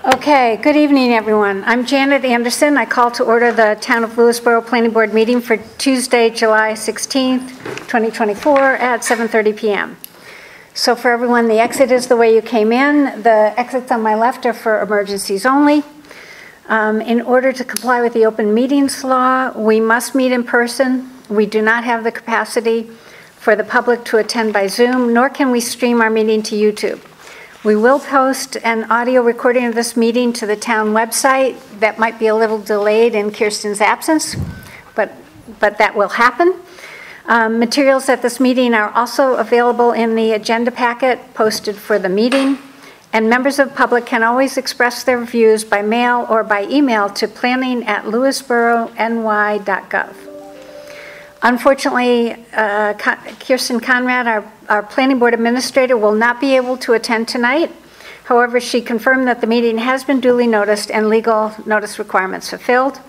Okay, good evening, everyone. I'm Janet Anderson. I call to order the Town of Lewisboro Planning Board meeting for Tuesday, July 16th, 2024 at 7:30 p.m. So for everyone, the exit is the way you came in. The exits on my left are for emergencies only. In order to comply with the open meetings law, we must meet in person. We do not have the capacity for the public to attend by Zoom, nor can we stream our meeting to YouTube. We will post an audio recording of this meeting to the town website. That might be a little delayed in Kirsten's absence, but that will happen. Materials at this meeting are also available in the agenda packet posted for the meeting, and members of the public can always express their views by mail or by email to planning@lewisborony.gov. Unfortunately, Kirsten Conrad, our planning board administrator, will not be able to attend tonight. However, she confirmed that the meeting has been duly noticed and legal notice requirements fulfilled.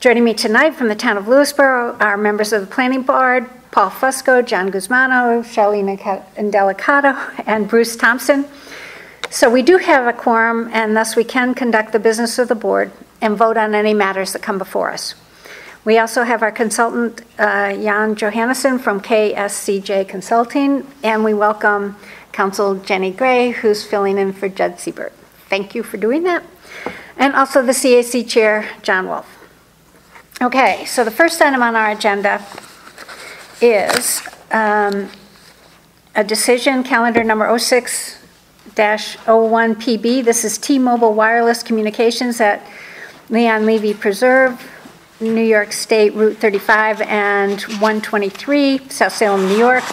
Joining me tonight from the town of Lewisboro are members of the planning board, Paul Fusco, John Guzmano, Charlene Indelicato, and Bruce Thompson. So we do have a quorum, and thus we can conduct the business of the board and vote on any matters that come before us. We also have our consultant, Jan Johannesson from KSCJ Consulting, and we welcome Council Jenny Gray, who's filling in for Judd Siebert. Thank you for doing that. And also the CAC Chair, John Wolf. Okay, so the first item on our agenda is a decision, calendar number 06-01PB. This is T-Mobile Wireless Communications at Leon Levy Preserve, New York State Route 35 and 123, South Salem, New York.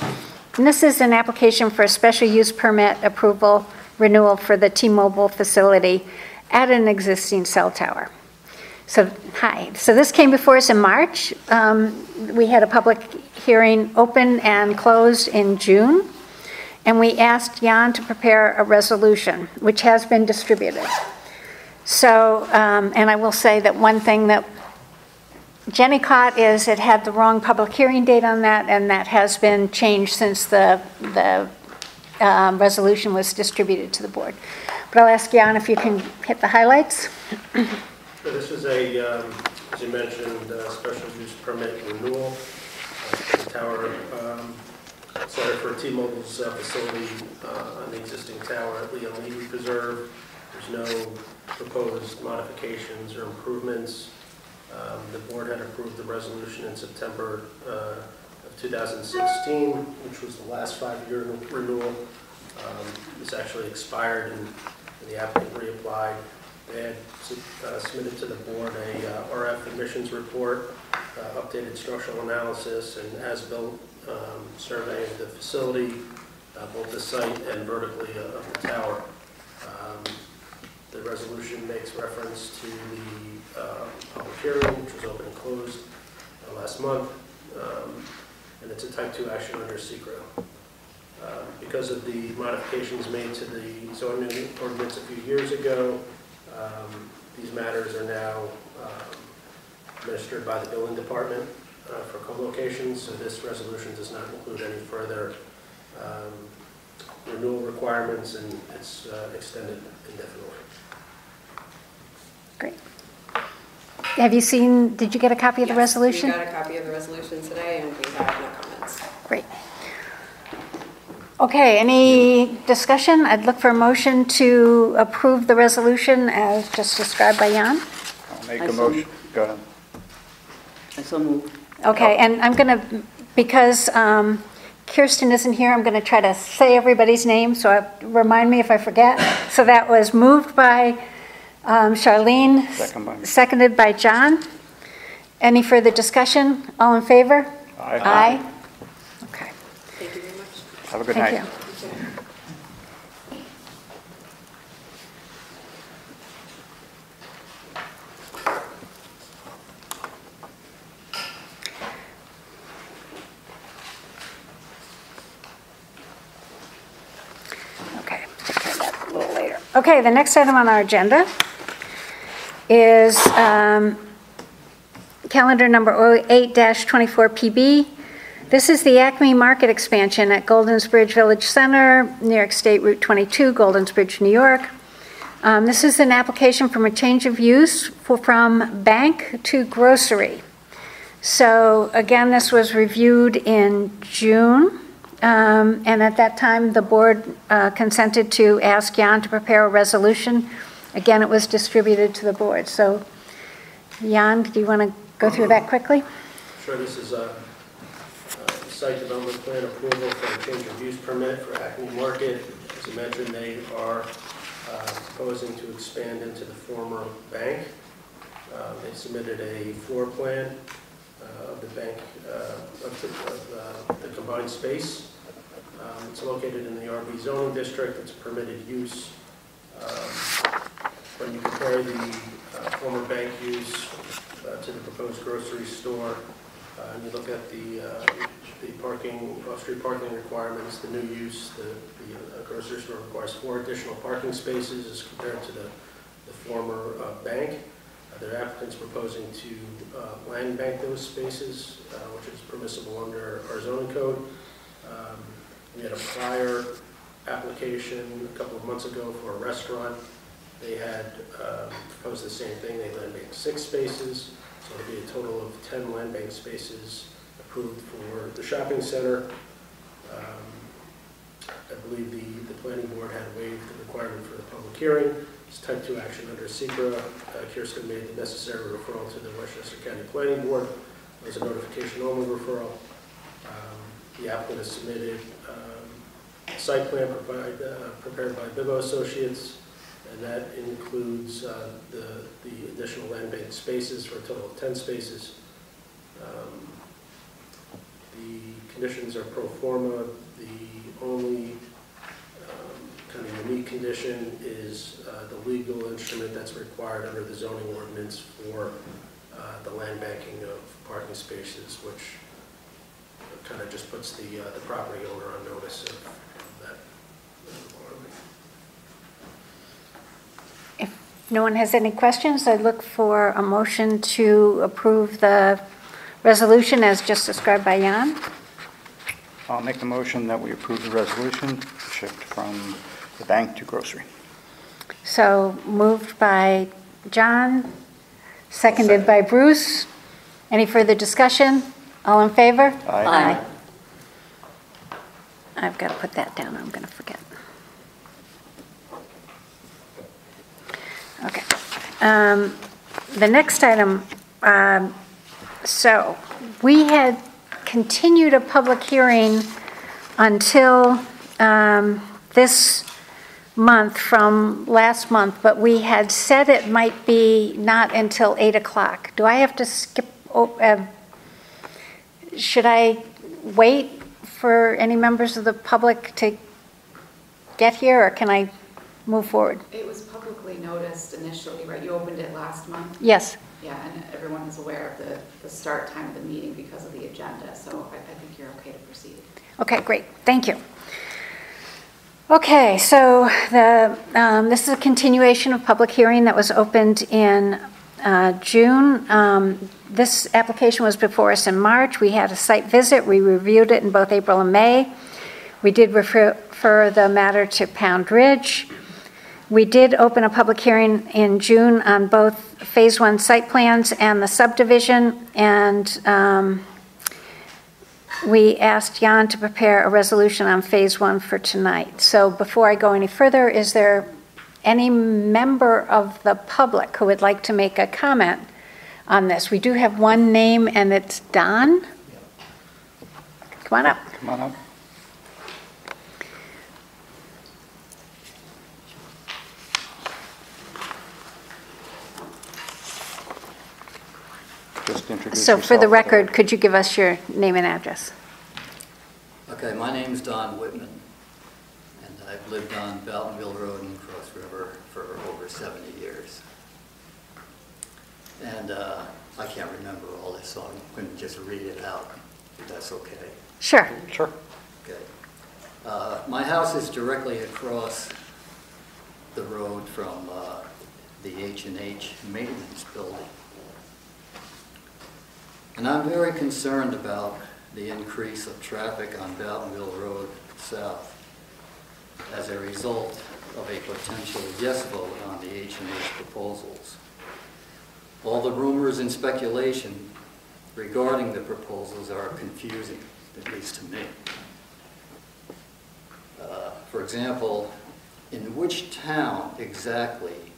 And this is an application for a special use permit approval renewal for the T-Mobile facility at an existing cell tower. So, hi. So this came before us in March. We had a public hearing open and closed in June. And we asked Jan to prepare a resolution, which has been distributed. So, and I will say that one thing that Jenny caught is it had the wrong public hearing date on that, and that has been changed since the resolution was distributed to the board. But I'll ask Jan if you can hit the highlights. So this is a, as you mentioned, special use permit renewal for the tower, sorry, for T-Mobile's facility on the existing tower at Leon Levy Preserve. There's no proposed modifications or improvements. The board had approved the resolution in September of 2016, which was the last 5-year renewal. This actually expired and the applicant reapplied. They had submitted to the board a RF emissions report, updated structural analysis, and as-built survey of the facility, both the site and vertically of the tower. The resolution makes reference to the public hearing, which was open and closed last month, and it's a type 2 action under SECRA. Because of the modifications made to the zoning ordinance a few years ago, these matters are now administered by the building department for co-locations, so this resolution does not include any further renewal requirements, and it's extended indefinitely. Great. Have you seen, did you get a copy of the resolution? We got a copy of the resolution today, and we have no comments. Great. Okay, any discussion? I'd look for a motion to approve the resolution as just described by Jan. I'll make a motion. Go ahead. I so move. Okay, and I'm going to, because Kirsten isn't here, I'm going to try to say everybody's name, so remind me if I forget. So that was moved by Charlene, seconded by John. Any further discussion? All in favor? Aye. Aye. Okay. Thank you very much. Have a good Thank night. you. Okay, take care of that a little later. Okay, the next item on our agenda is calendar number 08-24PB. This is the Acme Market expansion at Goldens Bridge Village Center, New York State Route 22, Goldens Bridge, New York. This is an application from a change of use from bank to grocery. So again, this was reviewed in June, and at that time, the board consented to ask Jan to prepare a resolution. Again, it was distributed to the board. So Jan, do you want to go through that quickly? Sure, this is a site development plan approval for a change of use permit for Acme Market. As I mentioned, they are proposing to expand into the former bank. They submitted a floor plan of the bank, of the combined space. It's located in the RB zoning district. It's permitted use. When you compare the former bank use to the proposed grocery store, and you look at the parking, off-street parking requirements, the new use, the grocery store requires 4 additional parking spaces as compared to the former bank. Their applicant's proposing to land bank those spaces, which is permissible under our zoning code. We had a prior application a couple of months ago for a restaurant. They had proposed the same thing. They land banked 6 spaces, so it'll be a total of 10 land bank spaces approved for the shopping center. I believe the planning board had waived the requirement for the public hearing. It's type 2 action under SECRA. Kirsten made the necessary referral to the Westchester County Planning Board. It was a notification only referral. The applicant has submitted a site plan prepared by Bibo Associates, and that includes the additional land bank spaces for a total of 10 spaces. The conditions are pro forma. The only kind of unique condition is the legal instrument that's required under the zoning ordinance for the land banking of parking spaces, which kind of just puts the property owner on notice of that requirement. If no one has any questions, I'd look for a motion to approve the resolution as just described by Jan. I'll make the motion that we approve the resolution to shift from the bank to grocery. So moved by John, seconded by Bruce. Any further discussion? All in favor? Aye. I've got to put that down. I'm going to forget. Okay. The next item, so we had continued a public hearing until this month from last month, but we had said it might be not until 8 o'clock. Do I have to skip? Should I wait for any members of the public to get here, or can I move forward? It was publicly noticed initially, right? You opened it last month? Yes. Yeah, and everyone is aware of the start time of the meeting because of the agenda, so I think you're okay to proceed. Okay, great. Thank you. Okay, so this is a continuation of public hearing that was opened in June. This application was before us in March. We had a site visit. We reviewed it in both April and May. We did refer the matter to Pound Ridge. We did open a public hearing in June on both Phase 1 site plans and the subdivision, and we asked Jan to prepare a resolution on Phase 1 for tonight. So before I go any further, is there any member of the public who would like to make a comment on this? We do have one name, and it's Don. Come on up. Come on up. Just introduce So for the yourself. record, could you give us your name and address? Okay, my name's Don Whitman, and I've lived on Beltonville Road in Cross River for over 70 years. And I can't remember all this, so I'm going to just read it out, if that's okay. Sure. Sure. Okay. My house is directly across the road from the H&H maintenance building. And I'm very concerned about the increase of traffic on Beltonville Road South as a result of a potential yes vote on the H&H proposals. All the rumors and speculation regarding the proposals are confusing, at least to me. For example, in which town exactly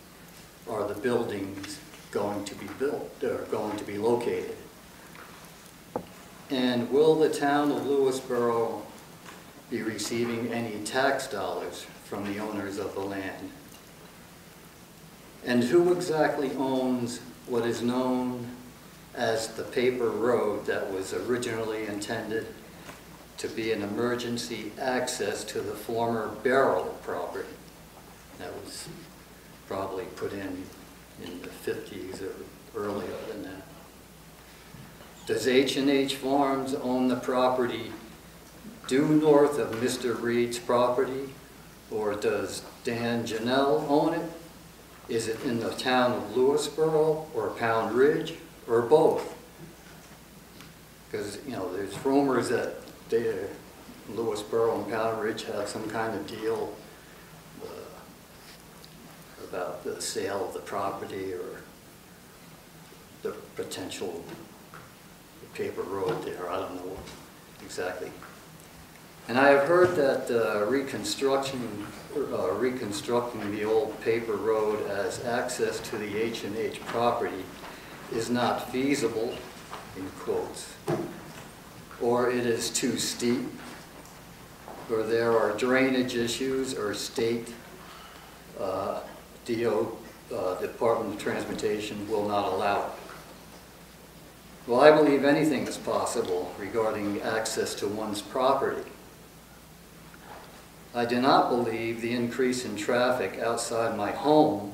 are the buildings going to be built, or going to be located? And will the town of Lewisboro be receiving any tax dollars from the owners of the land? And who exactly owns what is known as the paper road that was originally intended to be an emergency access to the former Barrel property that was probably put in the 50s or earlier than that? Does H&H Farms own the property due north of Mr. Reed's property, or does Dan Janelle own it? Is it in the town of Lewisboro or Pound Ridge, or both? Because, you know, there's rumors that Lewisboro and Pound Ridge have some kind of deal about the sale of the property or the potential paper road there. I don't know exactly. And I have heard that reconstructing the old paper road as access to the H&H property is not feasible, in quotes, or it is too steep, or there are drainage issues, or state Department of Transportation will not allow it. Well, I believe anything is possible regarding access to one's property. I do not believe the increase in traffic outside my home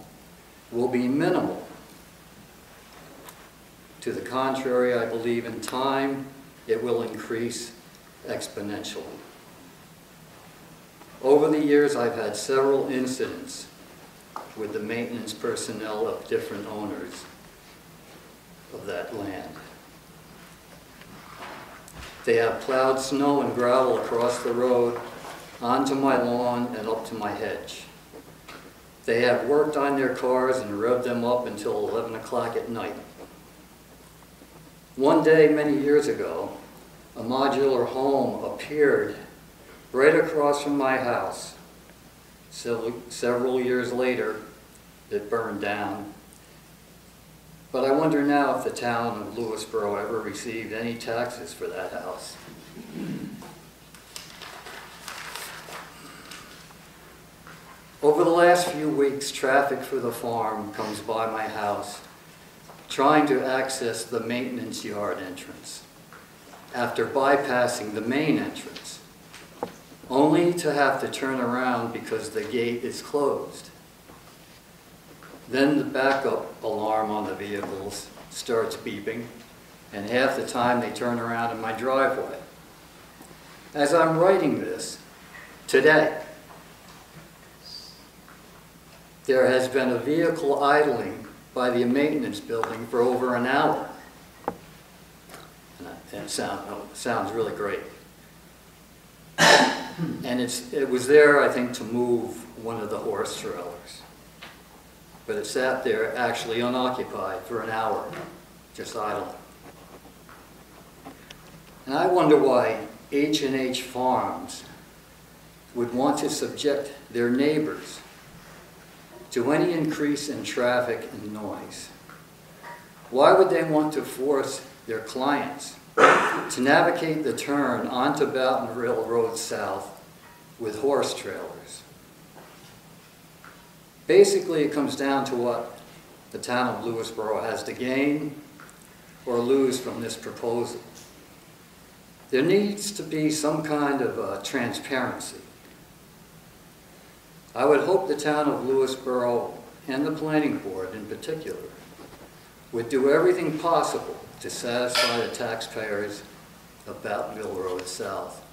will be minimal. To the contrary, I believe in time it will increase exponentially. Over the years, I've had several incidents with the maintenance personnel of different owners of that land. They have plowed snow and gravel across the road, onto my lawn and up to my hedge. They have worked on their cars and revved them up until 11 o'clock at night. One day, many years ago, a modular home appeared right across from my house. Several years later, it burned down. But I wonder now if the town of Lewisboro ever received any taxes for that house. Over the last few weeks, traffic for the farm comes by my house, trying to access the maintenance yard entrance after bypassing the main entrance, only to have to turn around because the gate is closed. Then the backup alarm on the vehicles starts beeping, and half the time they turn around in my driveway. As I'm writing this, today, there has been a vehicle idling by the maintenance building for over an hour. And it sounds really great. And it was there, I think, to move one of the horse trailers. But it sat there actually unoccupied for an hour, just idling. And I wonder why H&H Farms would want to subject their neighbors to any increase in traffic and noise. Why would they want to force their clients to navigate the turn onto Boughton Railroad South with horse trailers? Basically, it comes down to what the town of Lewisboro has to gain or lose from this proposal. There needs to be some kind of transparency. I would hope the town of Lewisboro and the planning board in particular would do everything possible to satisfy the taxpayers of Boughtonville Road South.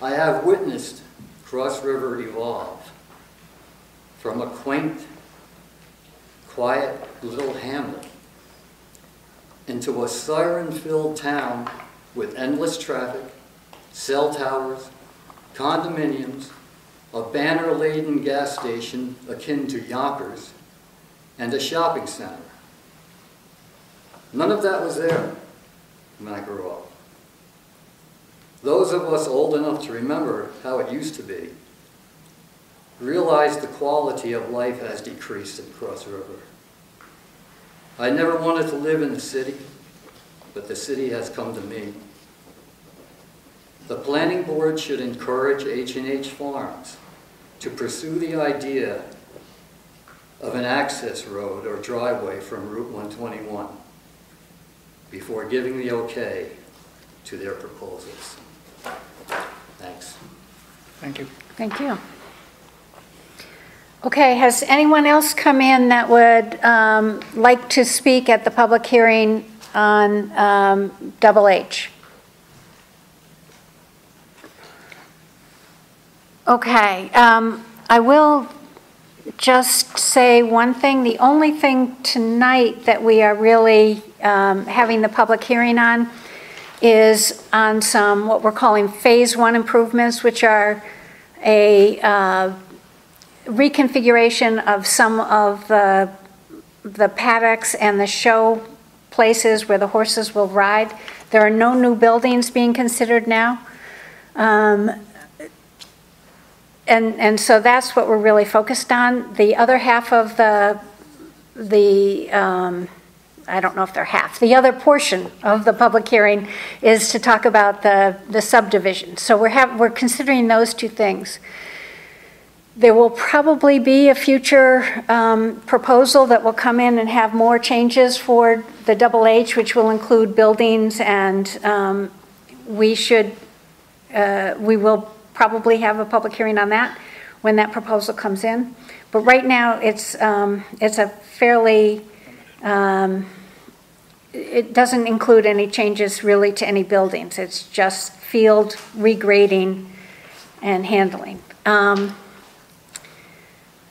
I have witnessed Cross River evolve from a quaint, quiet little hamlet into a siren-filled town with endless traffic, cell towers, condominiums, a banner-laden gas station akin to Yonkers, and a shopping center. None of that was there when I grew up. Those of us old enough to remember how it used to be realize the quality of life has decreased in Cross River. I never wanted to live in the city, but the city has come to me. The planning board should encourage H&H Farms to pursue the idea of an access road or driveway from Route 121 before giving the okay to their proposals. Thanks. Thank you. Thank you. Okay, has anyone else come in that would like to speak at the public hearing on Double H? Okay, I will just say one thing. The only thing tonight that we are really having the public hearing on is on some what we're calling phase one improvements, which are a reconfiguration of some of the paddocks and the show places where the horses will ride. There are no new buildings being considered now. And so that's what we're really focused on. The other half of the I don't know if they're half, the other portion of the public hearing is to talk about the subdivision. So we're considering those two things. There will probably be a future proposal that will come in and have more changes for the Double H, which will include buildings, and we will probably have a public hearing on that when that proposal comes in. But right now, it's a fairly, it doesn't include any changes really to any buildings. It's just field regrading and handling.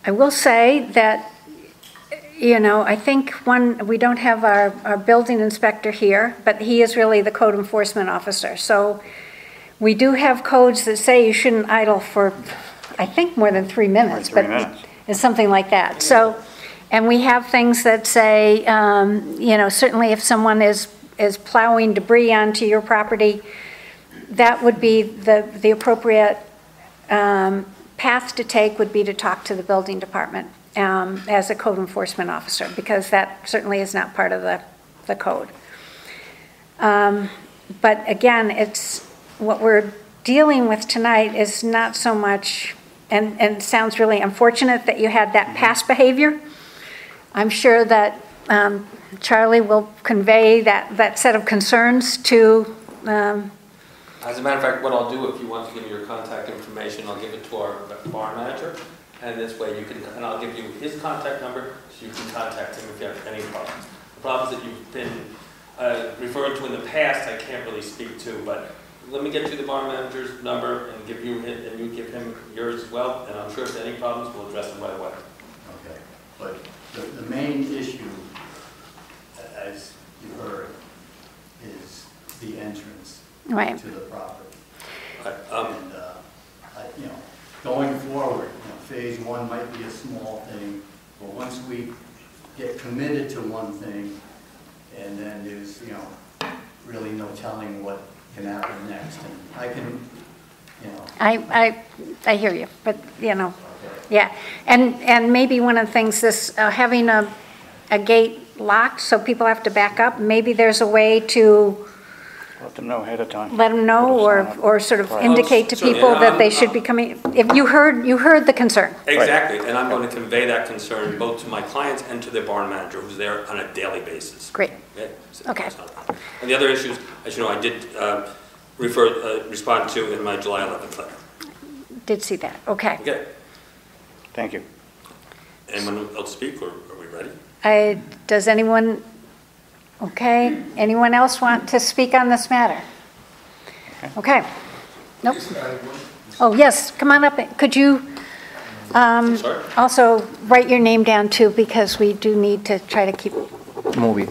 I will say that, you know, I think we don't have our building inspector here, but he is really the code enforcement officer. So we do have codes that say you shouldn't idle for, I think, more than 3 minutes, but it's something like that. So, and we have things that say, you know, certainly if someone is plowing debris onto your property, that would be the appropriate path to take would be to talk to the building department as a code enforcement officer, because that certainly is not part of the code. But again, it's what we're dealing with tonight is not so much, and it sounds really unfortunate that you had that past behavior. I'm sure that Charlie will convey that set of concerns to As a matter of fact, what I'll do, if you want to give me your contact information, I'll give it to our barn manager, and this way you can, and I'll give you his contact number, so you can contact him if you have any problems. The problems that you've been referred to in the past, I can't really speak to, but let me get you the barn manager's number and give you his, and you give him yours as well, and I'm sure if there are any problems, we'll address them right away. Okay, but the main issue, as you heard, is the entrance right. to the property. And, you know, going forward, you know, phase one might be a small thing, but once we get committed to one thing, and then there's, you know, really no telling what can happen next. And I can, you know. I hear you, but you know, yeah. And maybe one of the things, this having a gate locked so people have to back up, maybe there's a way to Let them know ahead of time. let them know, or sort of indicate to people that they should be coming. If you heard the concern. exactly, and I'm going to convey that concern both to my clients and to their barn manager, who's there on a daily basis. Great. Okay. So Okay. that's not a problem. And the other issues, as you know, I did respond to in my July 11th letter. Did see that. Okay. Okay. Thank you. Anyone else speak, or are we ready? Does anyone? Okay. Anyone else want to speak on this matter? Okay. Nope. Oh, yes. Come on up. Could you Sorry? also write your name down, too, because we do need to try to keep movie.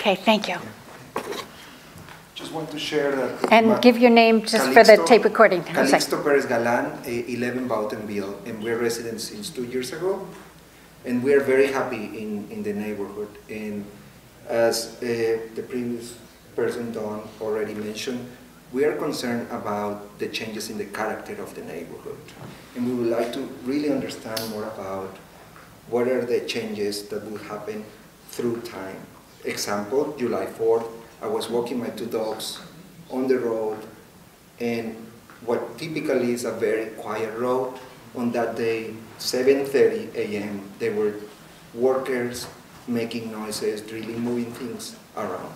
Okay, thank you. Just want to share that. And give your name just for the tape recording. Calixto Perez Galan, 11 Boughtonville, and we're residents since 2 years ago. And we're very happy in the neighborhood. And as the previous person, Don, already mentioned, we are concerned about the changes in the character of the neighborhood. And we would like to really understand more about what are the changes that will happen through time. Example, July 4th, I was walking my 2 dogs on the road, and what typically is a very quiet road, on that day, 7:30 a.m., there were workers making noises, really moving things around.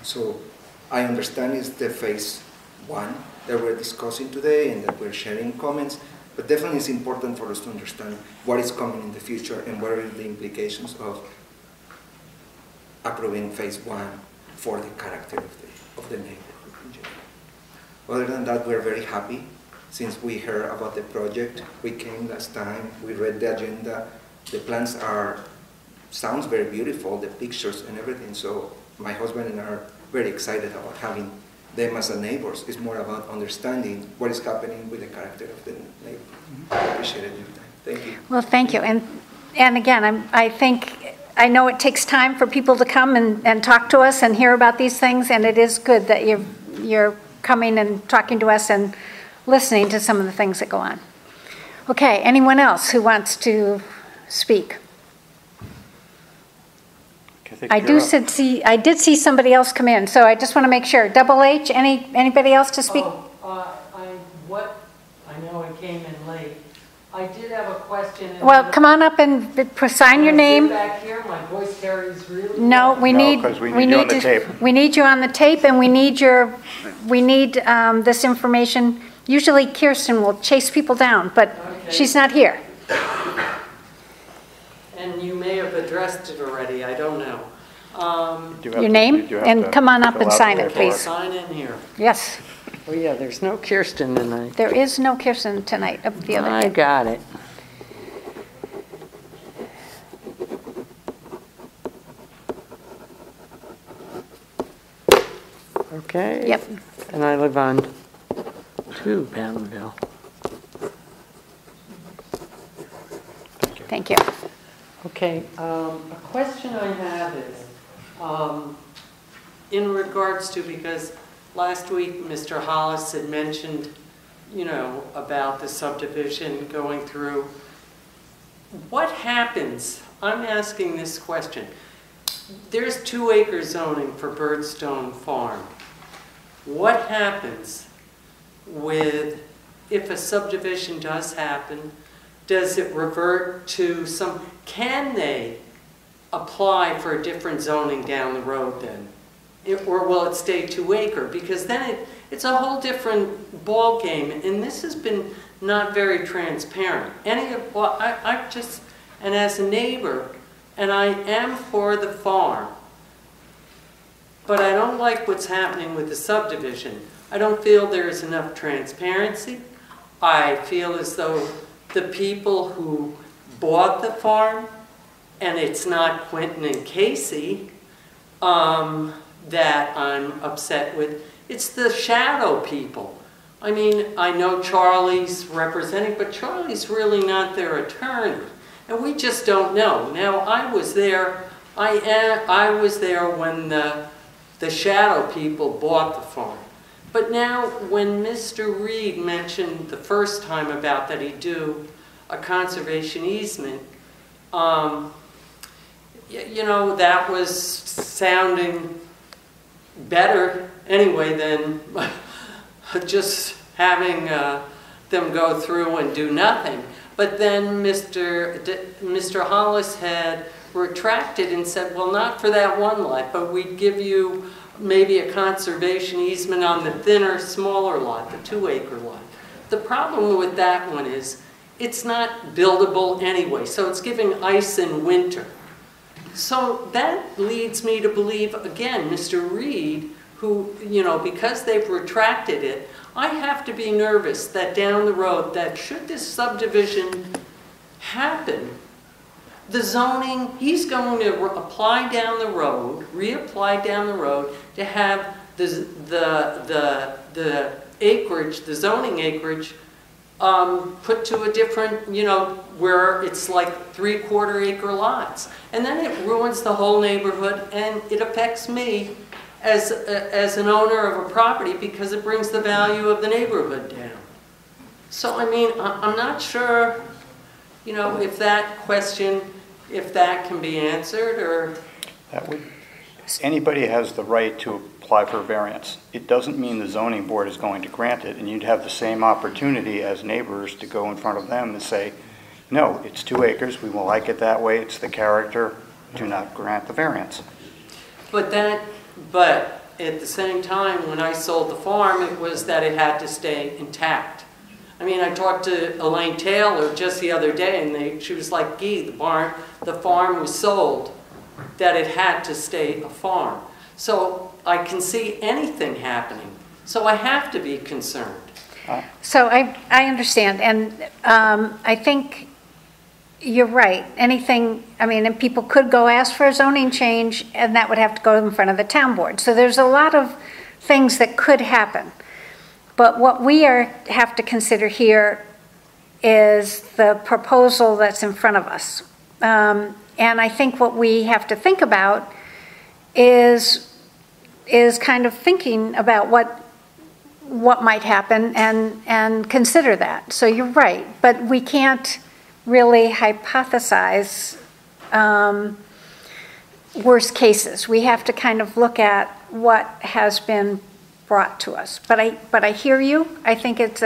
So I understand it's the phase 1 that we're discussing today and that we're sharing comments, but definitely it's important for us to understand what is coming in the future and what are the implications of approving phase 1 for the character of the neighborhood in general. Other than that, we're very happy. Since we heard about the project, we came last time, we read the agenda. The plans sounds very beautiful, the pictures and everything. So my husband and I are very excited about having them as neighbors. It's more about understanding what is happening with the character of the neighborhood. I appreciate it. Thank you. Well, thank you. And again, I know it takes time for people to come and talk to us and hear about these things, and it is good that you're coming and talking to us and listening to some of the things that go on. Okay, anyone else who wants to speak? I did see somebody else come in, so I just want to make sure. Double H, anybody else to speak? I know I came in late. I did have a question. Well, come on up and sign your name. Back here, my voice carries really. No, we need you on the tape. We need you on the tape, and we need this information. Usually Kirsten will chase people down, but okay. She's not here. And you may have addressed it already, I don't know. Your name, and come on up and sign it, please. Sign in here. Yes. Oh yeah, there's no Kirsten tonight. There is no Kirsten tonight of the other I kid. got it. Okay. Yep. And I live on 2 Pattonville. Thank you. Okay, a question I have is, in regards to, because last week Mr. Hollis had mentioned, about the subdivision going through. What happens, I'm asking this question, there's 2-acre zoning for Birdstone Farm. What happens if a subdivision does happen? Does it revert to can they apply for a different zoning down the road then? Or will it stay 2-acre? Because then it's a whole different ball game, and this has been not very transparent. And as a neighbor, and I am for the farm, but I don't like what's happening with the subdivision. I don't feel there's enough transparency. I feel as though the people who bought the farm, and it's not Quentin and Casey that I'm upset with, it's the shadow people. I mean, I know Charlie's representing, but Charlie's really not their attorney. And we just don't know. Now, I was there when the shadow people bought the farm. But now, when Mr. Reed mentioned the first time about that he'd do a conservation easement, that was sounding better anyway than just having them go through and do nothing. But then Mr. Hollis had retracted and said, well, not for that one lot, but we'd give you maybe a conservation easement on the thinner, smaller lot, the 2-acre lot. The problem with that one is it's not buildable anyway, so it's giving ice in winter. So that leads me to believe, again, Mr. Reed, who, because they've retracted it, I have to be nervous that down the road, that should this subdivision happen, the zoning, he's going to apply down the road, reapply down the road to have the acreage, the zoning acreage, put to a different, where it's like 3/4 acre lots. And then it ruins the whole neighborhood, and it affects me as an owner of a property because it brings the value of the neighborhood down. So, I mean, I'm not sure, if that question, if that can be answered, or... Anybody has the right to apply for a variance. It doesn't mean the zoning board is going to grant it, and you'd have the same opportunity as neighbors to go in front of them and say, no, it's 2 acres, we will like it that way, it's the character, do not grant the variance. But at the same time, when I sold the farm, it was that it had to stay intact. I mean, I talked to Elaine Taylor just the other day, and she was like, Gee, the farm was sold, that it had to stay a farm. So I can see anything happening. So I have to be concerned. So I understand, and I think you're right. Anything, and people could go ask for a zoning change, and that would have to go in front of the town board. So there's a lot of things that could happen. But what we have to consider here is the proposal that's in front of us. And I think what we have to think about is kind of thinking about what might happen and consider that. So you're right, but we can't really hypothesize worst cases. We have to kind of look at what has been brought to us. But I hear you. I think it's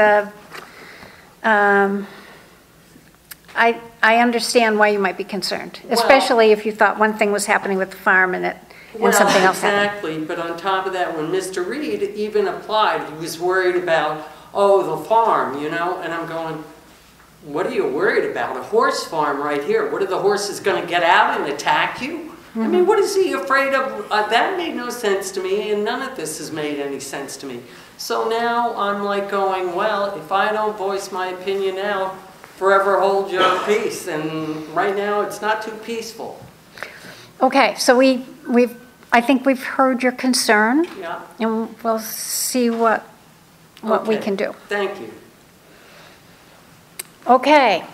I understand why you might be concerned, especially if you thought one thing was happening with the farm and something else happened. Exactly, but on top of that, when Mr. Reed even applied, he was worried about, the farm, and I'm going, what are you worried about? A horse farm right here. What are the horses going to get out and attack you? I mean, what is he afraid of? That made no sense to me, and none of this has made any sense to me. So now I'm like going, well, if I don't voice my opinion now, forever hold your peace. And right now it's not too peaceful. Okay, so I think we've heard your concern. Yeah. And we'll see what we can do. Thank you. Okay.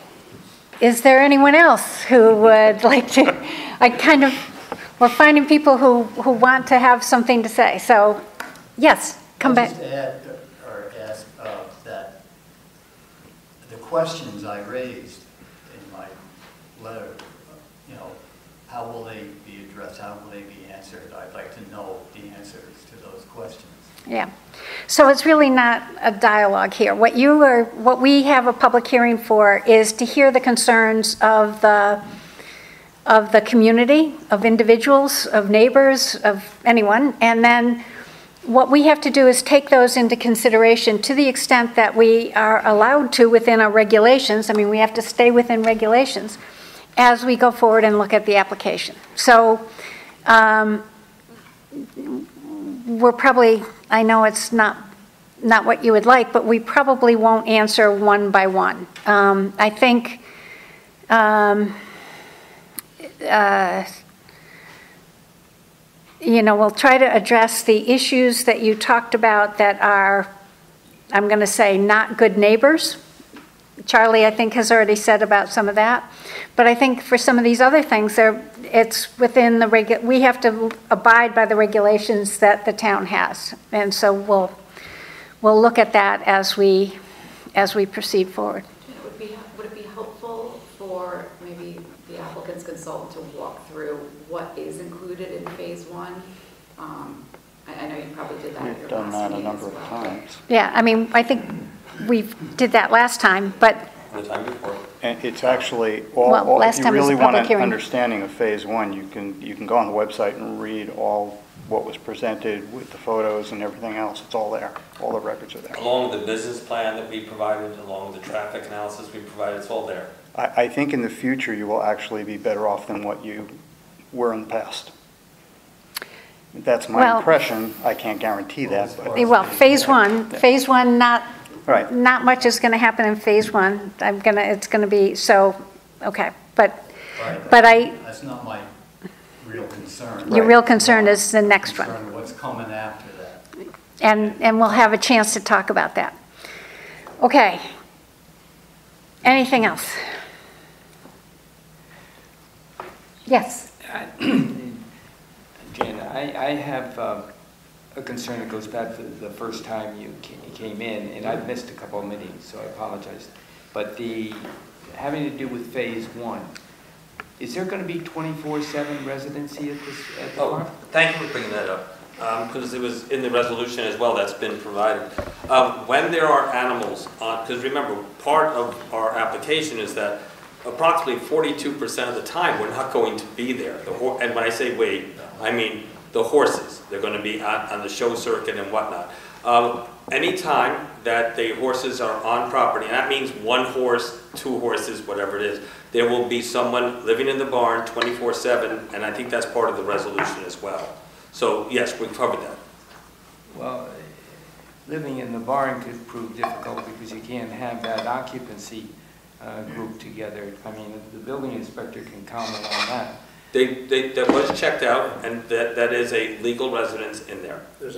Is there anyone else who would like to? We're finding people who want to have something to say. So, yes, come back. Just add or ask that the questions I raised in my letter, how will they be addressed? How will they be answered? I'd like to know the answers to those questions. Yeah. So it's really not a dialogue here. What we have a public hearing for is to hear the concerns of the community, of individuals, of neighbors, of anyone, and then what we have to do is take those into consideration to the extent that we are allowed to within our regulations. We have to stay within regulations as we go forward and look at the application. So we're probably, I know it's not what you would like, but we probably won't answer one by one. I think we'll try to address the issues that you talked about that are, I'm going to say, not good neighbors. Charlie, I think, has already said about some of that. But I think for some of these other things, it's within the we have to abide by the regulations that the town has. And so we'll look at that as we proceed forward. Would it be helpful for maybe the applicant's consultant to walk through what is included in phase 1? I know you probably did that at your We've done last that a meeting number as of well. times. Yeah, I think we did that last time, but The time before. And it's actually, last if you time was really a want public an hearing. understanding of phase 1, you can go on the website and read all what was presented with the photos and everything else. It's all there. All the records are there. Along with the business plan that we provided, along with the traffic analysis we provided, it's all there. I think in the future you will actually be better off than what you were in the past. That's my impression. I can't guarantee that. But well, phase one, right. Not much is going to happen in phase 1. It's going to be so okay. But Right, But that's not my real concern. your real concern is the next one. Concern what's coming after that. And we'll have a chance to talk about that. Okay. Anything else? Yes. Jan, I have a concern that goes back to the first time you came in, and I've missed a couple of meetings, so I apologize. But having to do with phase one, is there going to be 24/7 residency at the farm? Thank you for bringing that up, because it was in the resolution as well that's been provided. When there are animals on, because remember, part of our application is that approximately 42% of the time we're not going to be there. And when I say we, I mean the horses. They're going to be on the show circuit and whatnot. Anytime that the horses are on property, and that means one horse, two horses, whatever it is, there will be someone living in the barn 24/7, and I think that's part of the resolution as well. So yes, we've covered that. Well, living in the barn could prove difficult because you can't have that occupancy group together. I mean, the building inspector can comment on that. That was checked out, and that is a legal residence in there. It's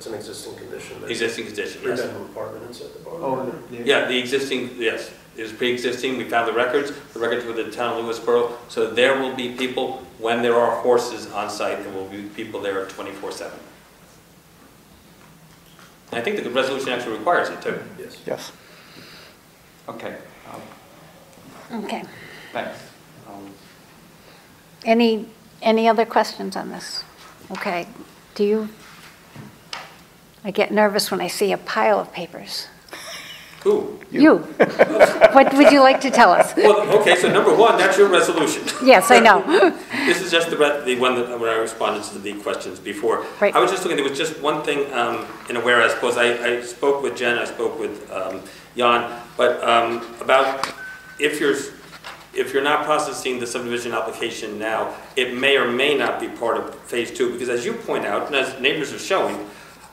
an existing condition. Existing condition, yes. Three-bedroom apartment inside the barn. Oh, Yeah, the existing, yes, it was pre-existing. We found the records with the town of Lewisboro. So there will be people, when there are horses on site, there will be people there 24/7. I think the resolution actually requires it too. Yes. Yes. Okay. Okay. Thanks. Any other questions on this? Okay. I get nervous when I see a pile of papers. Who? You. What would you like to tell us? Well, okay, so number one, that's your resolution. Yes, I know. This is just the one that when I responded to the questions before. Right. I was just looking, there was just one thing in a whereas clause. I spoke with Jen, I spoke with Jan, but about if you're not processing the subdivision application now, it may or may not be part of phase two, because as you point out, and as neighbors are showing,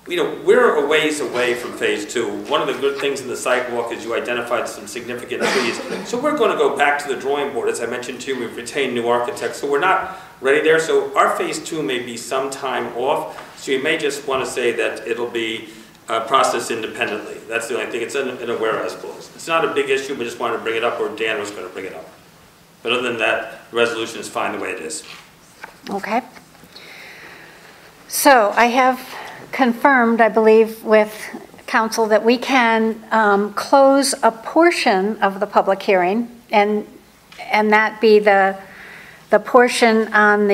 we're a ways away from phase two. One of the good things in the sidewalk is you identified some significant trees. So we're going to go back to the drawing board. As I mentioned to you, we've retained new architects, so we're not ready there. So our phase two may be some time off. So you may just want to say that it'll be processed independently. That's the only thing. It's in a whereas clause. It's not a big issue, but just wanted to bring it up, or Dan was going to bring it up. But other than that, the resolution is fine the way it is. Okay. So I have confirmed, I believe, with council that we can close a portion of the public hearing, and that be the portion on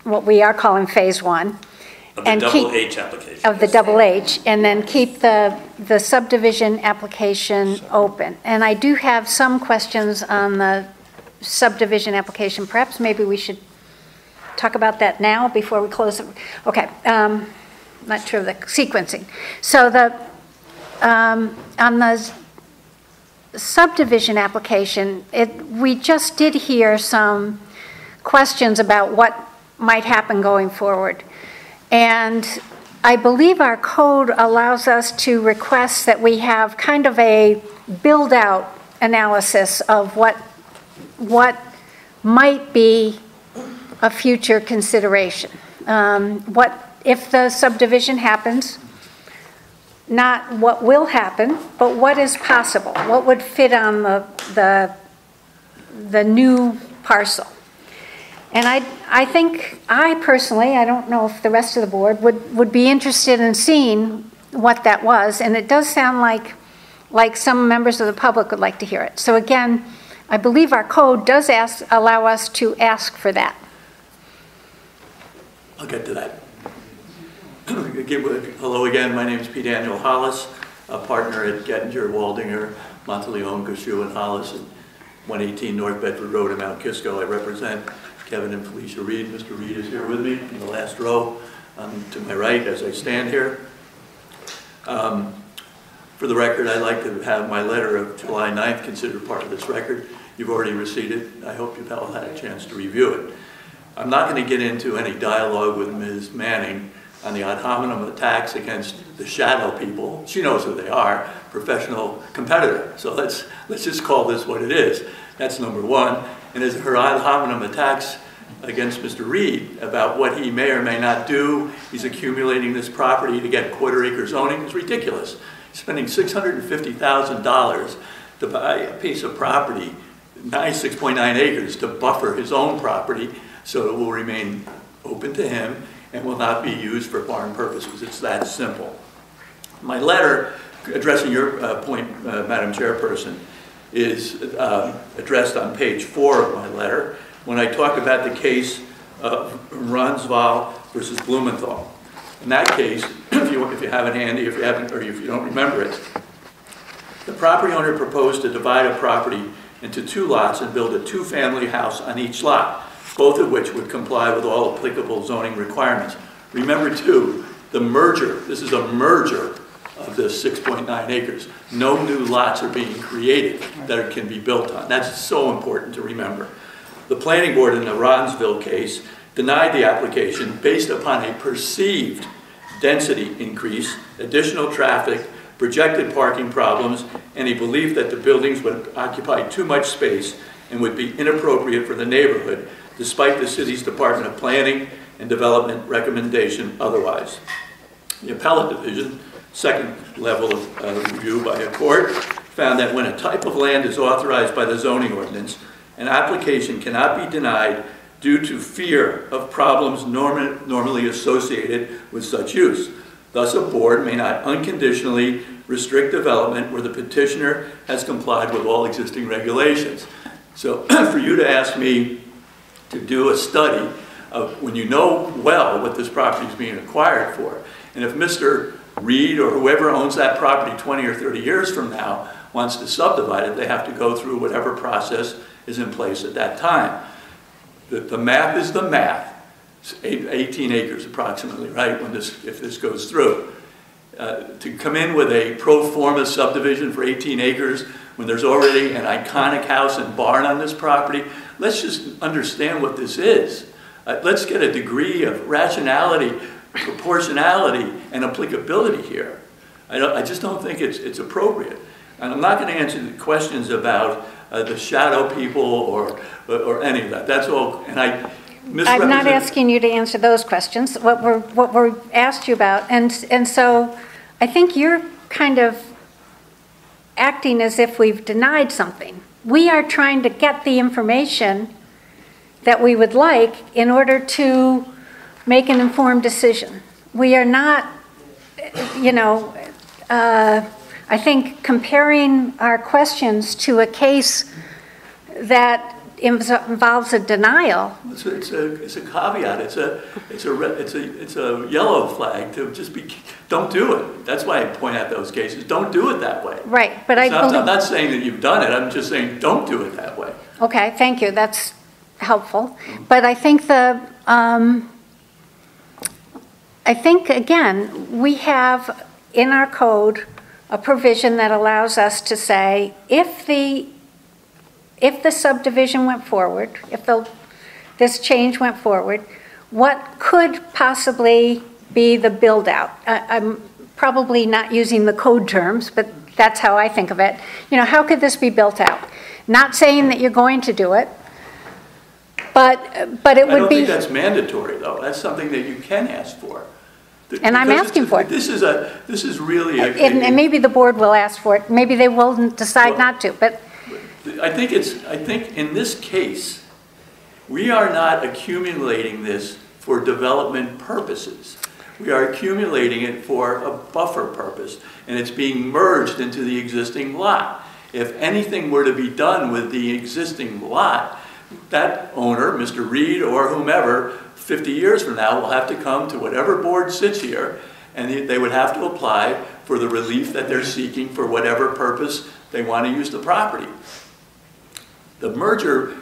what we are calling phase one. Of the double H application. Of the double H, and then keep the subdivision application open. And I do have some questions on the subdivision application. Perhaps maybe we should talk about that now before we close it. Okay, not sure of the sequencing. So on the subdivision application, we just did hear some questions about what might happen going forward. And I believe our code allows us to request that we have kind of a build-out analysis of what might be a future consideration. What if the subdivision happens, not what will happen, but what is possible, what would fit on the new parcel. And I think, I personally, I don't know if the rest of the board would be interested in seeing what that was, and it does sound like some members of the public would like to hear it. So again, I believe our code does allow us to ask for that. I'll get to that. Hello again, my name is Pete Daniel Hollis, a partner at Gettinger, Waldinger, Monteleone, Goshu, and Hollis at 118 North Bedford Road in Mount Kisco. I represent Kevin and Felicia Reed. Mr. Reed is here with me in the last row to my right as I stand here. For the record, I'd like to have my letter of July 9th considered part of this record. You've already received it. I hope you've all had a chance to review it. I'm not going to get into any dialogue with Ms. Manning on the ad hominem attacks against the shadow people. She knows who they are, professional competitor. So let's just call this what it is. That's number one. and as her ad hominem attacks against Mr. Reed about what he may or may not do, he's accumulating this property to get quarter-acre zoning, is ridiculous. He's spending $650,000 to buy a piece of property, 6.9 acres, to buffer his own property so it will remain open to him and will not be used for farm purposes. It's that simple. My letter, addressing your point, Madam Chairperson, is addressed on page 4 of my letter when I talk about the case of Ronsval versus Blumenthal. In that case, if you have it handy, if you haven't, or if you don't remember it, the property owner proposed to divide a property into 2 lots and build a 2-family house on each lot, both of which would comply with all applicable zoning requirements. Remember too, the merger, this is a merger of this 6.9 acres. No new lots are being created that can be built on. That's so important to remember. The planning board in the Ronsville case denied the application based upon a perceived density increase, additional traffic, projected parking problems, and a belief that the buildings would occupy too much space and would be inappropriate for the neighborhood, despite the city's Department of Planning and Development recommendation otherwise. The appellate division, second level of review by a court, found that when a type of land is authorized by the zoning ordinance, an application cannot be denied due to fear of problems normally associated with such use. Thus, a board may not unconditionally restrict development where the petitioner has complied with all existing regulations. So for you to ask me to do a study of when you know well what this property is being acquired for, and if Mr. Reed or whoever owns that property 20 or 30 years from now wants to subdivide it, they have to go through whatever process is in place at that time. The math is the math. It's 18 acres approximately, right, if this goes through. To come in with a pro forma subdivision for 18 acres when there's already an iconic house and barn on this property, let's just understand what this is. Let's get a degree of rationality, proportionality, and applicability here. I just don't think it's appropriate. And I'm not going to answer the questions about the shadow people or any of that. That's all. And I'm not asking you to answer those questions. What we're asked you about, and so I think you're kind of acting as if we've denied something. We are trying to get the information that we would like in order to make an informed decision. We are not, I think comparing our questions to a case that involves a denial. It's a caveat. It's a yellow flag to just be. Don't do it. That's why I point out those cases. Don't do it that way. Right, but I'm not saying that you've done it. I'm just saying don't do it that way. Okay, thank you. That's helpful. But I think again, we have in our code a provision that allows us to say if the subdivision went forward, if this change went forward, what could possibly be the build out? I'm probably not using the code terms, but that's how I think of it. How could this be built out? Not saying that you're going to do it, but it would be. I don't think that's mandatory, though. That's something that you can ask for. And I'm asking for it. This is really and maybe the board will ask for it. Maybe they will decide not to, but. I think in this case, we are not accumulating this for development purposes. We are accumulating it for a buffer purpose, and it's being merged into the existing lot. If anything were to be done with the existing lot, that owner, Mr. Reed or whomever, 50 years from now will have to come to whatever board sits here, and they would have to apply for the relief that they're seeking for whatever purpose they want to use the property. The merger,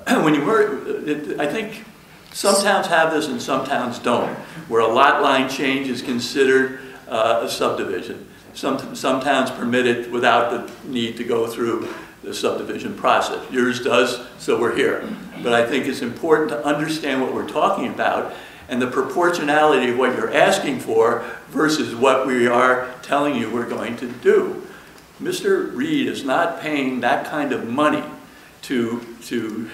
when you merge, I think some towns have this and some towns don't, where a lot line change is considered a subdivision. Some towns permit it without the need to go through the subdivision process. Yours does, so we're here. But I think it's important to understand what we're talking about and the proportionality of what you're asking for versus what we are telling you we're going to do. Mr. Reed is not paying that kind of money to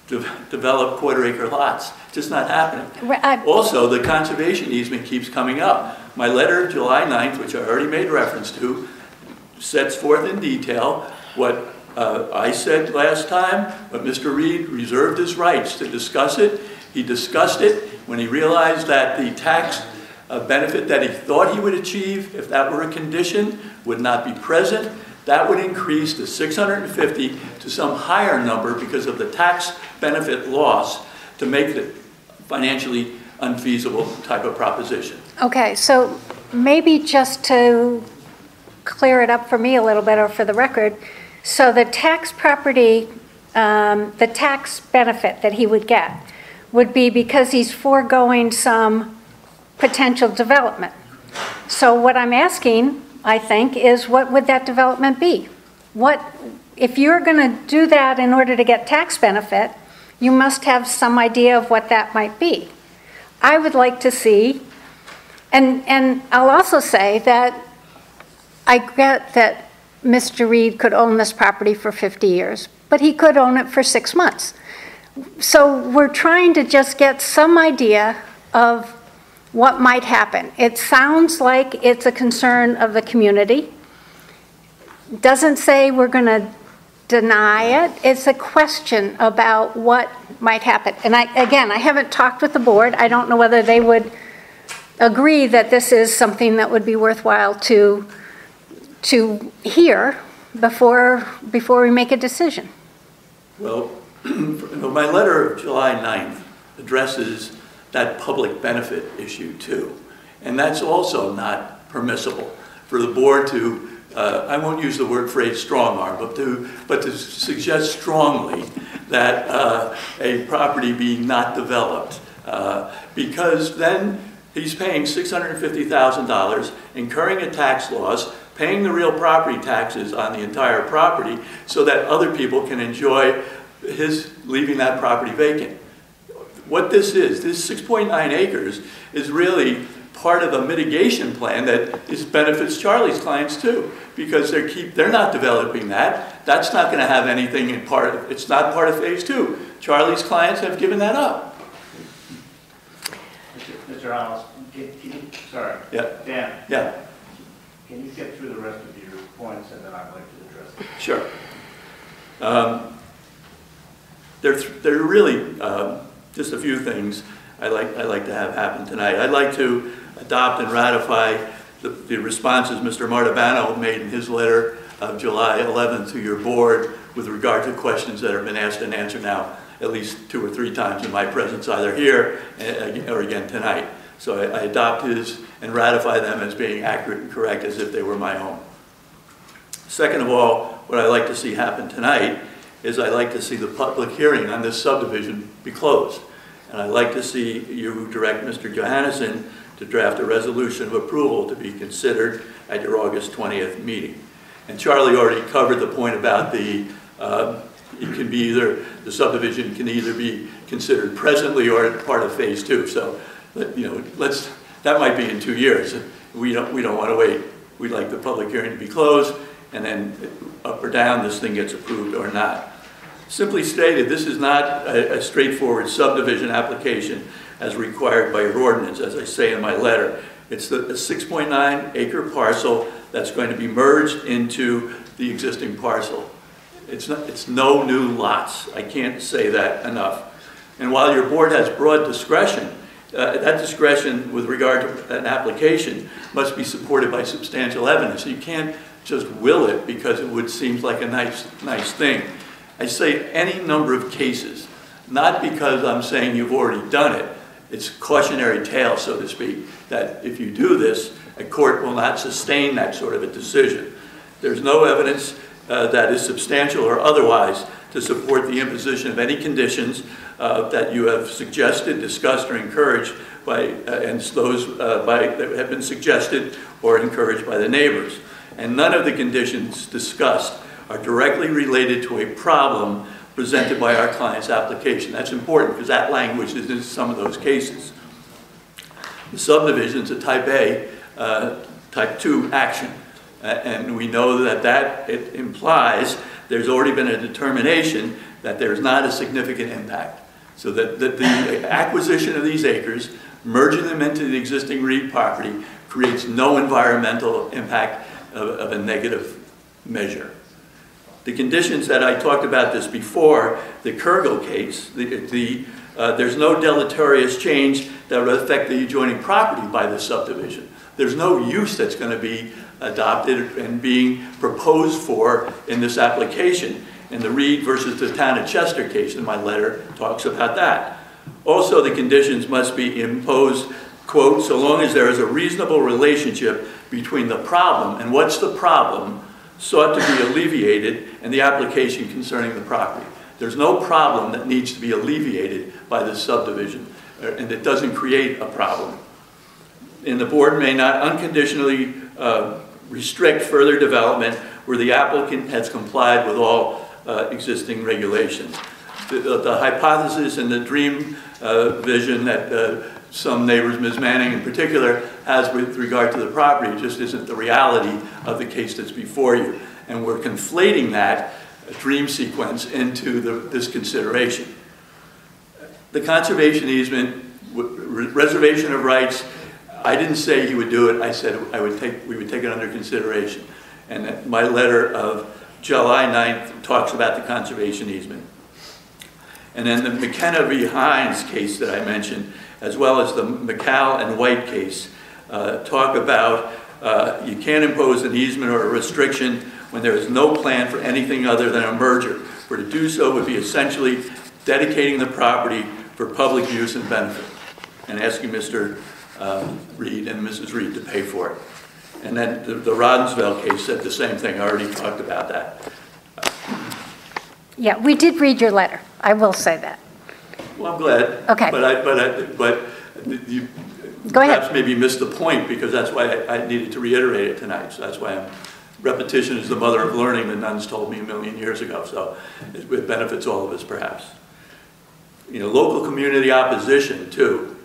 develop quarter-acre lots. Just not happening. Right, Also, the conservation easement keeps coming up. My letter of July 9th, which I already made reference to, sets forth in detail what I said last time, but Mr. Reed reserved his rights to discuss it. He discussed it when he realized that the tax benefit that he thought he would achieve, if that were a condition, would not be present. That would increase the 650 to some higher number because of the tax benefit loss to make it financially unfeasible type of proposition. okay, so maybe just to clear it up for me a little bit, or for the record, so the tax property, the tax benefit that he would get would be because he's foregoing some potential development. So what I'm asking, I think, is what would that development be? What, if you're going to do that in order to get tax benefit, you must have some idea of what that might be. I would like to see, and I'll also say that I get that Mr. Reed could own this property for 50 years, but he could own it for 6 months. So we're trying to just get some idea of what might happen. It sounds like it's a concern of the community. Doesn't say we're going to deny it. It's a question about what might happen. And again, I haven't talked with the board. I don't know whether they would agree that this is something that would be worthwhile to hear before we make a decision. Well, my letter of July 9th addresses that public benefit issue too. And that's also not permissible for the board to, I won't use the phrase strong arm, but to suggest strongly that a property be not developed. Because then he's paying $650,000, incurring a tax loss, paying the real property taxes on the entire property so that other people can enjoy his leaving that property vacant. What this 6.9 acres is really part of a mitigation plan that benefits Charlie's clients too, because they're not developing that. That's not going to have anything in it's not part of phase 2. Charlie's clients have given that up. Mr. Hollis, sorry. Yeah. Dan. Yeah. Can you get through the rest of your points and then I'd like to address them? Sure. There are really just a few things I'd like to have happen tonight. I'd like to adopt and ratify the responses Mr. Martabano made in his letter of July 11th to your board with regard to questions that have been asked and answered now at least 2 or 3 times in my presence, either here or again tonight. So I adopt his and ratify them as being accurate and correct as if they were my own. Second of all, what I'd like to see happen tonight is I'd like to see the public hearing on this subdivision be closed. And I'd like to see you direct Mr. Johannesson to draft a resolution of approval to be considered at your August 20th meeting. And Charlie already covered the point about the subdivision can either be considered presently or part of phase 2. So, that might be in 2 years. We don't want to wait. We'd like the public hearing to be closed, and then up or down, this thing gets approved or not. Simply stated, this is not a straightforward subdivision application as required by your ordinance, as I say in my letter. It's a 6.9 acre parcel that's going to be merged into the existing parcel. It's no new lots. I can't say that enough. And while your board has broad discretion, that discretion with regard to an application must be supported by substantial evidence. You can't just will it because it would seem like a nice thing. I say any number of cases, not because I'm saying you've already done it. It's cautionary tale, so to speak, that if you do this, a court will not sustain that sort of a decision. There's no evidence that is substantial or otherwise to support the imposition of any conditions that you have suggested, discussed, or encouraged that have been suggested or encouraged by the neighbors. And none of the conditions discussed are directly related to a problem presented by our client's application. That's important because that language is in some of those cases. The subdivision is a type A, type 2 action. And we know that it implies there's already been a determination that there's not a significant impact. So that the acquisition of these acres, merging them into the existing Reed property, creates no environmental impact of a negative measure. The conditions that I talked about this before, the Kurgel case, there's no deleterious change that would affect the adjoining property by this subdivision. There's no use that's going to be adopted and being proposed for in this application. And the Reed versus the Town of Chester case in my letter talks about that. Also, the conditions must be imposed, quote, so long as there is a reasonable relationship between the problem, and what's the problem, sought to be alleviated, and the application concerning the property. There's no problem that needs to be alleviated by this subdivision, and it doesn't create a problem. And the board may not unconditionally restrict further development where the applicant has complied with all existing regulations. The hypothesis and the dream vision that some neighbors, Ms. Manning in particular, has with regard to the property just isn't the reality of the case that's before you. And we're conflating that dream sequence into this consideration. The conservation easement, reservation of rights, I didn't say he would do it. I said we would take it under consideration. And my letter of July 9th talks about the conservation easement. And then the McKenna v. Hines case that I mentioned, as well as the McCall and White case, talk about you can't impose an easement or a restriction when there is no plan for anything other than a merger. For to do so would be essentially dedicating the property for public use and benefit, and asking Mr. Reed and Mrs. Reed to pay for it. And then the Rodensville case said the same thing. I already talked about that. Yeah, we did read your letter. I will say that. Well, I'm glad. Okay. But you Go ahead. perhaps maybe missed the point, because that's why I needed to reiterate it tonight. So that's why repetition is the mother of learning, the nuns told me a million years ago. So it benefits all of us, perhaps. You know, local community opposition, too.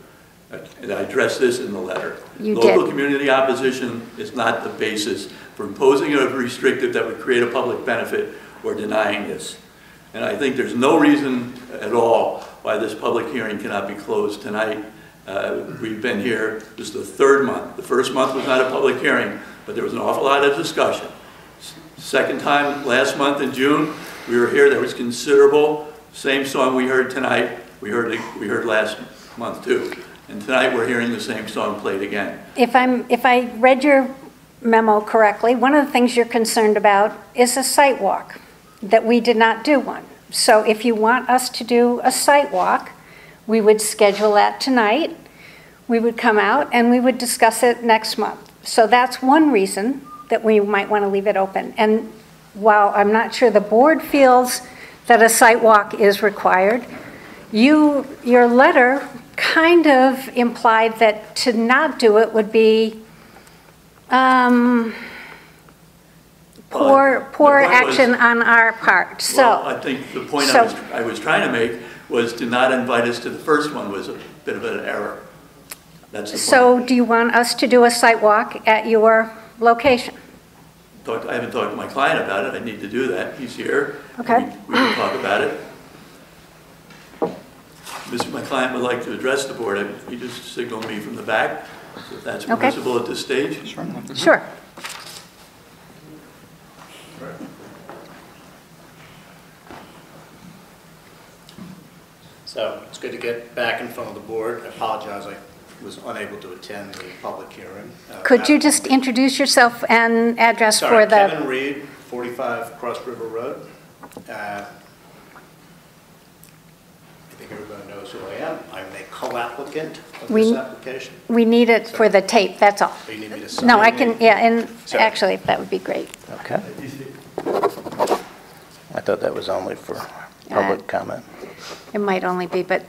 And I addressed this in the letter. Local community opposition is not the basis for imposing a restrictive that would create a public benefit or denying this. And I think there's no reason at all why this public hearing cannot be closed tonight. We've been here, this is the third month. The first month was not a public hearing, but there was an awful lot of discussion. Second time, last month in June, we were here, there was considerable. Same song we heard tonight, we heard last month too. And tonight we're hearing the same song played again. If I read your memo correctly, one of the things you're concerned about is a site walk, that we did not do one. So if you want us to do a site walk, we would schedule that tonight. We would come out and we would discuss it next month. So that's one reason that we might want to leave it open. And while I'm not sure the board feels that a site walk is required, your letter kind of implied that to not do it would be poor action on our part. So well, I think the point I was trying to make was to not invite us to the first one was a bit of an error. That's the point. So do you want us to do a site walk at your location? I haven't talked to my client about it. I need to do that. He's here. Okay. We can talk about it. My client would like to address the board. He just signaled me from the back, so if that's permissible at this stage. Sure. So it's good to get back in front of the board. I apologize, I was unable to attend the public hearing. Could you just introduce yourself and address for the... Kevin Reed, 45 Cross River Road. I think everybody knows who I am. I'm a co-applicant of this application. We need it for the tape, that's all. So you need me to sign? No, I can, yeah, and actually, that would be great. Okay. I thought that was only for public comment. It might only be, but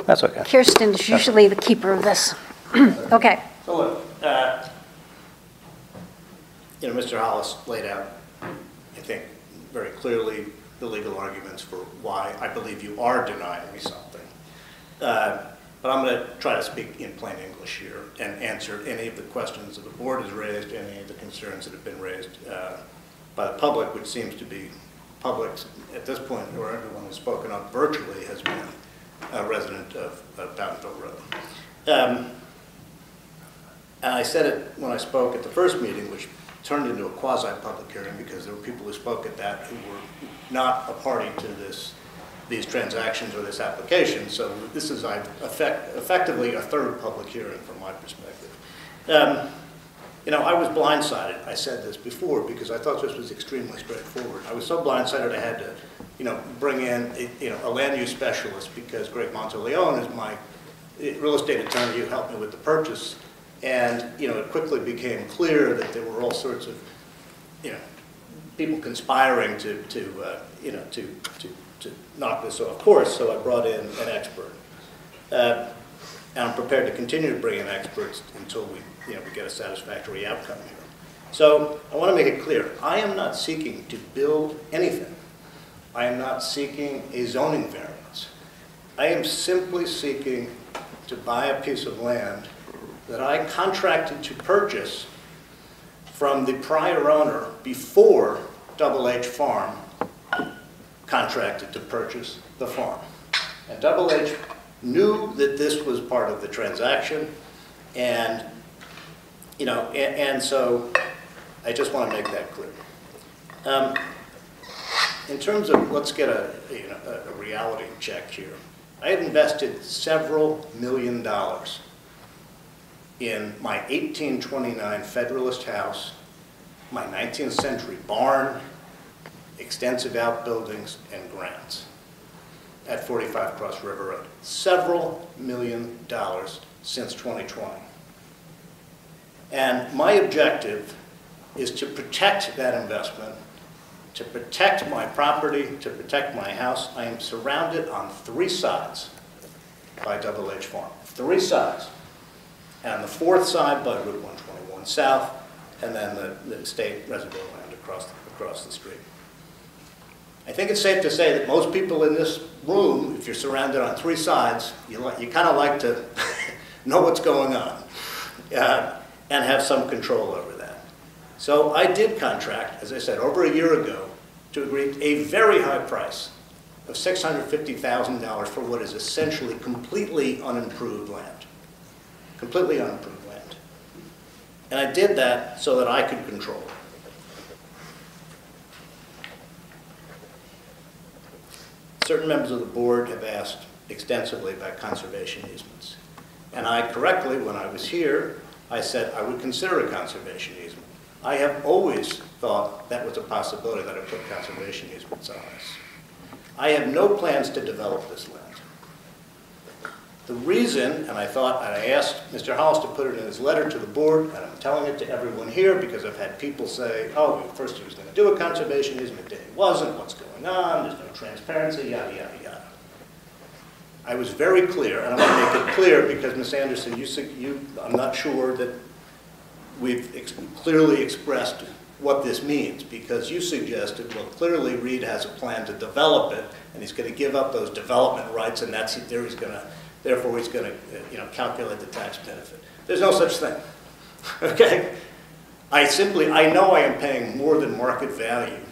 That's okay. Kirsten's usually the keeper of this. Okay. So look, Mr. Hollis laid out, I think, very clearly the legal arguments for why I believe you are denying me something. But I'm going to try to speak in plain English here and answer any of the questions that the board has raised, any of the concerns that have been raised by the public, which seems to be public at this point, or everyone who's spoken up virtually, has been a resident of Fountainville Road. And I said it when I spoke at the first meeting, which turned into a quasi-public hearing because there were people who spoke at that who were not a party to these transactions or this application. So this is effectively a third public hearing from my perspective. You know, I was blindsided. I said this before because I thought this was extremely straightforward. I was so blindsided I had to, you know, bring in a land use specialist because Greg Monteleone is my real estate attorney who helped me with the purchase. And, you know, it quickly became clear that there were all sorts of, you know, people conspiring to knock this off course, so I brought in an expert. And I'm prepared to continue to bring in experts until we get a satisfactory outcome here. So I want to make it clear, I am not seeking to build anything. I am not seeking a zoning variance. I am simply seeking to buy a piece of land that I contracted to purchase from the prior owner before Double H Farm contracted to purchase the farm. And Double H knew that this was part of the transaction, and so I just want to make that clear. In terms of, let's get a reality check here. I have invested several $1 million in my 1829 Federalist house, my 19th century barn, extensive outbuildings, and grants at 45 Cross River Road. Several $1 million since 2020. And my objective is to protect that investment, to protect my property, to protect my house. I am surrounded on 3 sides by Double H Farm. 3 sides. And on the 4th side by Route 121 South, and then the state reservoir land across the street. I think it's safe to say that most people in this room, if you're surrounded on 3 sides, you kind of like to know what's going on and have some control over that. So I did contract, as I said, over a year ago, to agree a very high price of $650,000 for what is essentially completely unimproved land. Completely unimproved land. And I did that so that I could control it. Certain members of the board have asked extensively about conservation easements. And I correctly, when I was here, I said I would consider a conservation easement. I have always thought that was a possibility, that I put conservation easements on this. I have no plans to develop this land. The reason, and I asked Mr. Hollis to put it in his letter to the board, and I'm telling it to everyone here because I've had people say, oh, first he was going to do a conservation easement, then he wasn't, what's going on, there's no transparency, yada, yada, yada. I was very clear, and I want to make it clear because, Ms. Anderson, I'm not sure that we've clearly expressed what this means, because you suggested, well, clearly Reed has a plan to develop it, and he's going to give up those development rights, and therefore he's going to calculate the tax benefit. There's no such thing, okay? I know I am paying more than market value,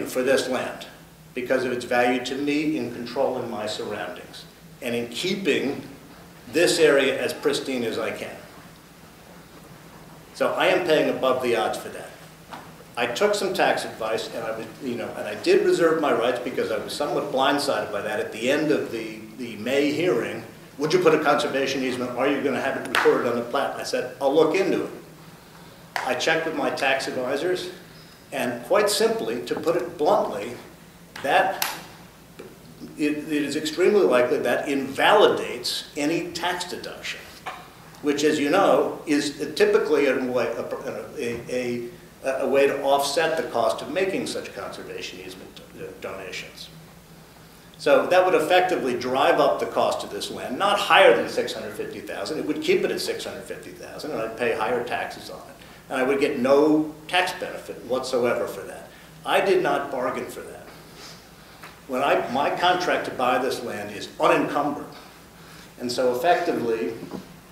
for this land because of its value to me in controlling my surroundings and in keeping this area as pristine as I can. So I am paying above the odds for that. I took some tax advice, and I did reserve my rights because I was somewhat blindsided by that at the end of the May hearing. Would you put a conservation easement? Are you going to have it recorded on the plat? I said, I'll look into it. I checked with my tax advisors, and quite simply, to put it bluntly, that it is extremely likely that invalidates any tax deduction, which, as you know, is typically a way to offset the cost of making such conservation easement donations. So that would effectively drive up the cost of this land, not higher than $650,000. It would keep it at $650,000, and I'd pay higher taxes on it. And I would get no tax benefit whatsoever for that. I did not bargain for that. My contract to buy this land is unencumbered. And so effectively,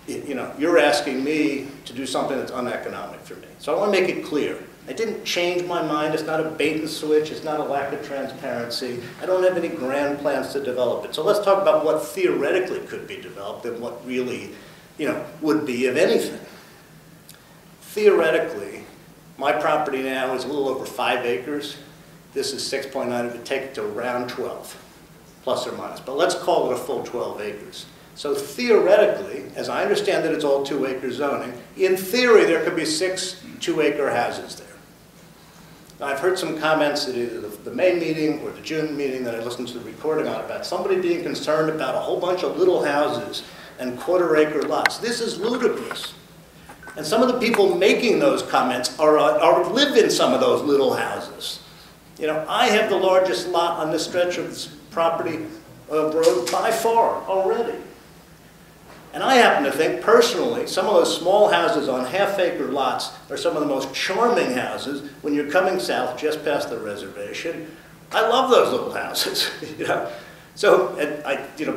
you're asking me to do something that's uneconomic for me. So I want to make it clear. I didn't change my mind. It's not a bait and switch. It's not a lack of transparency. I don't have any grand plans to develop it. So let's talk about what theoretically could be developed and what really, would be of anything. Theoretically, my property now is a little over 5 acres. This is 6.9. It would take it to around 12, plus or minus. But let's call it a full 12 acres. So theoretically, as I understand that it's all 2-acre zoning, in theory there could be 6 2-acre houses there. Now, I've heard some comments at either the May meeting or the June meeting that I listened to the recording on about somebody being concerned about a whole bunch of little houses and 1/4-acre lots. This is ludicrous. And some of the people making those comments live in some of those little houses. I have the largest lot on this stretch of this property road by far already. And I happen to think, personally, some of those small houses on half-acre lots are some of the most charming houses when you're coming south just past the reservation. I love those little houses, So,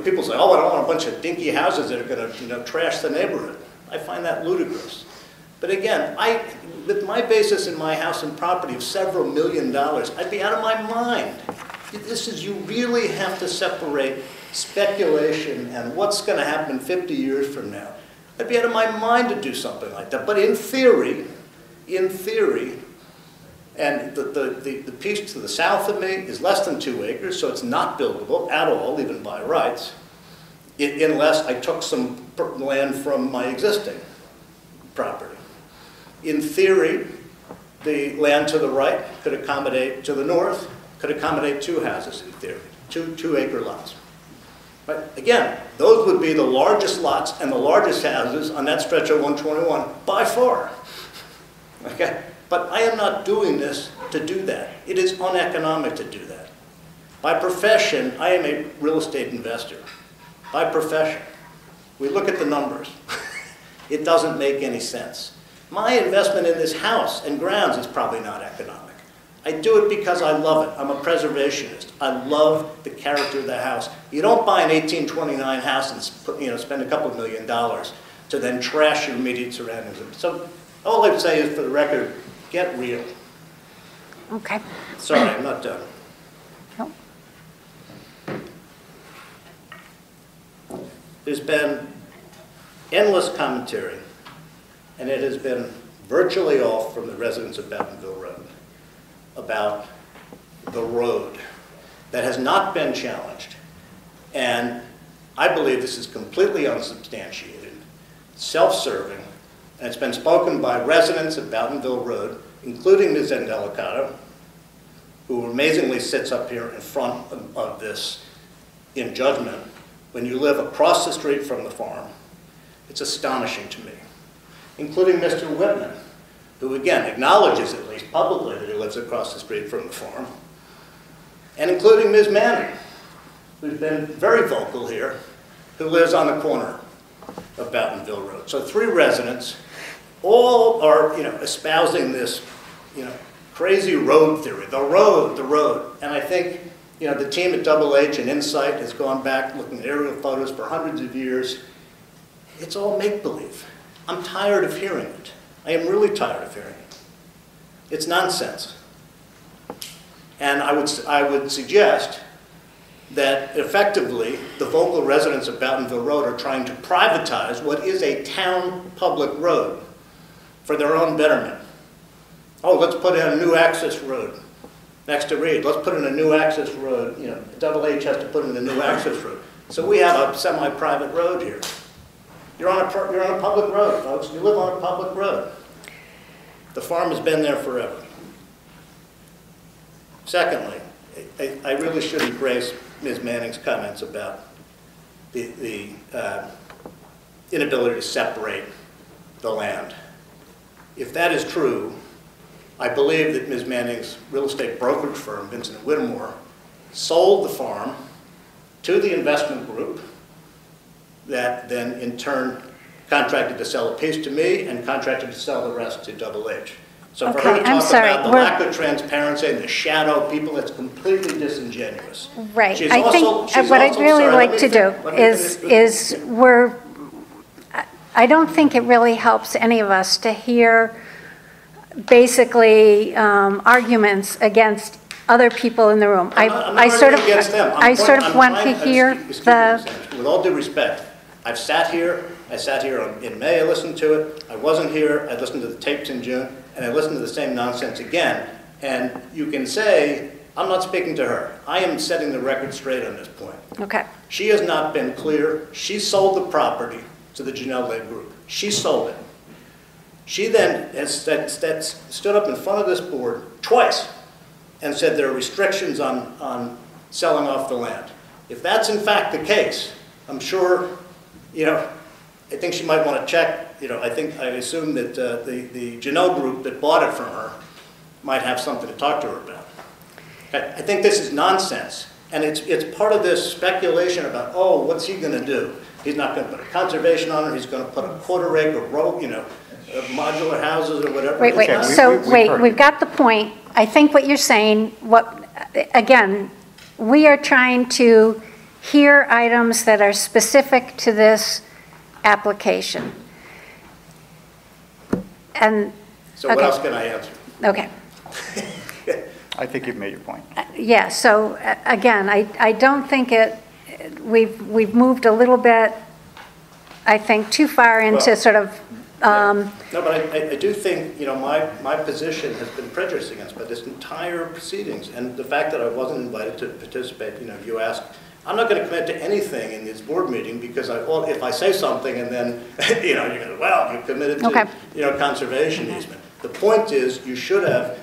people say, oh, I don't want a bunch of dinky houses that are going to, trash the neighborhood. I find that ludicrous. But again, with my basis in my house and property of several $1 million, I'd be out of my mind. You really have to separate speculation and what's going to happen 50 years from now. I'd be out of my mind to do something like that. But in theory, and the piece to the south of me is less than 2 acres, so it's not buildable at all, even by rights, unless I took some land from my existing property. In theory, the land to the right could accommodate, to the north, could accommodate 2 houses in theory, 2-acre lots. But again, those would be the largest lots and the largest houses on that stretch of 121 by far. Okay? But I am not doing this to do that. It is uneconomic to do that. By profession, I am a real estate investor. By profession. We look at the numbers. It doesn't make any sense. My investment in this house and grounds is probably not economic. I do it because I love it. I'm a preservationist. I love the character of the house. You don't buy an 1829 house and spend a couple $1 million to then trash your immediate surroundings. So all I'd say is, for the record, get real. Okay. Sorry, I'm not done. No. There's been endless commentary, and it has been virtually all from the residents of Bentonville Road, about the road that has not been challenged. And I believe this is completely unsubstantiated, self-serving, and it's been spoken by residents of Bentonville Road, including Ms. Endelicato, who amazingly sits up here in front of this in judgment. When you live across the street from the farm, it's astonishing to me, including Mr. Whitman, who again acknowledges, at least publicly, that he lives across the street from the farm, and including Ms. Manning, who's been very vocal here, who lives on the corner of Bentonville Road. So 3 residents, all are espousing this crazy road theory, the road. And I think the team at Double H and Insight has gone back looking at aerial photos for hundreds of years. It's all make-believe. I'm tired of hearing it. I am really tired of hearing it. It's nonsense. And I would suggest that effectively the vocal residents of Bentonville Road are trying to privatize what is a town public road for their own betterment. Oh, let's put in a new access road next to Reed. Let's put in a new access road. Double H has to put in a new access road. So we have a semi-private road here. You're on a public road, folks. You live on a public road. The farm has been there forever. Secondly, I really should embrace Ms. Manning's comments about the inability to separate the land. If that is true, I believe that Ms. Manning's real estate brokerage firm, Vincent & Whittemore, sold the farm to the investment group that then in turn contracted to sell a piece to me and contracted to sell the rest to Double H. So for her to talk about the lack of transparency and the shadow people, it's completely disingenuous. Right. I think what I'd really like to do is I don't think it really helps any of us to hear basically arguments against other people in the room. I'm not arguing against them. I sort of want to hear Excuse me, with all due respect, I sat here in May, I listened to it, I wasn't here, I listened to the tapes in June, and I listened to the same nonsense again. And you can say, I'm not speaking to her. I am setting the record straight on this point. Okay. She has not been clear. She sold the property to the Ginelli Group. She sold it. She then has stood up in front of this board twice and said there are restrictions on selling off the land. If that's in fact the case, I'm sure, I think she might want to check, I assume that the Ginelli Group that bought it from her might have something to talk to her about. I think this is nonsense. And it's part of this speculation about, oh, what's he going to do? He's not going to put a conservation on it. He's going to put a quarter-acre row, modular houses or whatever. Wait. We've got the point. I think what you're saying, again, we are trying to hear items that are specific to this application. And so what else can I answer? Okay. I think you've made your point. Yeah, so again, I don't think we've moved a little bit, I think, too far into sort of. No, but I do think, my position has been prejudiced against by this entire proceedings. And the fact that I wasn't invited to participate, you asked, I'm not going to commit to anything in this board meeting because if I say something and then, you're going to, well, you committed to, conservation easement. The point is, you should have,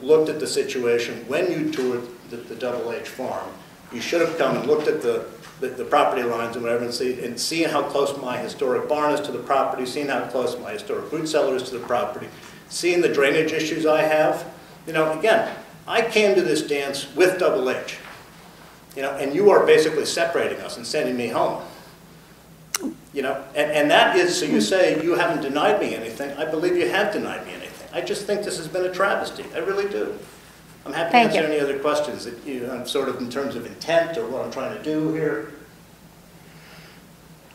looked at the situation when you toured the Double H farm. You should have come and looked at the property lines and whatever and seen how close my historic barn is to the property, seeing how close my historic root cellar is to the property, seeing the drainage issues I have. Again, I came to this dance with Double H, and you are basically separating us and sending me home. And that is, so you say you haven't denied me anything. I believe you have denied me anything. I just think this has been a travesty. I really do. I'm happy to answer any other questions that sort of in terms of intent or what I'm trying to do here.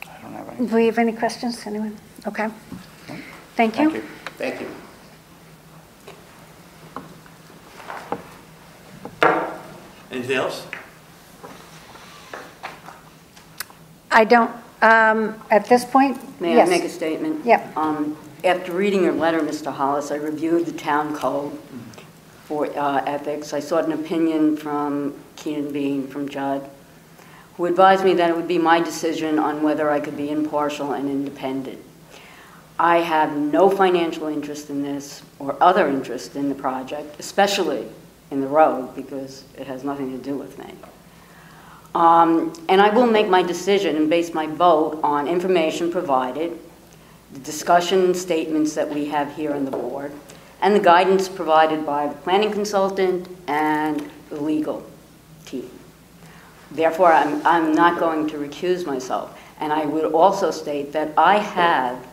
I don't have any. Do we have any questions, anyone? Okay. Thank you. Thank you. Anything else? I don't, at this point, May yes. I make a statement? Yep. After reading your letter, Mr. Hollis, I reviewed the town code for ethics. I sought an opinion from Keenan Bean, from Judd, who advised me that it would be my decision on whether I could be impartial and independent. I have no financial interest in this or other interest in the project, especially in the road, because it has nothing to do with me. And I will make my decision and base my vote on information provided, the discussion statements that we have here on the board, and the guidance provided by the planning consultant and the legal team. Therefore, I'm not going to recuse myself. And I would also state that I have,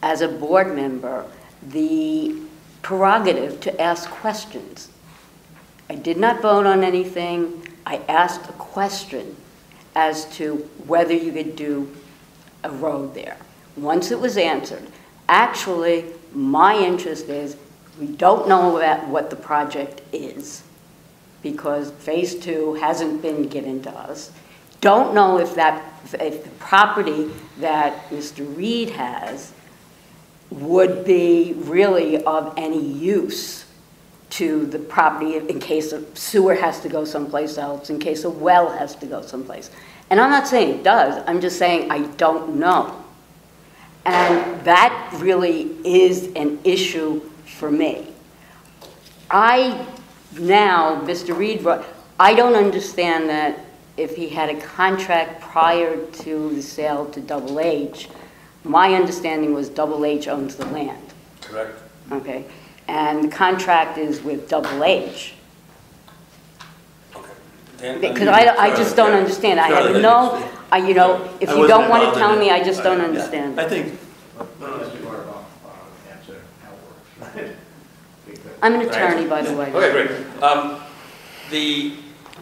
as a board member, the prerogative to ask questions. I did not vote on anything. I asked a question as to whether you could do a road there. Once it was answered, actually, my interest is we don't know what the project is because phase 2 hasn't been given to us. Don't know if the property that Mr. Reed has would be really of any use to the property in case a sewer has to go someplace else, in case a well has to go someplace. And I'm not saying it does, I'm just saying I don't know. And that really is an issue for me. Mr. Reed, I don't understand that if he had a contract prior to the sale to Double H, my understanding was Double H owns the land. Correct. Okay. And the contract is with Double H. Okay. Because I just don't understand. I have no, if you don't want to tell me, I just don't understand. I think. I'm an attorney, by the way. Okay, great.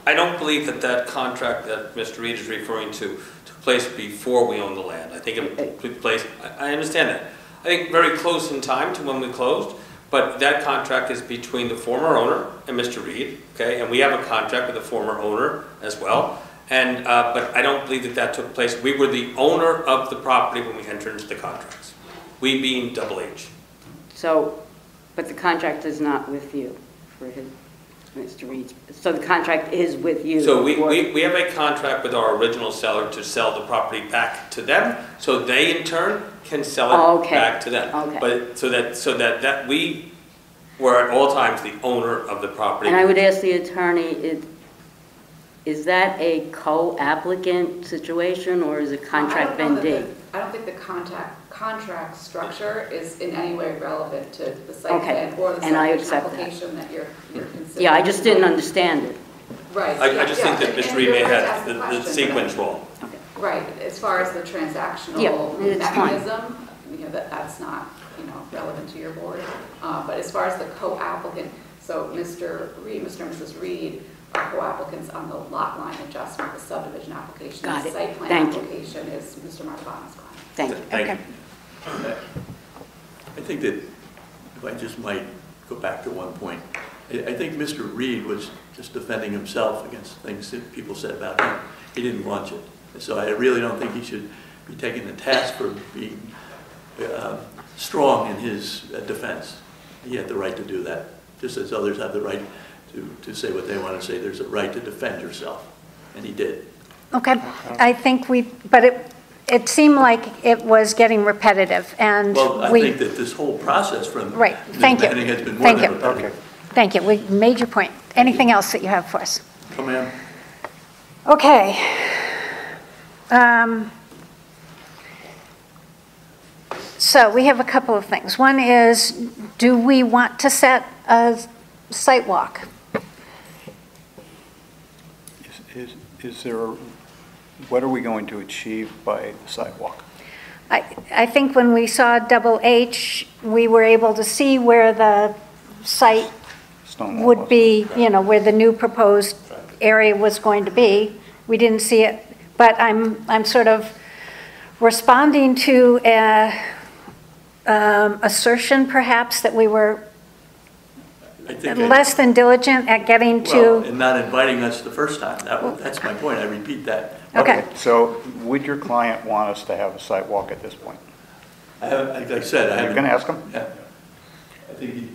I don't believe that contract that Mr. Reed is referring to took place before we owned the land. I think it took place, I understand that. I think very close in time to when we closed, But that contract is between the former owner and Mr. Reed, okay? And we have a contract with the former owner as well. And, but I don't believe that that took place. We were the owner of the property when we entered into the contracts. We being Double H. So, but the contract is not with you for his, Mr. Reed's, so the contract is with you? So we have a contract with our original seller to sell the property back to them, so they in turn can sell it back to them. Okay. But so that we were at all times the owner of the property. And I would ask the attorney, is that a co-applicant situation, or is it contract vendee? I don't think the contract structure is in any way relevant to the site plan or the subdivision application that you're considering. Yeah, I just didn't understand it. Right. I just think that Mr. Reed may have the sequence wrong. Okay. Right, as far as the transactional mechanism, that's not, relevant to your board. But as far as the co-applicant, so Mr. Reed, Mr. and Mrs. Reed are co-applicants on the lot line adjustment, the subdivision application. Got the it. site plan Thank you. application is Mr. Martavano's client. Thank you. Thank you. I think that if I just might go back to one point, I think Mr. Reed was just defending himself against things that people said about him. He didn't launch it. So I really don't think he should be taking the task for being strong in his defense. He had the right to do that, just as others have the right to say what they want to say. There's a right to defend yourself, and he did. Okay, I think but it seemed like it was getting repetitive, and well, I think that this whole process from right. Thank you. has been more than repetitive. Okay. Thank you. We made your point. Anything else that you have for us? Come in. Okay. So we have a couple of things. One is, do we want to set a site walk? Is there, what are we going to achieve by the sidewalk? I think when we saw Double H, we were able to see where the site would be, where the new proposed area was going to be. We didn't see it, but I'm sort of responding to assertion perhaps that we were less than diligent at getting to... and not inviting us the first time. That's my point. I repeat that. Okay. So would your client want us to have a site walk at this point? Like I said, You're going to ask him? Yeah. I think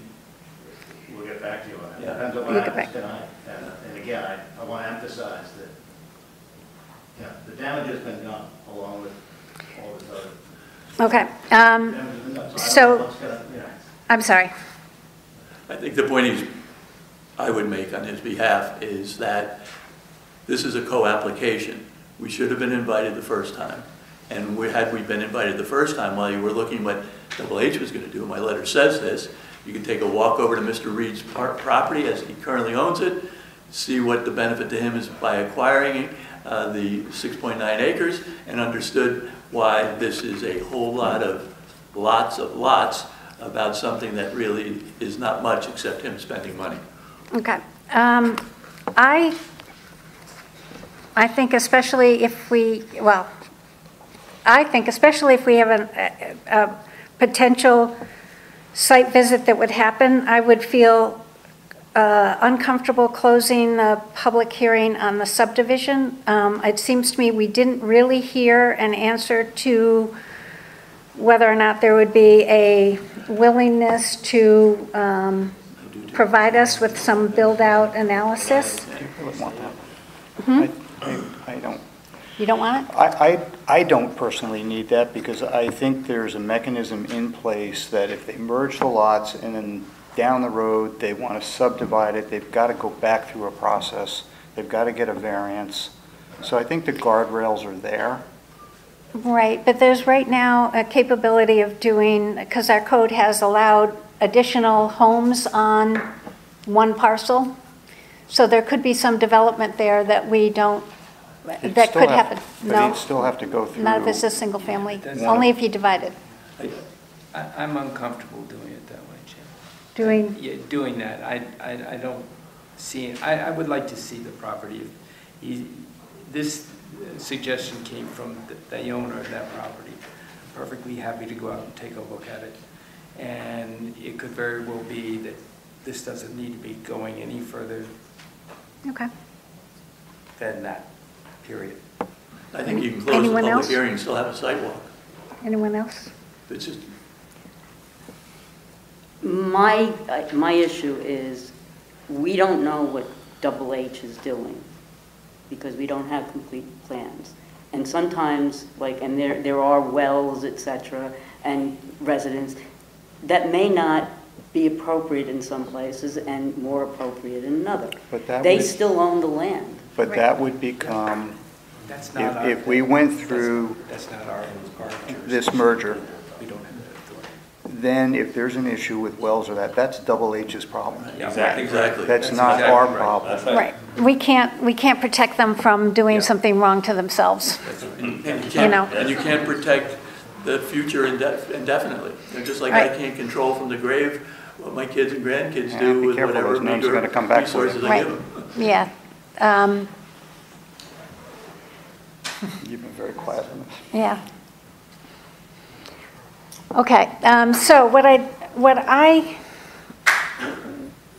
We'll get back to you on that. Yeah. Depends on what happens tonight. And again, I want to emphasize that, the damage has been done along with all this other. Okay. Damage has been done. So I don't know what's gonna, I'm sorry. I think the point I would make on his behalf is that this is a co-application. We should have been invited the first time. And had we been invited the first time while you were looking what Double H was going to do, my letter says this, you can take a walk over to Mr. Reed's property as he currently owns it, see what the benefit to him is by acquiring the 6.9 acres, and understood why this is a whole lot of lots about something that really is not much except him spending money. Okay. I think especially if we have a potential site visit that would happen, I would feel uncomfortable closing the public hearing on the subdivision. It seems to me we didn't really hear an answer to whether or not there would be a willingness to provide us with some build-out analysis. Do you really want that? I don't. You don't want it? I don't personally need that because I think there's a mechanism in place that if they merge the lots and then down the road they want to subdivide it, they've got to go back through a process. They've got to get a variance. So I think the guardrails are there. Right, but there's right now a capability of doing, because our code has allowed additional homes on one parcel. So there could be some development there that we don't, that could happen. But No, you'd still have to go through. not if it's a single family, That's- only if you divide it. I'm uncomfortable doing it that way, Jim. Doing, Yeah, doing that, I don't see, I would like to see the property. This suggestion came from the owner of that property. Perfectly happy to go out and take a look at it. And it could very well be that this doesn't need to be going any further Okay. than that, period. I think you can close the Anyone public else? hearing and still have a sidewalk. Anyone else? It's just, My issue is, we don't know what Double H is doing, because we don't have complete plans. And sometimes, like, and there are wells, et cetera, and residents, that may not be appropriate in some places and more appropriate in another. But that They would- still own the land. But that would become, That's not our. if we went through That's not our this merger, We don't have that authority. then if there's an issue with wells or that, that's Double H's problem. exactly. That's not our problem. Right. We can't protect them from doing something wrong to themselves. You know. And you can't protect the future indefinitely. Just like I Right. can't control from the grave what my kids and grandkids Yeah, do be with careful, whatever those names are meager gonna come back for you. resources I Right. give them. Yeah. You've been very quiet on this. Yeah. Okay, so what I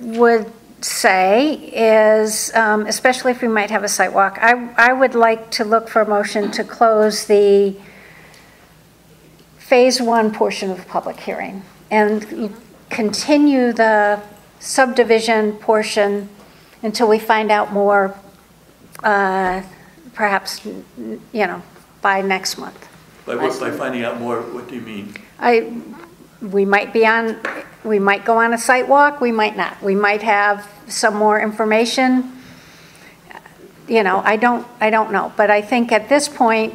would say is, especially if we might have a site walk, I would like to look for a motion to close the Phase 1 portion of the public hearing and continue the subdivision portion until we find out more, perhaps, by next month. By finding out more, what do you mean? We might go on a site walk, we might not. We might have some more information. I don't know. But I think at this point,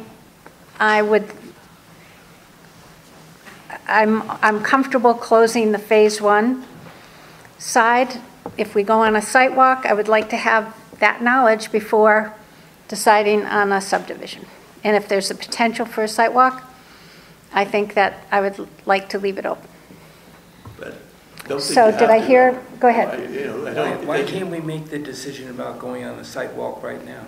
I'm comfortable closing the Phase 1 side. If we go on a site walk, I would like to have that knowledge before deciding on a subdivision. And if there's a potential for a site walk, I think that I would like to leave it open. But don't think So you did have I to, hear, though. go ahead. I don't Why think- can't we make the decision about going on the sidewalk right now?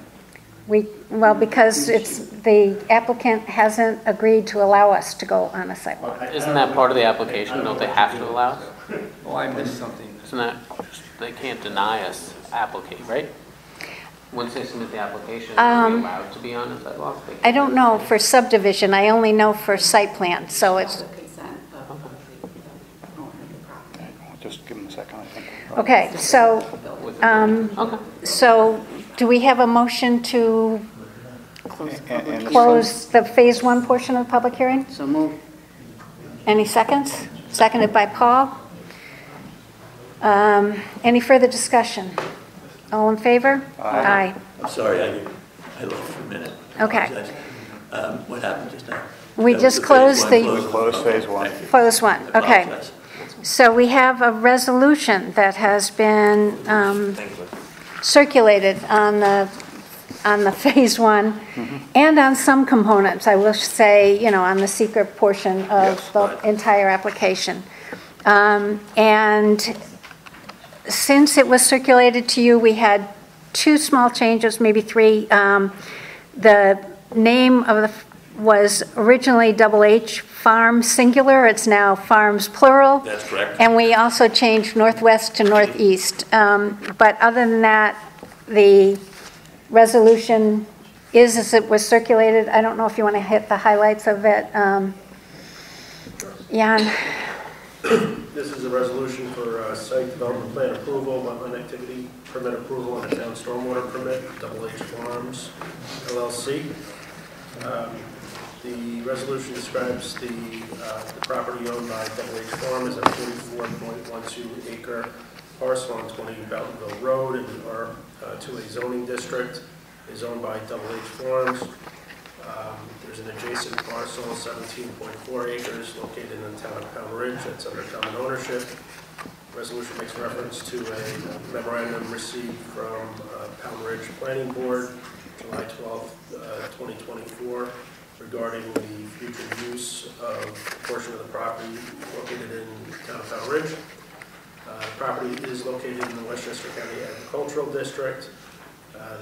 Because the applicant hasn't agreed to allow us to go on a site walk. Isn't that part of the application? Don't they have to allow us? Oh, I missed something. Isn't that, they can't deny us applicate, right? Once they submit the application, are we allowed to be on a sidewalk? I don't know for subdivision, I only know for site plan, so it's, The consent of the owner of the property. Just give them a second, I think. okay, so, Okay. so do we have a motion to And close the Phase 1 portion of the public hearing? So move. Any seconds? Seconded by Paul. Any further discussion? All in favor? Aye. I'm sorry, I left for a minute. Okay. Apologize. What happened just now? We That was just the phase closed one the- closed. Close Phase 1. Thank you. Close 1, I okay. apologize. So we have a resolution that has been circulated on the Phase 1 and on some components, I will say, on the secret portion of Yes, the right. entire application. And since it was circulated to you, we had 2 small changes, maybe 3. The name of was originally Double H Farm singular, it's now Farms plural. That's correct. And we also changed northwest to northeast. But other than that, the resolution is as it was circulated. I don't know if you want to hit the highlights of it. Jan? This is a resolution for site development plan approval, wetland activity permit approval, and a town stormwater permit, Double H Farms LLC. The resolution describes the property owned by Double H Farm as a 44.12 acre parcel on 20 Bowdenville Road in R2A zoning district. Is owned by Double H Farms. There's an adjacent parcel, 17.4 acres, located in the town of Pound Ridge, that's under common ownership. Resolution makes reference to a memorandum received from Pound Ridge Planning Board, July 12, 2024, regarding the future use of a portion of the property located in the town of Pound Ridge. The property is located in the Westchester County Agricultural District.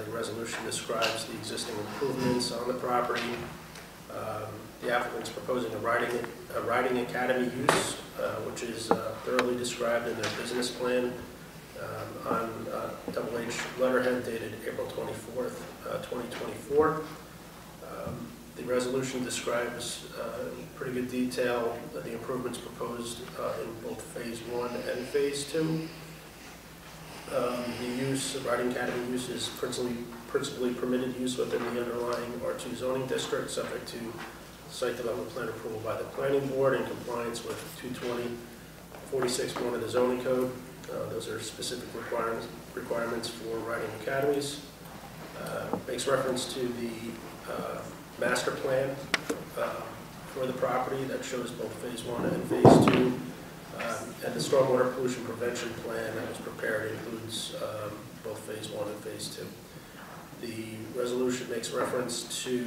The resolution describes the existing improvements on the property. The the applicant's proposing a riding academy use, which is thoroughly described in their business plan on Double H letterhead dated April 24th, 2024. The resolution describes in pretty good detail the improvements proposed in both Phase 1 and Phase 2. The riding academy use is principally permitted use within the underlying R2 zoning district, subject to site development plan approval by the planning board in compliance with 220-46-1 of the zoning code. Those are specific requirements for riding academies. Makes reference to the master plan for the property that shows both Phase 1 and Phase 2. And the stormwater pollution prevention plan that was prepared includes both Phase 1 and Phase 2. The resolution makes reference to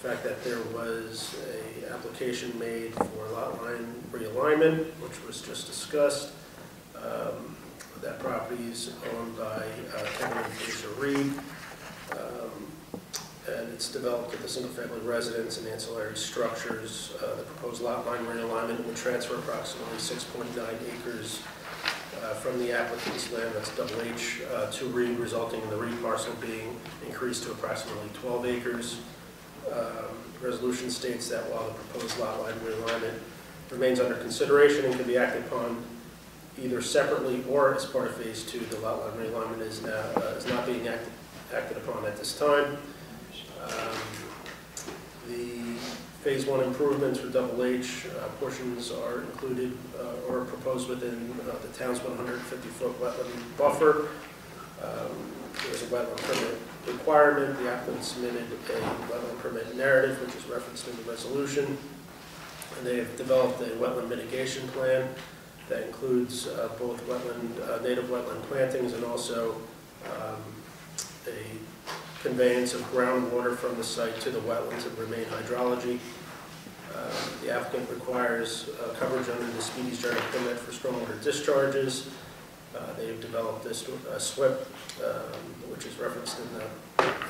the fact that there was an application made for lot line realignment, which was just discussed. That property is owned by Kevin and Felicia Reed. And it's developed with the single-family residence and ancillary structures. The proposed lot line realignment will transfer approximately 6.9 acres from the applicant's land, that's Double H, to Reed, resulting in the Reed parcel being increased to approximately 12 acres. The resolution states that while the proposed lot line realignment remains under consideration and can be acted upon either separately or as part of Phase 2, the lot line realignment is not being acted upon at this time. The Phase 1 improvements for Double H portions are included or proposed within the town's 150-foot wetland buffer. There's a wetland permit requirement. The applicant submitted a wetland permit narrative, which is referenced in the resolution. And they have developed a wetland mitigation plan that includes both native wetland plantings and also a conveyance of groundwater from the site to the wetlands and remain hydrology. The applicant requires coverage under the speedy starting permit for stormwater discharges. They've developed this SWIP, which is referenced in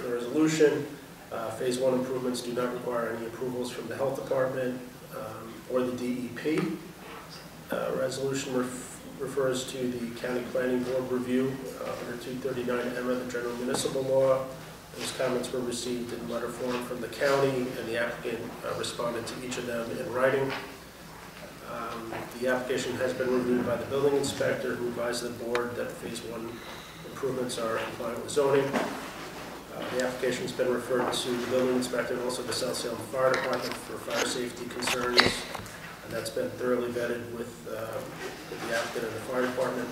the resolution. Phase 1 improvements do not require any approvals from the health department or the DEP. Resolution refers to the county planning board review under 239M of the general municipal law. Those comments were received in letter form from the county, and the applicant responded to each of them in writing. The application has been reviewed by the building inspector, who advised the board that Phase 1 improvements are compliant with zoning. The application has been referred to the building inspector and also the South Salem Fire Department for fire safety concerns, and that's been thoroughly vetted with the applicant and the fire department.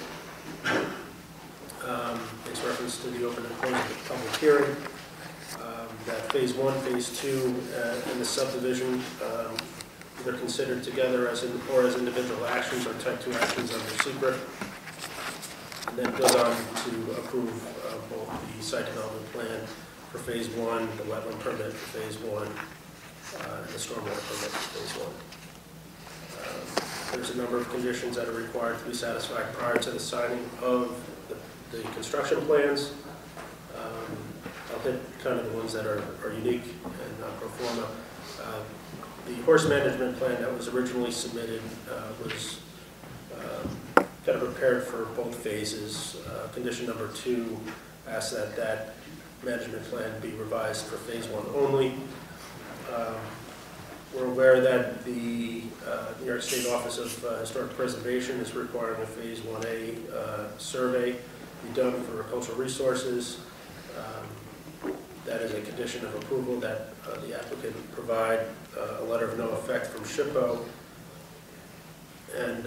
Makes reference to the open and closed public hearing. That Phase 1, Phase 2, and the subdivision either considered together as individual actions or type 2 actions under secret. And then goes on to approve both the site development plan for Phase 1, the wetland permit for Phase 1, and the stormwater permit for Phase 1. There's a number of conditions that are required to be satisfied prior to the signing of the construction plans. I'll hit kind of the ones that are unique and pro forma. The horse management plan that was originally submitted was kind of prepared for both phases. Condition number 2 asks that management plan be revised for Phase 1 only. We're aware that the New York State Office of Historic Preservation is requiring a Phase 1A survey be done for cultural resources. That is a condition of approval that the applicant provide a letter of no effect from SHPO and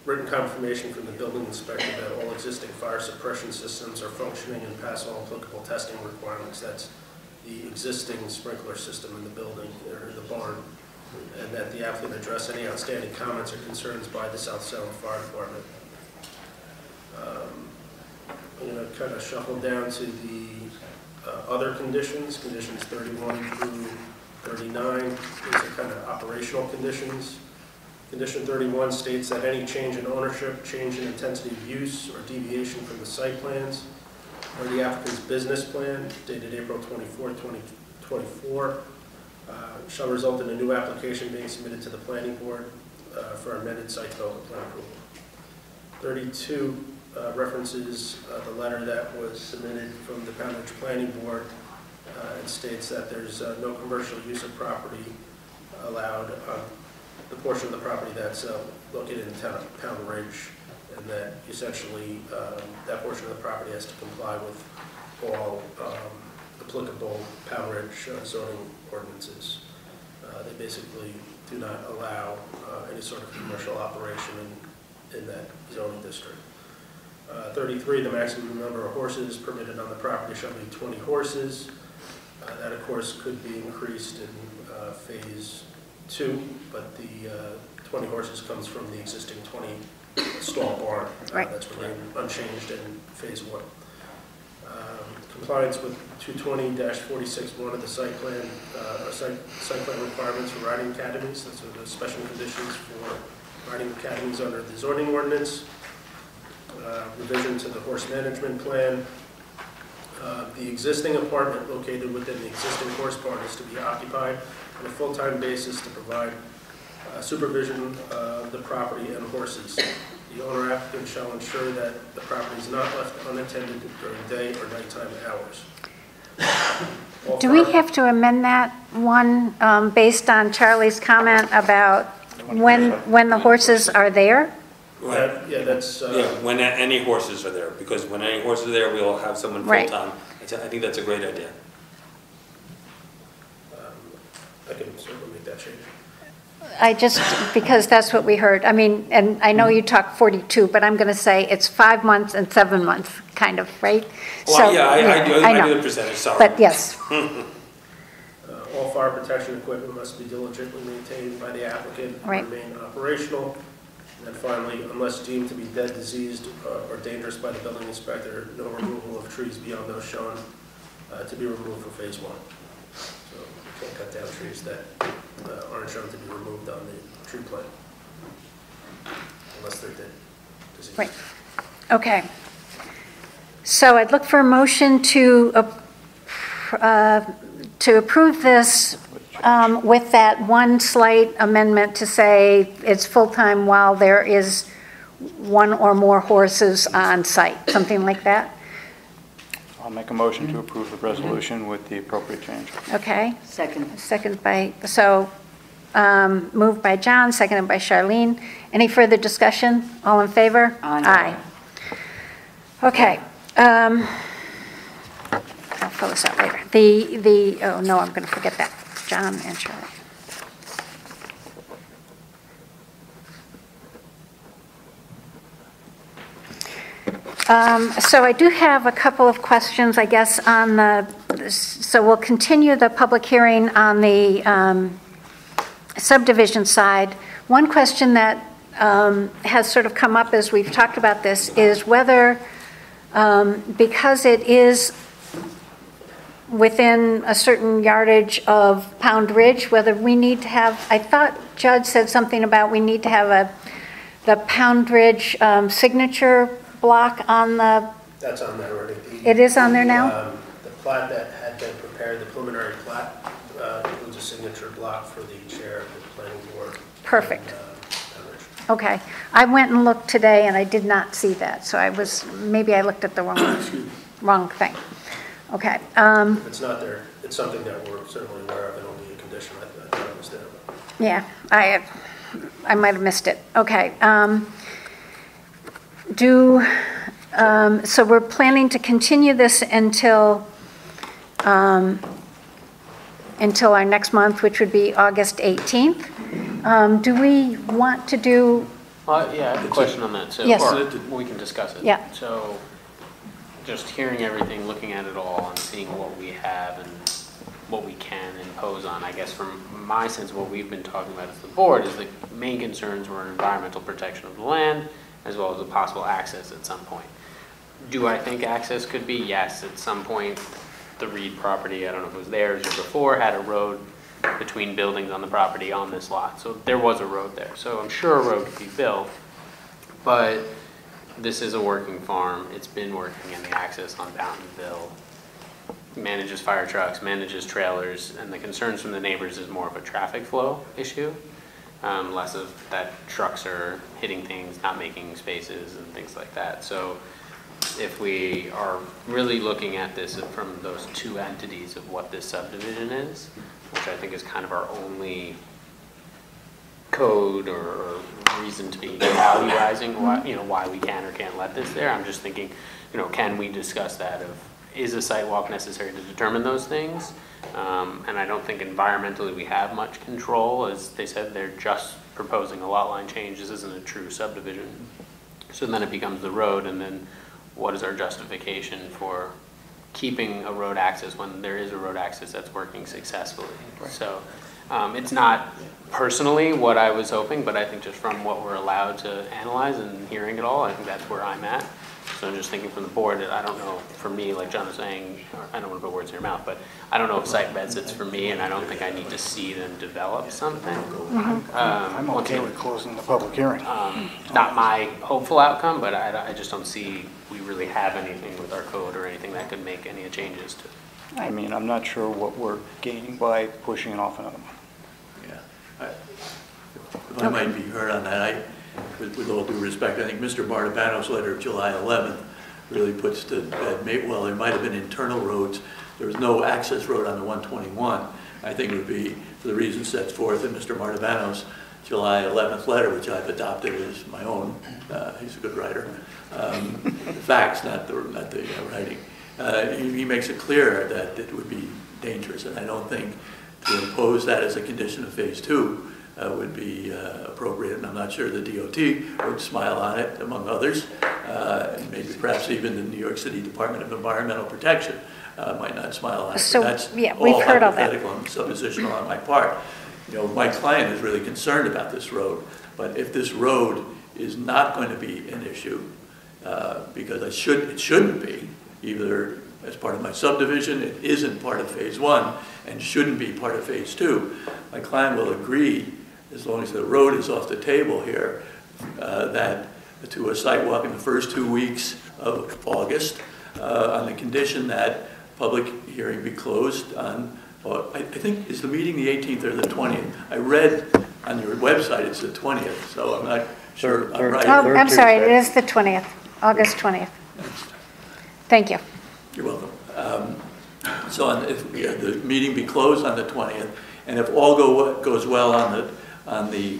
written confirmation from the building inspector that all existing fire suppression systems are functioning and pass all applicable testing requirements. That's the existing sprinkler system in the building or in the barn, and that the applicant address any outstanding comments or concerns by the South Salem Fire Department. I'm going to kind of shuffle down to the other conditions 31 through 39. These are kind of operational conditions. Condition 31 states that any change in ownership, change in intensity of use, or deviation from the site plans or the applicant's business plan dated April 24, 2024 shall result in a new application being submitted to the planning board for amended site development plan approval. 32 references the letter that was submitted from the Pound Ridge Planning Board. It states that there's no commercial use of property allowed on the portion of the property that's located in the town of Pound Ridge, and that essentially that portion of the property has to comply with all applicable Pound Ridge zoning ordinances. They basically do not allow any sort of commercial operation in that zoning district. 33, the maximum number of horses permitted on the property shall be 20 horses. That, of course, could be increased in phase 2, but the 20 horses comes from the existing 20 stall barn. That's remained unchanged in phase 1. Compliance with 220-46-1 of the site plan requirements for riding academies. Those are the special conditions for riding academies under the zoning ordinance. Revision to the horse management plan. The existing apartment located within the existing horse barn is to be occupied on a full-time basis to provide supervision of the property and horses. The owner applicant shall ensure that the property is not left unattended during day or nighttime hours. Do we have to amend that one based on Charlie's comment about when the horses are there? Yeah, that's... when any horses are there, because when any horses are there, we'll have someone full-time. I think that's a great idea. I can certainly make that change. Because that's what we heard. I mean, and I know you talked 42, but I'm going to say it's 5 months and 7 months, kind of, right? Well, so, yeah, I do the percentage, sorry. But yes. All fire protection equipment must be diligently maintained by the applicant and remain operational. And finally, unless deemed to be dead, diseased, or dangerous by the building inspector, no removal of trees beyond those shown to be removed for phase 1. So you can't cut down trees that aren't shown to be removed on the tree plan, unless they're dead, diseased. Right. Okay. So I'd look for a motion to approve this with that one slight amendment to say it's full-time while there is one or more horses on site, something like that? I'll make a motion to approve the resolution with the appropriate change. Okay. Second. Second by, moved by John, seconded by Charlene. Any further discussion? All in favor? Aye. Okay. I'll fill this out later. Oh no, I'm going to forget that. John and Charlie. So I do have a couple of questions, I guess, so we'll continue the public hearing on the subdivision side. One question that has sort of come up as we've talked about this is whether, because it is within a certain yardage of Pound Ridge, whether we need to have, I thought Judd said something about we need to have the Pound Ridge signature block on the... That's on there already. It is on there now? The plat that had been prepared, the preliminary plat, includes a signature block for the chair of the planning board. Perfect. Okay. I went and looked today and I did not see that, so maybe I looked at the wrong thing. Okay. If it's not there, it's something that we're certainly aware of and will be a condition. I thought it was there. Yeah, I might have missed it. Okay. So we're planning to continue this until our next month, which would be August 18th. Do we want to do... Yeah, I have a question on that. So, yes. Or we can discuss it. Yeah. So just hearing everything, looking at it all, and seeing what we have and what we can impose on, I guess from my sense, what we've been talking about as the board is the main concerns were environmental protection of the land, as well as the possible access at some point. Do I think access could be? Yes, at some point, the Reed property, I don't know if it was theirs or before, had a road between buildings on the property on this lot. So there was a road there. So I'm sure a road could be built, but this is a working farm. It's been working, and the access on Fountainville manages fire trucks, manages trailers, and the concerns from the neighbors is more of a traffic flow issue, less of that trucks are hitting things, not making spaces and things like that. So if we are really looking at this from those two entities of what this subdivision is, which I think is kind of our only code or reason to be valuing why, why we can or can't let this there. I'm just thinking, can we discuss that of, is a site walk necessary to determine those things? And I don't think environmentally we have much control. As they said, they're just proposing a lot line change. This isn't a true subdivision. So then it becomes the road, and then what is our justification for keeping a road access when there is a road access that's working successfully? Right. So it's not personally what I was hoping, but I think just from what we're allowed to analyze and hearing it all, I think that's where I'm at. So I'm just thinking from the board, I don't know, for me, like John was saying, I don't want to put words in your mouth, but I don't know if site beds it's for me, and I don't think I need to see them develop something. I'm okay with closing the public hearing. Not my hopeful outcome, but I just don't see we really have anything with our code or anything that could make any changes to it. I mean, I'm not sure what we're gaining by pushing it off another month. Yeah. If I might be heard on that, with all due respect, I think Mr. Martabano's letter of July 11th really puts to bed, well, there might have been internal roads. There was no access road on the 121. I think it would be, for the reasons set forth in Mr. Martabano's July 11th letter, which I've adopted as my own. He's a good writer. The facts, not the writing. He makes it clear that it would be dangerous, and I don't think to impose that as a condition of phase 2 would be appropriate, and I'm not sure the DOT would smile on it, among others, and maybe perhaps even the New York City Department of Environmental Protection might not smile on it. So, that's yeah, we've heard all that. hypothetical and suppositional on my part. My client is really concerned about this road, but if this road is not going to be an issue, because it shouldn't be, either as part of my subdivision, it isn't part of phase 1, and shouldn't be part of phase 2, my client will agree, as long as the road is off the table here, that to a site walk in the first 2 weeks of August, on the condition that public hearing be closed on, I think, is the meeting the 18th or the 20th? I read on your website it's the 20th, so I'm not sure I'm right. Oh, I'm sorry, it is the 20th, August 20th. Thank you. You're welcome. So if the meeting be closed on the 20th, and if all goes well on the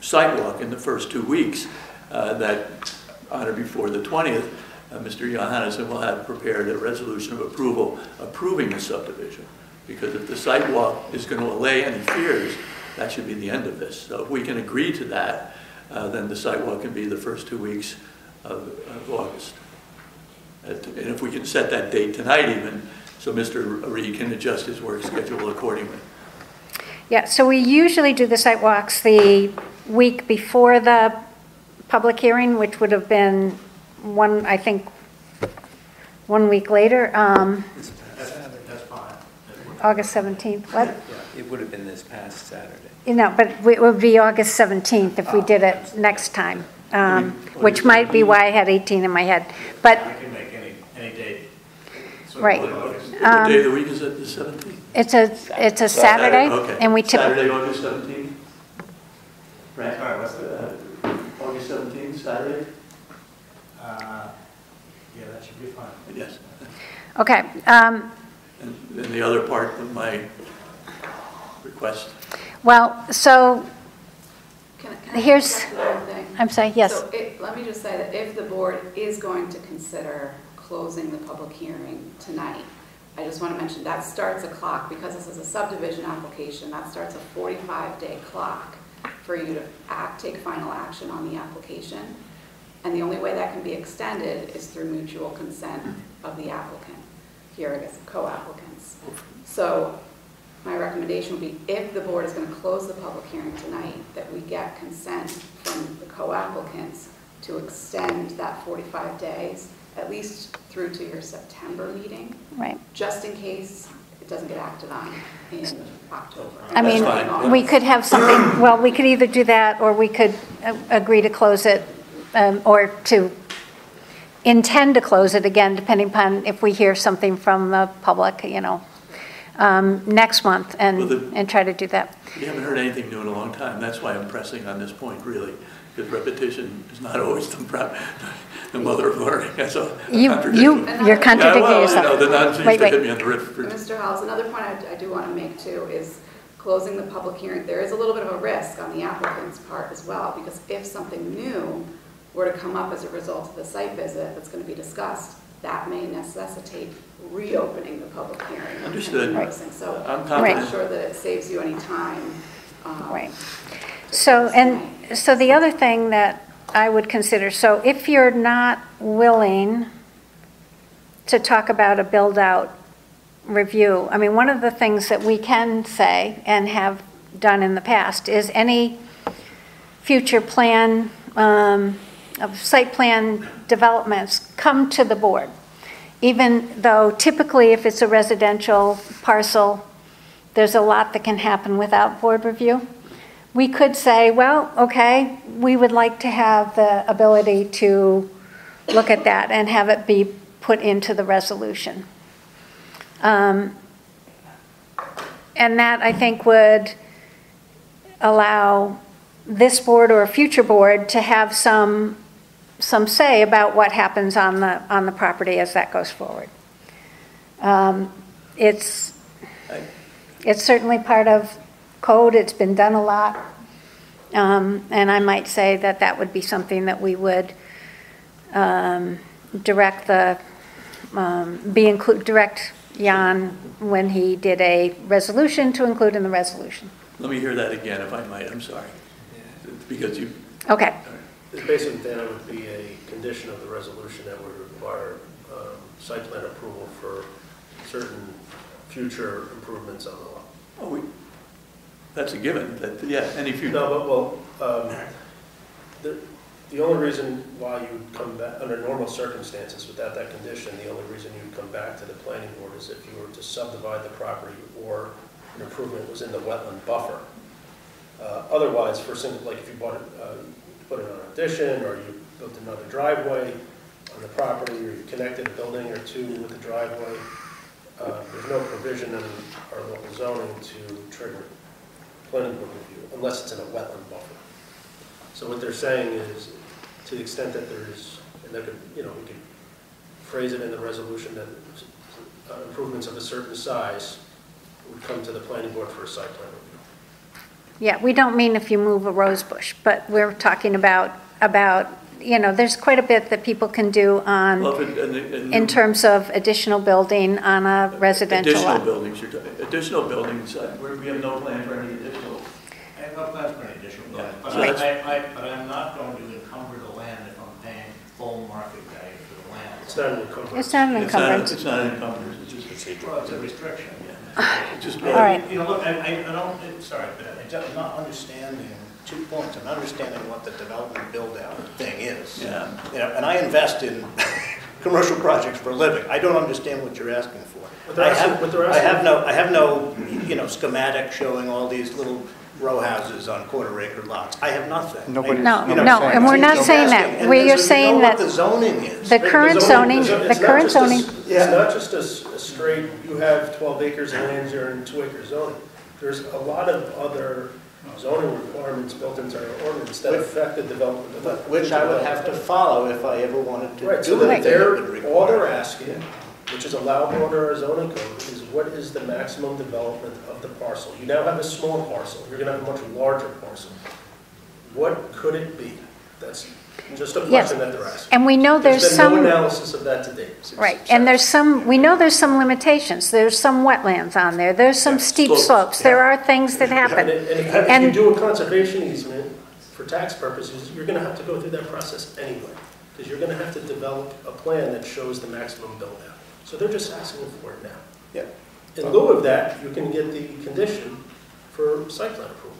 sidewalk in the first 2 weeks, that on or before the 20th, Mr. Johannesson will have prepared a resolution of approval approving the subdivision. Because if the sidewalk is going to allay any fears, that should be the end of this. So if we can agree to that, then the sidewalk can be the first 2 weeks of August. And if we can set that date tonight even, so Mr. Reed can adjust his work schedule accordingly. Yeah, so we usually do the site walks the week before the public hearing, which would have been I think 1 week later. That's fine. August 17th. What? Yeah, it would have been this past Saturday. But it would be August 17th if we did it next time, which might be why I had 18 in my head. But I can make any date. right. What day of the week is it, the 17th? It's a Saturday, okay. and we Saturday, August 17th? Right. Sorry, what's the... August 17th, Saturday? Yeah, that should be fine. Yes. Okay. And then the other part of my request. Well, so Can I here's, check one thing? I'm sorry, yes. So let me just say that if the board is going to consider closing the public hearing tonight, I just want to mention that starts a clock, because this is a subdivision application, that starts a 45-day clock for you to take final action on the application. And the only way that can be extended is through mutual consent of the applicant. Here, I guess, co-applicants. So my recommendation would be, if the board is going to close the public hearing tonight, that we get consent from the co-applicants to extend that 45 days, at least through to your September meeting. Right. Just in case it doesn't get acted on in October. I mean, we could have something, well, we could either do that, or we could agree to close it, or to intend to close it again, depending upon if we hear something from the public, next month and try to do that. We haven't heard anything new in a long time. That's why I'm pressing on this point, really, because repetition is not always the mother of learning. That's a contradiction. You're contradicting yourself. The non-seems to hit me on the wrist. Mr. Hollis, another point I do want to make too is closing the public hearing. There is a little bit of a risk on the applicant's part as well, because if something new were to come up as a result of the site visit that's going to be discussed, that may necessitate reopening the public hearing. Understood. And closing. So I'm I'm not sure that it saves you any time. Right. So the other thing that I would consider, so if you're not willing to talk about a build-out review, I mean, one of the things that we can say and have done in the past is any future plan of site plan developments come to the board, even though typically if it's a residential parcel, there's a lot that can happen without board review. We could say, well, okay, we would like to have the ability to look at that and have it be put into the resolution. And that, I think, would allow this board or a future board to have some say about what happens on the property as that goes forward. It's certainly part of code. It's been done a lot. And I might say that that would be something that we would direct Jan when he did a resolution to include in the resolution. Let me hear that again, if I might. I'm sorry. Because you... Okay. Basically, then it would be a condition of the resolution that would require site plan approval for certain future improvements on the lot. Oh, that's a given. Any future... No, but, the only reason why you would come back, under normal circumstances, without that condition, the only reason you would come back to the planning board is if you were to subdivide the property or an improvement was in the wetland buffer. Otherwise, for simple, like if you put it on an addition, or you built another driveway on the property, or you connected a building or two with the driveway, there's no provision in our local zoning to trigger planning board review unless it's in a wetland buffer. So what they're saying is, to the extent that there's, and they could, we could phrase it in the resolution that improvements of a certain size would come to the planning board for a site plan review. Yeah, we don't mean if you move a rose bush, but we're talking about there's quite a bit that people can do on, in terms of additional building on a residential lot. Additional buildings, we have no plan for any additional. I have no plans for any additional building, but I'm not going to encumber the land if I'm paying full market value for the land. It's not an encumbrance. It's not an encumbrance. It's not an encumbrance. It's a restriction. All right. Look, I don't, sorry, but I'm not understanding 2 points. I'm not understanding what the development build-out thing is. Yeah. And I invest in commercial projects for a living. I don't understand what you're asking for. I have no schematic showing all these little row houses on quarter-acre lots. I have nothing. No, and we're not saying that. You're saying that the zoning is. The current zoning. It's not just a straight, you have 12 acres of land, you're in 2 acre zoning. There's a lot of other zoning requirements built into our ordinance that affect the development of that. Which I would have to follow if I ever wanted to do so anything. All they're asking, which is allowable under our zoning code, is what is the maximum development of the parcel. You now have a small parcel. You're going to have a much larger parcel. What could it be? That's just a question that they're asking. And we know there's some no analysis of that to date. Right, and we know there's some limitations. There's some wetlands on there. There's some steep slopes. There are things that happen. And if you do a conservation easement for tax purposes, you're going to have to go through that process anyway, because you're going to have to develop a plan that shows the maximum build out. So they're just asking for it now. Yeah. In lieu of that, you can get the condition for site plan approval.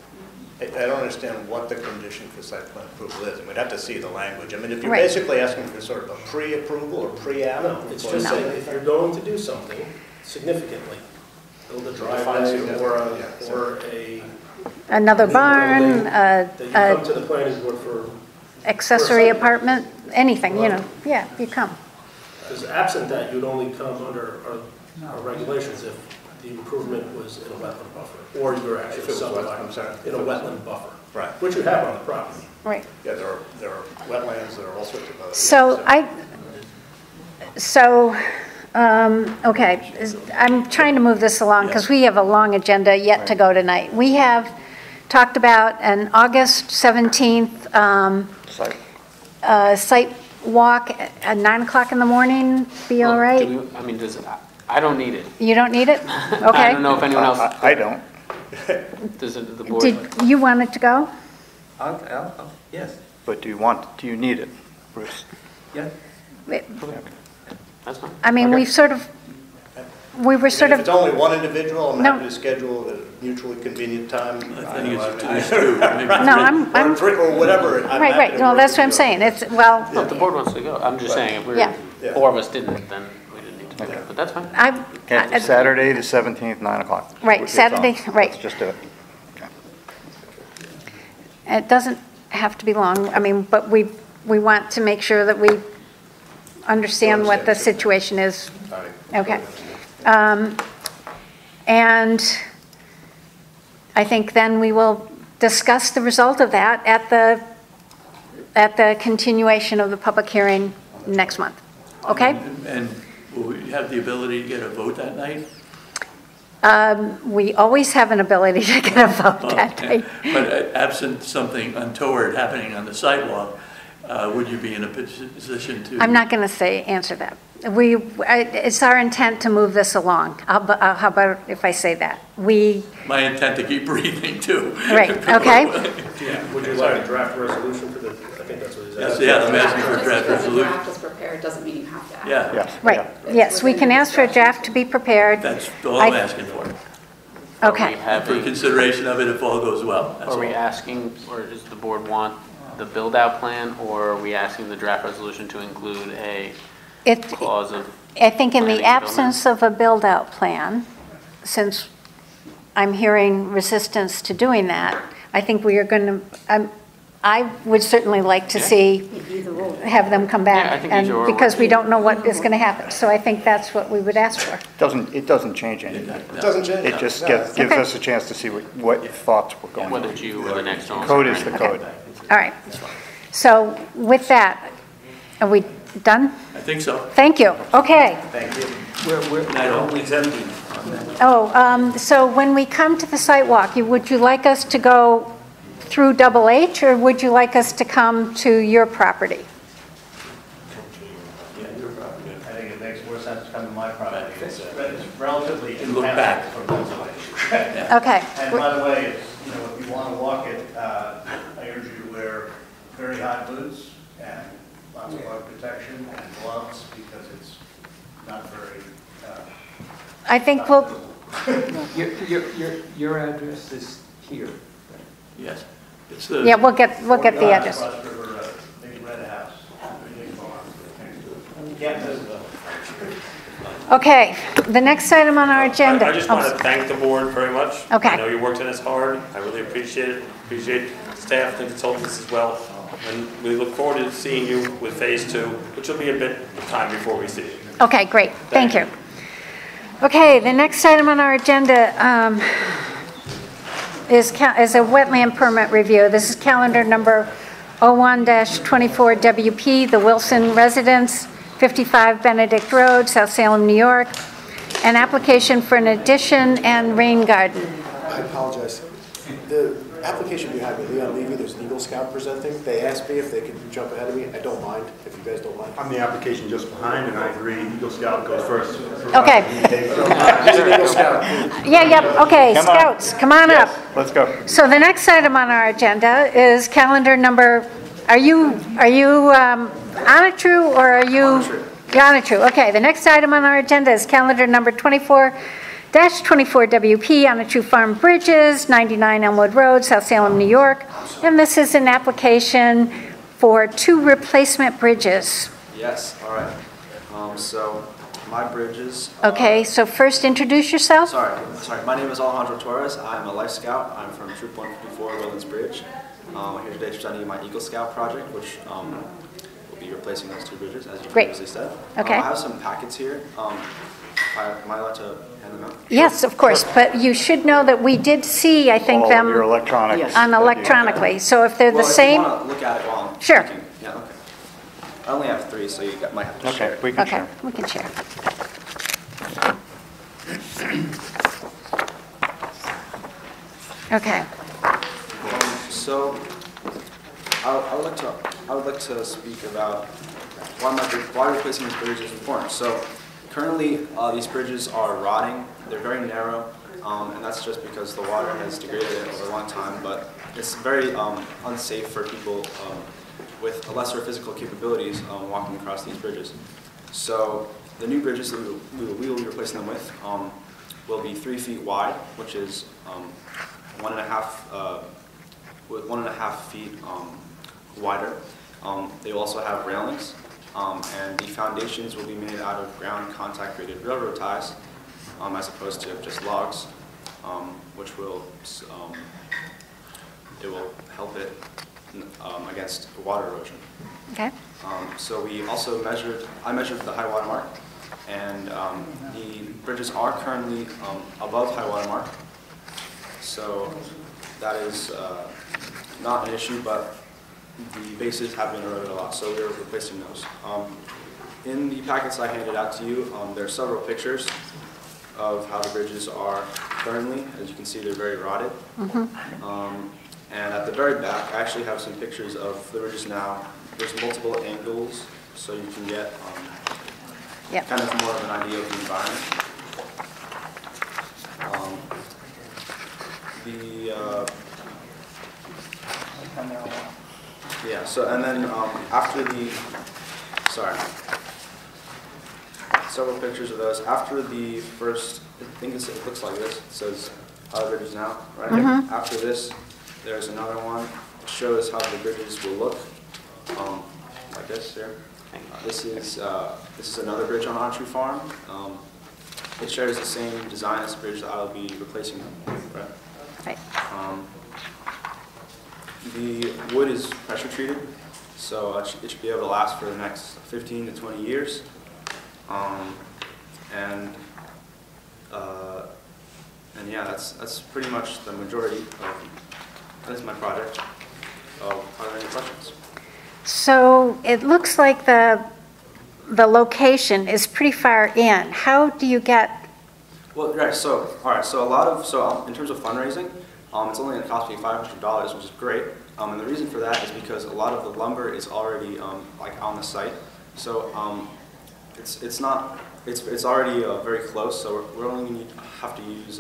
I don't understand what the condition for site plan approval is. We'd have to see the language. I mean, if you're basically asking for sort of a pre-approval or pre-app. No, it's just saying if you're going to do something significantly, build a driveway or another barn, that you come to the planning board for accessory apartment, anything, you know, yeah, you come. Because absent that, you'd only come under our regulations if the improvement was in a wetland buffer, or you're actually subdividing in a wetland buffer. Right. Which you have on the property. Right. Yeah, there are wetlands, there are all sorts of other. Okay, I'm trying to move this along because we have a long agenda yet to go tonight. We have talked about an August 17th site walk at 9 o'clock in the morning. Be all right? I don't need it. You don't need it? Okay. I don't know if anyone else. I don't. Does the board? Did you want it to go? Yes. But do you need it, Bruce? Yeah. That's fine. I mean, we were sort of. If it's only one individual, I'm No. happy to schedule at a mutually convenient time. I think it's two. Maybe No, three. Or whatever. Right. No, that's what I'm saying. It's, well. No, if the board wants to go, I'm just saying, if Yeah. four of us didn't, then we didn't need to do that, but that's fine. Okay, Saturday the 17th, 9 o'clock. Right, It's Saturday, on. right. Let's just do it. It doesn't have to be long, I mean, but we want to make sure that we understand what the situation is. Okay. And I think then we will discuss the result of that at the continuation of the public hearing next month. Okay? And will we have the ability to get a vote that night? We always have an ability to get a vote that day. But absent something untoward happening on the sidewalk, would you be in a position to? I'm not going to answer that. It's our intent to move this along. How about if I say that? My intent to keep breathing too. Right, okay. Yeah, would you like a draft resolution for the, I think that's what he's asking. Yeah, I'm asking for a draft Just because the resolution. draft is prepared doesn't mean you have to act. Yeah. Yes. Right, yes, we can ask for a draft to be prepared. That's all I'm asking for. Okay. For consideration of it if all goes well. That's Are we all. asking, or does the board want the build-out plan, or are we asking the draft resolution to include a clause of? I think in the planning absence of a build-out plan, since I'm hearing resistance to doing that, I think we are going to, I would certainly like to see, have them come Yeah, I back, think and either or because we works. don't know what is going to happen. So I think that's what we would ask for. It doesn't change anything. It doesn't change. It just No. gives us a chance to see what thoughts were going on. Whether it's you or the next owner. Code is the code. All right. So with that, are we done? I think so. Thank you. Okay. Thank you. So when we come to the site walk, would you like us to go through Double H, or would you like us to come to your property? I think it makes more sense to come to my property. It's relatively And look back. from Pennsylvania. Okay. And by the way, if you want to walk it, I urge you to wear very hot boots and lots of bug protection and gloves because it's not very. I think we'll, Your address is here. Yes. It's the. yeah, we'll get the address. Across the river, big red house, big barn. Can't miss it. Okay, the next item on our agenda. I just want to thank the board very much. Okay. I know you worked on this hard. I really appreciate it. Appreciate staff and consultants as well. And we look forward to seeing you with phase 2, which will be a bit of time before we see you. Okay, great. Thank you. Okay, the next item on our agenda is a wetland permit review. This is calendar number 01-24WP, the Wilson Residence, 55 Benedict Road, South Salem, New York. An application for an addition and rain garden. I apologize. The application behind me, Leon Levy, there's an Eagle Scout presenting. They asked me if they could jump ahead of me. I don't mind, if you guys don't mind. I'm the application just behind, and I agree, Eagle Scout goes first. Okay. Here's an Eagle Scout. Yeah, okay, Come on. Scouts, come on up. Let's go. So the next item on our agenda is calendar number, are you Onitrue or are you? Onitrue, okay. The next item on our agenda is calendar number 24-24WP, Onitrue Farm Bridges, 99 Elmwood Road, South Salem, New York. And this is an application for 2 replacement bridges. Yes, all right. So my bridges. Okay, so first introduce yourself. Sorry. My name is Alejandro Torres. I'm a Life Scout. I'm from Troop 154, Woodlands Bridge. I'm here today presenting my Eagle Scout project, which will be be replacing those two bridges, as you Great. previously said. Okay. I have some packets here. Am I allowed to hand them out? Yes, of course, but you should know that we did see, I think, All them of your electronics. on electronically. So if they're the Well, same. if you want to look at it while I'm Sure. speaking. Yeah, okay. I only have 3, so you might have to share. Okay, we can Okay, share. we can share. Okay. So, I would like to speak about why replacing these bridges is important. So, currently these bridges are rotting. They're very narrow, and that's just because the water has degraded it over a long time. But it's very unsafe for people with lesser physical capabilities walking across these bridges. So, the new bridges that we will be replacing them with will be 3 feet wide, which is 1.5 feet wider. They will also have railings, and the foundations will be made out of ground contact graded railroad ties, as opposed to just logs, which will it will help it against water erosion. Okay. So we also I measured the high water mark, and the bridges are currently above high water mark. So that is not an issue, but the bases have been eroded a lot, so we're replacing those. In the packets I handed out to you, there are several pictures of how the bridges are currently. As you can see, they're very rotted. And at the very back, I actually have some pictures of the bridges now. There's multiple angles, so you can get kind of more of an idea of the environment. Yeah, so and then after several pictures of those. After the first, I think it looks like this. It says how the bridge is now, right? After this, there's another one. It shows how the bridges will look, like this here. This is another bridge on Entree Farm. It shares the same design as the bridge that I'll be replacing, right? Right. The wood is pressure treated, so it should be able to last for the next 15 to 20 years. And yeah, that's pretty much the majority of that is my project. Are there any questions? So it looks like the location is pretty far in. How do you get? Well, right. So in terms of fundraising, it's only going to cost me $500, which is great. And the reason for that is because a lot of the lumber is already like on the site. So it's already very close. So we're only going to have to use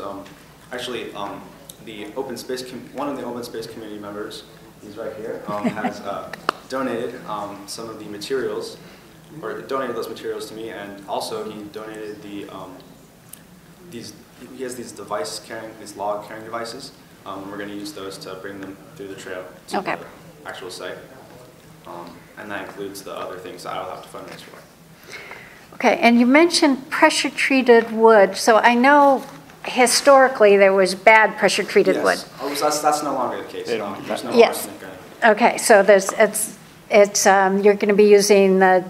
the open space one of the open space committee members, he's right here, has donated some of the materials, or donated those materials to me, and also he donated he has these log carrying devices. We're going to use those to bring them through the trail to the actual site. And that includes the other things that I'll have to fundraise for. Okay, and you mentioned pressure-treated wood. So I know historically there was bad pressure-treated wood. Yes, that's no longer the case. There's no arsenic or anything. Okay, so you're going to be using the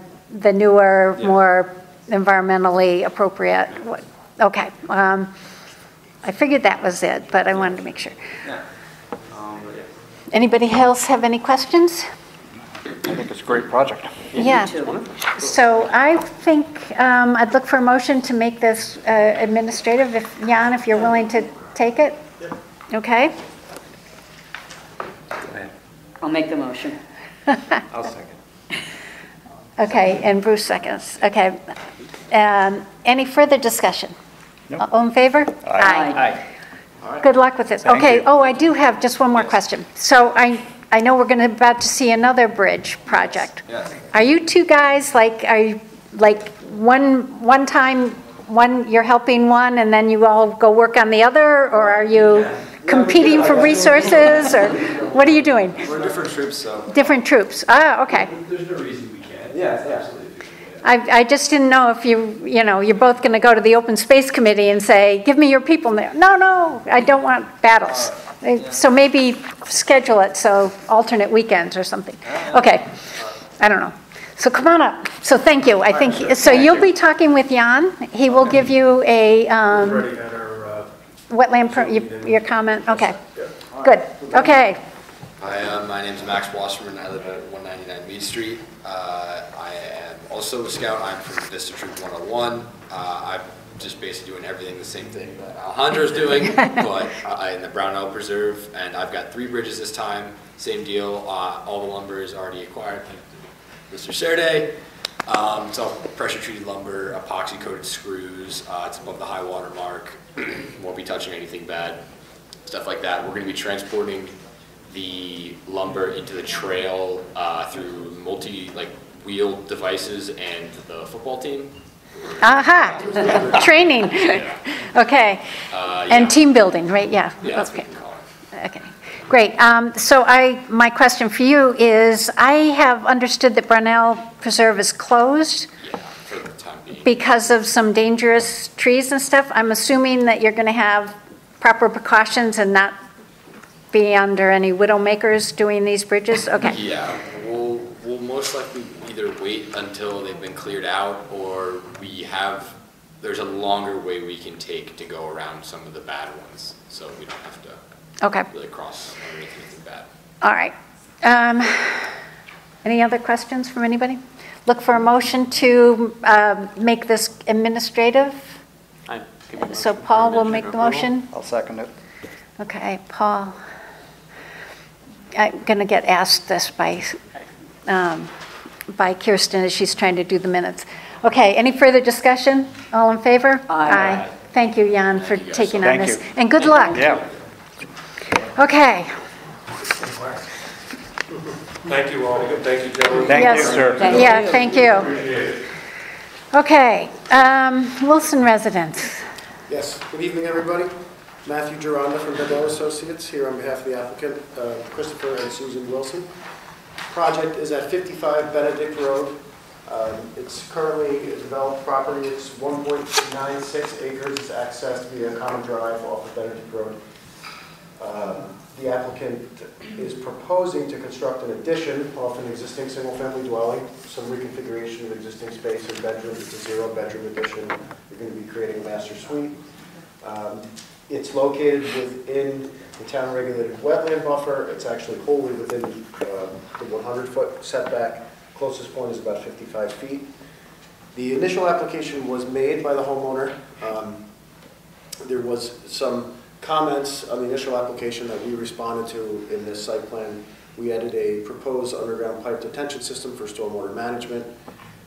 newer, more environmentally appropriate wood. Okay. I figured that was it, but I wanted to make sure. Yeah. Anybody else have any questions? I think it's a great project. Yeah. So I think I'd look for a motion to make this administrative. Jan, if you're willing to take it? Okay. Go ahead. I'll make the motion. I'll second. Okay, and Bruce seconds. Okay. Any further discussion? Nope. All in favor? Aye. Good luck with this. Thank Okay, you. oh, I do have just one more question. So I know we're about to see another bridge project. Yes. Are you two guys, are you one time, you're helping one and then you all go work on the other? Or are you competing for resources? Or what are you doing? We're different troops, so. Different troops. Ah, okay. There's no reason we can't. Yeah, absolutely. I just didn't know if you're both going to go to the Open Space Committee and say, give me your people there. No, I don't want battles. So maybe schedule it so alternate weekends or something. Okay, I don't know. So come on up. So thank you. I think, so you'll be talking with Jan. He will give you a We've already had our, wetland, your comment. Okay, good. Okay. Hi, my name is Max Wasserman. I live at 199 Mead Street. I am also a scout. I'm from Vista Troop 101. I'm just basically doing everything the same thing that Alejandro's doing, but in the Brown Elk Preserve. And I've got 3 bridges this time. Same deal. All the lumber is already acquired. Mr. Serday. It's all pressure treated lumber, epoxy coated screws. It's above the high water mark. Won't be touching anything bad. Stuff like that. We're going to be transporting the lumber into the trail through wheel devices and the football team. Aha, training. Okay, and team building, right? Yeah. Yeah, that's okay. what we call it. Okay, great. So my question for you is, I have understood that Brownell Preserve is closed. Yeah, for the time being. Because of some dangerous trees and stuff. I'm assuming that you're going to have proper precautions and not be under any widowmakers doing these bridges? Okay. Yeah, we'll most likely either wait until they've been cleared out, or there's a longer way we can take to go around some of the bad ones, so we don't have to really cross underneath anything bad. All right. Any other questions from anybody? Look for a motion to make this administrative. So Paul will make the motion. I'll second it. Okay, Paul. I'm going to get asked this by Kirsten as she's trying to do the minutes. Okay, any further discussion? All in favor? Aye. Thank you, Jan, for taking on this. And good luck. Yeah. Okay. Thank you all. Thank you, gentlemen. Thank you, sir. Yeah, thank you. Appreciate it. Okay, Wilson residents. Yes, good evening, everybody. Matthew Gironda from Bedell Associates here on behalf of the applicant, Christopher and Susan Wilson. Project is at 55 Benedict Road. It's currently a developed property. It's 1.96 acres. It's accessed via common drive off of Benedict Road. The applicant is proposing to construct an addition off an existing single-family dwelling, some reconfiguration of existing space and bedrooms. It's a 0-bedroom addition. We're going to be creating a master suite. It's located within the town-regulated wetland buffer. It's actually wholly within the 100-foot setback. Closest point is about 55 feet. The initial application was made by the homeowner. There was some comments on the initial application that we responded to in this site plan. We added a proposed underground pipe detention system for stormwater management.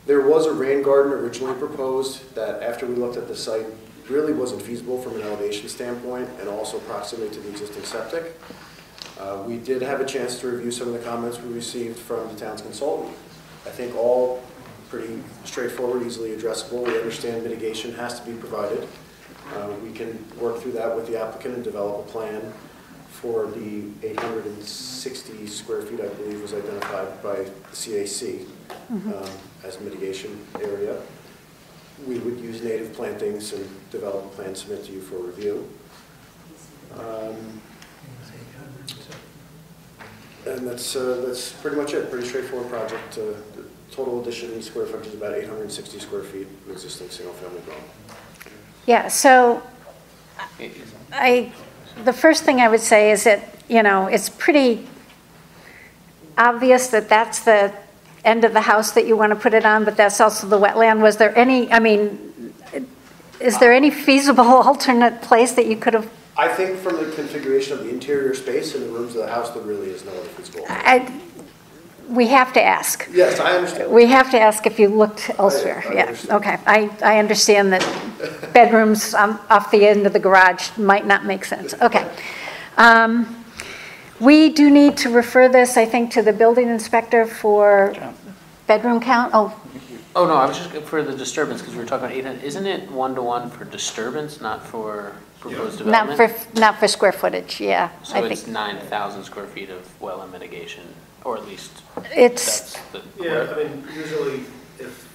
There was a rain garden originally proposed that, after we looked at the site, really wasn't feasible from an elevation standpoint and also proximity to the existing septic. We did have a chance to review some of the comments we received from the town's consultant. I think all pretty straightforward, easily addressable. We understand mitigation has to be provided. We can work through that with the applicant and develop a plan for the 860 square feet, I believe, was identified by the CAC as a mitigation area. We would use native plantings and develop a plan, submit to you for review. And that's pretty much it. Pretty straightforward project. The total addition square footage is about 860 square feet of existing single-family dwelling. Yeah, so the first thing I would say is that, it's pretty obvious that that's the end of the house that you want to put it on, but that's also the wetland. Was there any, is there any feasible alternate place that you could have? I think from the configuration of the interior space and the rooms of the house, there really is no other feasible. We have to ask. Yes, I understand. We have to ask if you looked elsewhere. Yeah, okay. I understand that bedrooms off the end of the garage might not make sense. Okay. We do need to refer this, I think, to the building inspector for bedroom count. Oh, no, I was just for the disturbance, because we were talking about 800. Isn't it 1-to-1 for disturbance, not for proposed development? Not for square footage, yeah. So I it's think 9,000 square feet of wetland mitigation, or at least it's. Usually if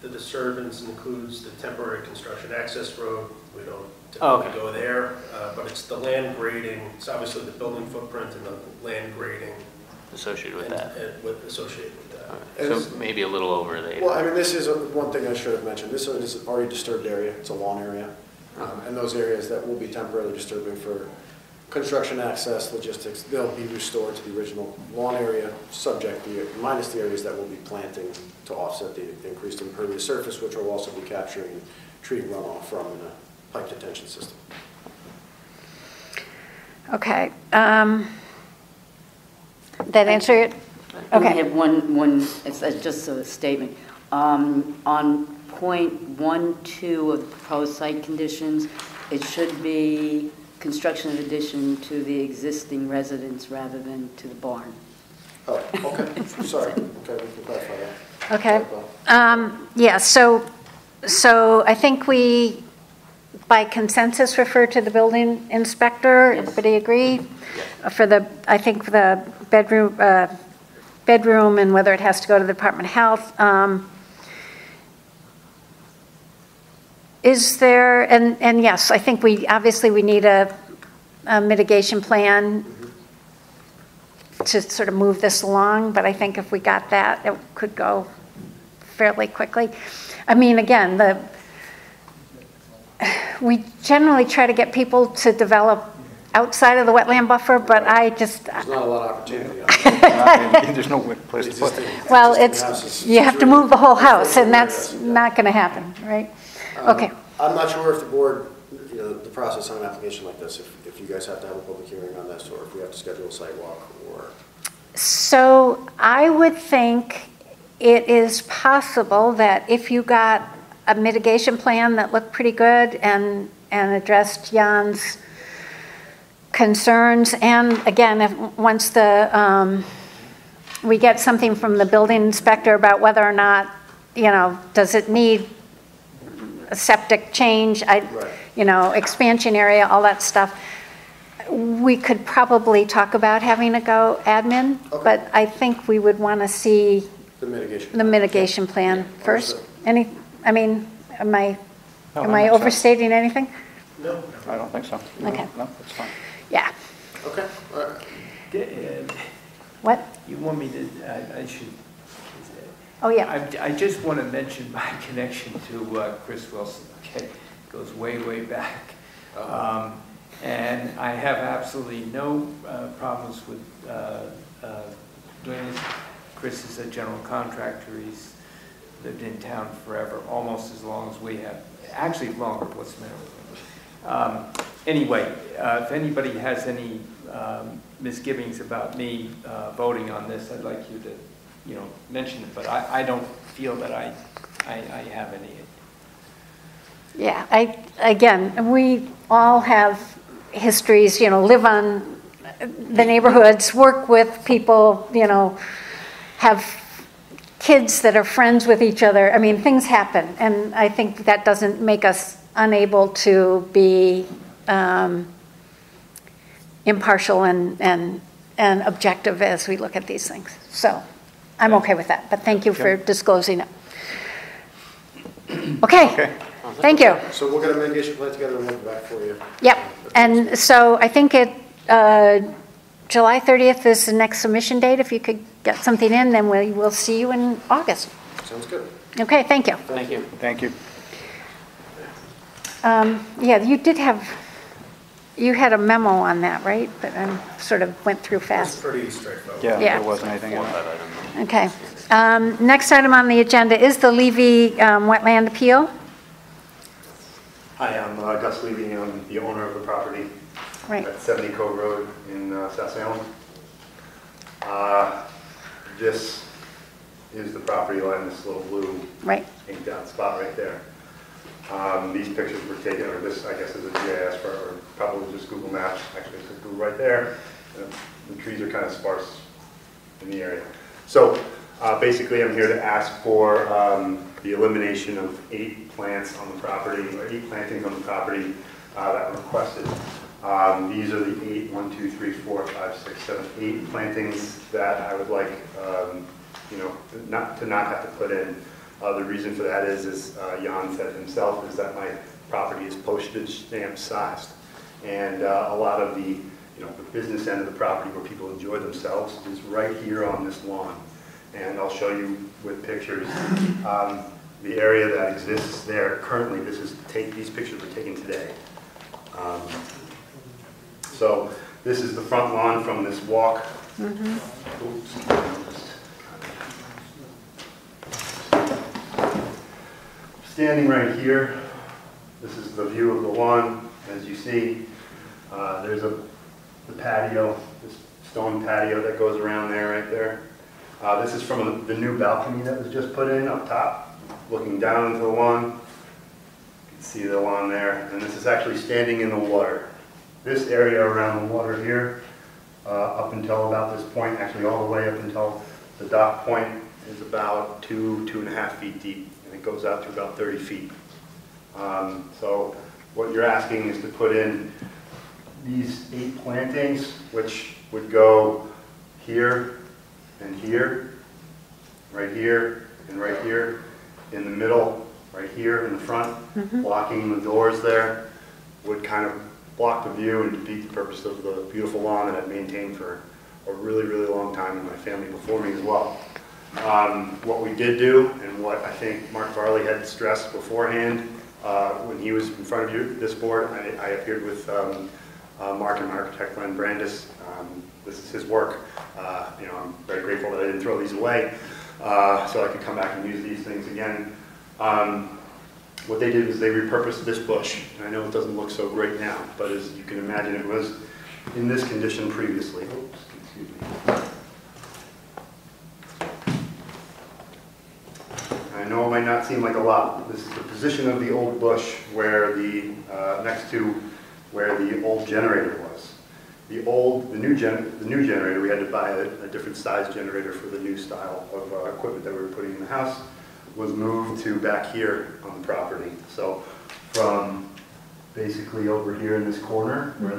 the disturbance includes the temporary construction access road, we don't typically go there, but it's the land grading. It's obviously the building footprint and the land grading associated with that. Associated with that. So maybe a little over the 800. Well, I mean, this is one thing I should have mentioned. This is already disturbed area. It's a lawn area. And those areas that will be temporarily disturbing for construction access, logistics, they'll be restored to the original lawn area, minus the areas that will be planting to offset the increased impervious surface, which will also be capturing tree runoff from the pipe detention system. Okay. That answer it? Okay. I Okay. have one, it's just a statement. On point 1.2 of the proposed site conditions, it should be construction of addition to the existing residence rather than to the barn. Oh, okay. Sorry. Okay, we can clarify that. Okay. Yeah, so I think we, by consensus, refer to the building inspector. Yes. Everybody agree? For the, I think for the bedroom and whether it has to go to the Department of Health. Is there, and yes, I think obviously we need a mitigation plan to sort of move this along, but I think if we got that, it could go fairly quickly. I mean, again, we generally try to get people to develop outside of the wetland buffer, but I just... There's not a lot of opportunity on it. There's no place to put it. Well, you have to move the whole house, and that's not going to happen, right? Okay. I'm not sure if the board, the process on an application like this, if you guys have to have a public hearing on this, or if we have to schedule a site walk, or... So I would think it is possible that if you got a mitigation plan that looked pretty good and addressed Jan's concerns, and again, once we get something from the building inspector about whether or not, does it need a septic change, expansion area, all that stuff, we could probably talk about having a go admin, but I think we would want to see the mitigation plan first. Am I overstating anything? No. I don't think so. Okay. No, that's fine. Yeah. Okay. All right. What? You want me to, I should. Oh, yeah. I just want to mention my connection to Chris Wilson. Okay, goes way, way back. And I have absolutely no problems with doing this. Chris is a general contractor. He's lived in town forever, almost as long as we have. Actually, longer. What's the matter with him? Anyway, if anybody has any misgivings about me voting on this, I'd like you to, mention it. But I don't feel that I have any. Yeah. Again, we all have histories. Live on the neighborhoods, work with people. Have kids that are friends with each other. I mean, things happen, and I think that doesn't make us unable to be impartial and objective as we look at these things. So I'm okay with that, but thank you for disclosing it. Okay. Thank you. So we'll get a mitigation plan together and we'll get back for you. Yep, and so I think July 30th is the next submission date. If you could get something in, then we will see you in August. Sounds good. Okay, thank you. Thank you. Thank you. Yeah, you had a memo on that, right? But I sort of went through fast. It's pretty straightforward. Yeah, Yeah. there wasn't anything in it. Okay. Next item on the agenda is the Levy wetland appeal. Hi, I'm Gus Levy. I'm the owner of the property Right. at 70 Cove Road in South Salem. This is the property line, this little blue inked out spot right there. These pictures were taken, or this, I guess, is a GIS, or probably just Google Maps. Actually, it's Google right there. The trees are kind of sparse in the area. So basically, I'm here to ask for the elimination of 8 plants on the property, or 8 plantings on the property that were requested. These are the 8, 1, 2, 3, 4, 5, 6, 7, 8 plantings that I would like, not have to put in. The reason for that is Jan said himself, is that my property is postage stamp sized, and a lot of the business end of the property where people enjoy themselves is right here on this lawn. and I'll show you with pictures the area that exists there currently. These pictures were taken today. So this is the front lawn from this walk. Oops. Standing right here, this is the view of the lawn. As you see, there's the patio, this stone patio that goes around there, right there. This is from the new balcony that was just put in up top, looking down into the lawn. You can see the lawn there, and this is actually standing in the water. This area around the water here, up until about this point, actually all the way up until the dock point, is about 2.5 feet deep, and it goes out to about 30 feet. So what you're asking is to put in these 8 plantings, which would go here and here, right here and right here, in the middle, right here in the front, blocking the doors there, would kind of block the view and defeat the purpose of the beautiful lawn that I've maintained for a really, really long time, and my family before me as well. What we did do, and what I think Mark Farley had stressed beforehand, when he was in front of this board, I appeared with Mark and my architect, Glenn Brandis. This is his work. I'm very grateful that I didn't throw these away, so I could come back and use these things again. What they did was they repurposed this bush. And I know it doesn't look so great now, but as you can imagine, it was in this condition previously. Oops, excuse me. I know it might not seem like a lot. This is the position of the old bush where next to where the old generator was. The new generator, we had to buy a different size generator for the new style of equipment that we were putting in the house, was moved to back here on the property. So from basically over here in this corner, where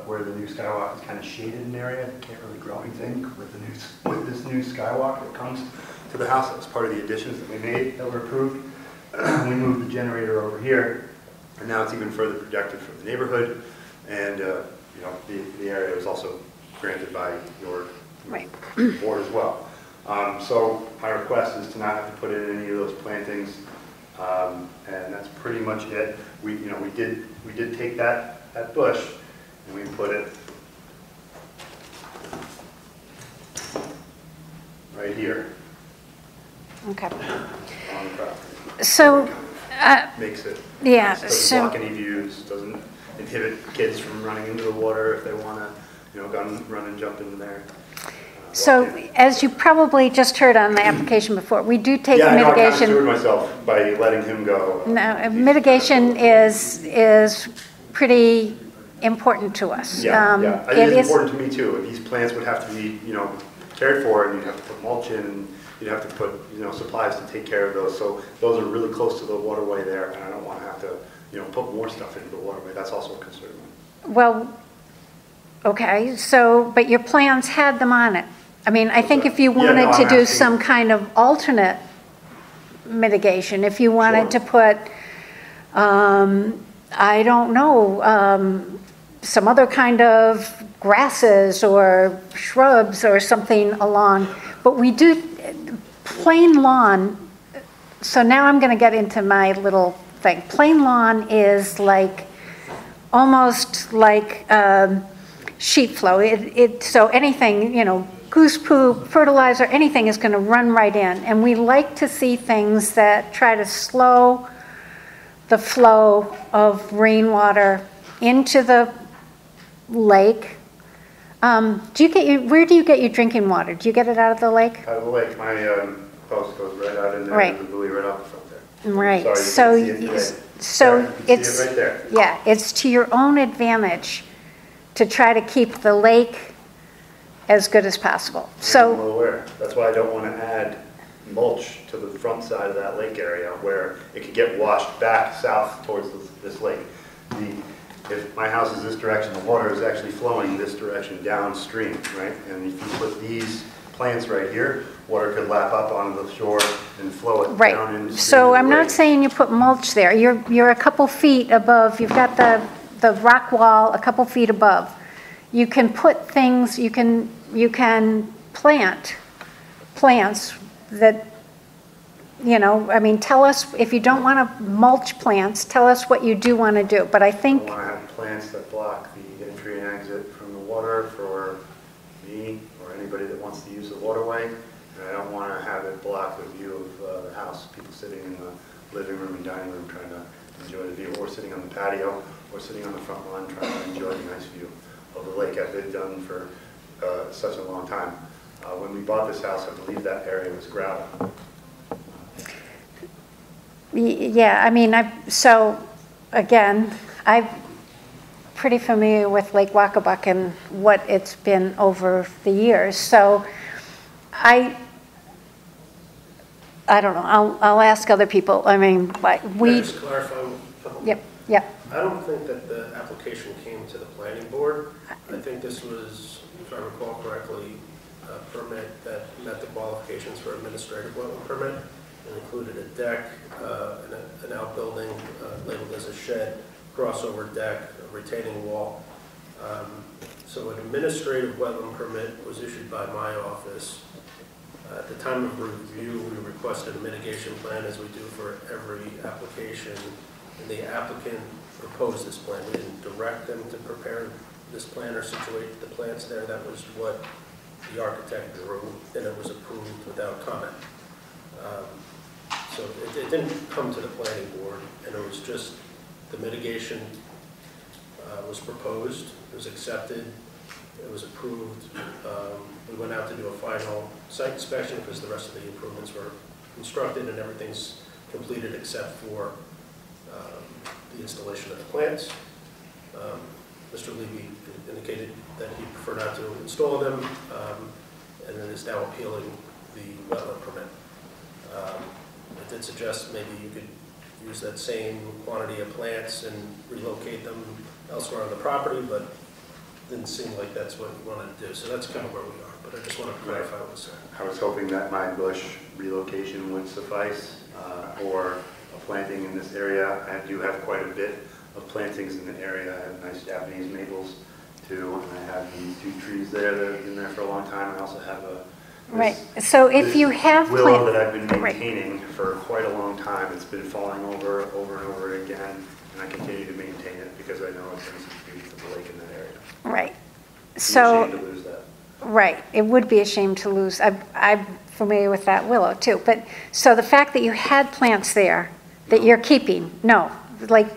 where the new skywalk is kind of shaded in area, you can't really grow anything with this new skywalk that comes to the house. That was part of the additions that we made that were approved. We moved the generator over here, and now it's even further protected from the neighborhood, and the area was also granted by your board as well. So my request is to not have to put in any of those plantings, and that's pretty much it. We did take that bush and we put it right here. Okay. On the property. So makes it. Yeah. Doesn't block any views. Doesn't inhibit kids from running into the water if they want to, run and jump into there. So, as you probably just heard on the application before, we do take mitigation. I kind of screwed myself by letting him go. No, mitigation is pretty important to us. Yeah. It is important to me too. These plants would have to be, cared for, and you'd have to put mulch in, and you'd have to put, supplies to take care of those. So those are really close to the waterway there, and I don't want to have to, put more stuff into the waterway. That's also a concern. Well, okay. So, but your plans had them on it. I mean, I think if you wanted to do some kind of alternate mitigation, if you wanted to put, I don't know, some other kind of grasses or shrubs or something along, but we do plain lawn. So now I'm going to get into my little thing. Plain lawn is like almost like sheet flow. So anything, goose poop, fertilizer, anything is going to run right in. And we like to see things that try to slow the flow of rainwater into the lake. Where do you get your drinking water? Do you get it out of the lake? Out of the lake. My post goes right out in there. Right. There's a buoy right out the front there. Right. Sorry, you can't see it it's right there. Yeah, it's to your own advantage to try to keep the lake as good as possible. I'm well aware. That's why I don't want to add mulch to the front side of that lake area where it could get washed back south towards this lake. If my house is this direction, the water is actually flowing this direction downstream, right? And if you put these plants right here, water could lap up onto the shore and flow it down into the So I'm lake. not saying you put mulch there. You're a couple feet above. You've got the rock wall a couple feet above. You can put things. You can plant plants that, you know, I mean, tell us, if you don't want to mulch plants, tell us what you do want to do. But I think... I want to have plants that block the entry and exit from the water for me or anybody that wants to use the waterway. And I don't want to have it block the view of the house, people sitting in the living room and dining room trying to enjoy the view, or sitting on the patio, or sitting on the front lawn trying to enjoy the nice view of the lake, as they've done for such a long time. When we bought this house, I believe that area was gravel. Yeah, I mean, so again, I'm pretty familiar with Lake Wacabuck and what it's been over the years. So I don't know. I'll ask other people. I mean, but we. Can I just clarify a couple? Yep. Yep. I don't think that the application came to the planning board. I think this was, if I recall correctly, a permit that met the qualifications for administrative wetland permit. It included a deck, an outbuilding labeled as a shed, crossover deck, a retaining wall. So an administrative wetland permit was issued by my office. At the time of review, we requested a mitigation plan, as we do for every application, and the applicant proposed this plan. We didn't direct them to prepare this plan or situate the plants there. That was what the architect drew, and it was approved without comment. So it didn't come to the planning board, and it was just the mitigation was proposed, it was accepted, it was approved. We went out to do a final site inspection because the rest of the improvements were constructed and everything's completed except for the installation of the plants. Mr. Levy indicated that he preferred not to install them, and then is now appealing the wetland permit. I did suggest maybe you could use that same quantity of plants and relocate them elsewhere on the property, but it didn't seem like that's what you wanted to do. So that's kind of where we are, but I just want to clarify what was said. I was hoping that my bush relocation would suffice, or a planting in this area. I do have quite a bit of plantings in the area. I have nice Japanese maples too, and I have these two trees there that have been there for a long time. I also have right. So if you have willow that I've been maintaining for quite a long time. It's been falling over and over again, and I continue to maintain it because I know it brings some beauty to the lake in that area. Right. So to lose that. Right. It would be a shame to lose. I'm familiar with that willow too. But so the fact that you had plants there that you're keeping, no, like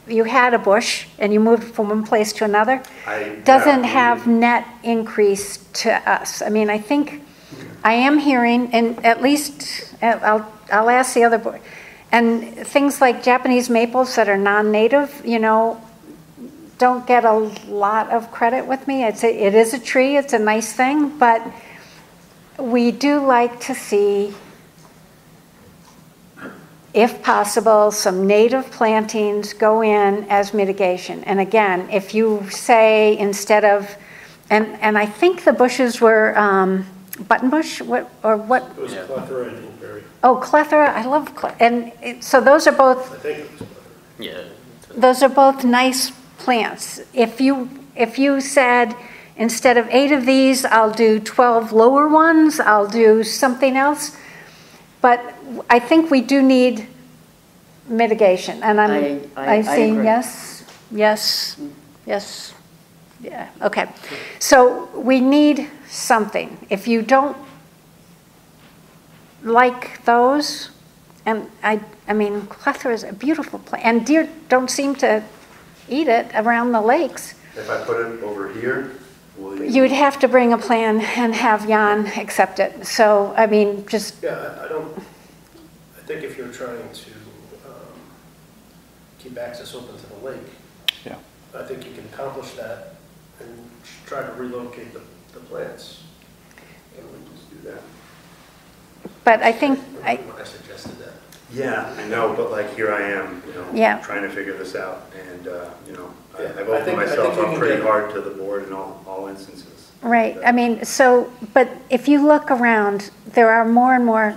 you had a bush and you moved from one place to another, doesn't have net increase to us. I mean, I think I am hearing, and at least I'll ask the other board, and things like Japanese maples that are non-native, you know, don't get a lot of credit with me. It is a tree, it's a nice thing, but we do like to see, if possible, some native plantings go in as mitigation. And again, if you say instead of, and I think the bushes were buttonbush, what? It was clethra and inkberry. Oh, clethra, I love clethra. And so those are both, I think it was clethra. Yeah. those are both nice plants. If you said, instead of 8 of these, I'll do 12 lower ones, I'll do something else. But I think we do need mitigation, and I'm saying agree. yes, yes, yes, yeah, okay. So we need something. If you don't like those, and I mean, clethra is a beautiful plant, and deer don't seem to eat it around the lakes. If I put it over here, will you? You'd have to bring a plan and have Jan accept it. So, I mean, just... Yeah, I think if you're trying to keep access open to the lake, yeah, I think you can accomplish that and try to relocate the plants. Can we just do that? But I think... I suggested that. Yeah, I know, but like here I am, you know, Yeah. trying to figure this out, and you know, Yeah, I've opened I myself think you up can pretty get- hard to the board in all instances. Right, I mean, so, but if you look around, there are more and more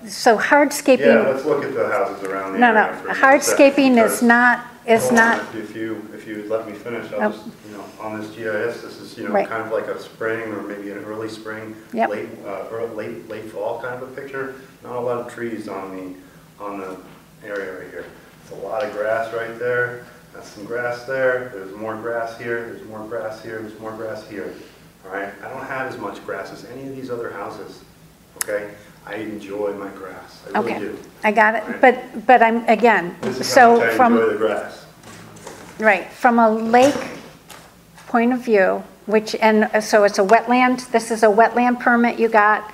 so hardscaping... Yeah, let's look at the houses around the No, area no, for just a second, hardscaping is because- not, Hold on, if you would let me finish, I'll just, you know, on this GIS, this is you know, Right. kind of like a spring or maybe an early spring, Yep. late fall kind of a picture. Not a lot of trees on the area right here. There's a lot of grass right there. That's some grass there. There's more grass here. There's more grass here. There's more grass here. All right. I don't have as much grass as any of these other houses. Okay. I enjoy my grass. I really Okay, do. I got it. Right. But I'm, again, This is how much so I from, enjoy the grass. right, from a lake point of view, which, and so it's a wetland, this is a wetland permit you got.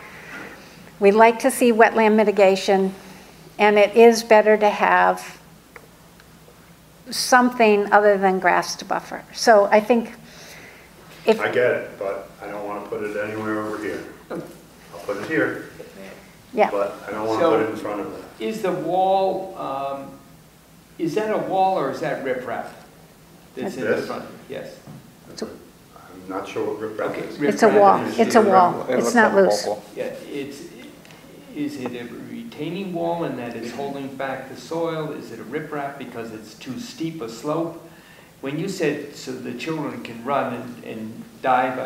We like to see wetland mitigation, and it is better to have something other than grass to buffer. So I think if. I get it, but I don't want to put it anywhere over here. I'll put it here. Yeah. But I don't want to put it in front of that. Is the wall, is that a wall or is that riprap? That's in the This? front, yes. I'm not sure what riprap is. It's a wall. It's a wall. It's not loose. Yeah, is it a retaining wall in that it's holding back the soil? Is it a riprap because it's too steep a slope? When you said so the children can run and dive,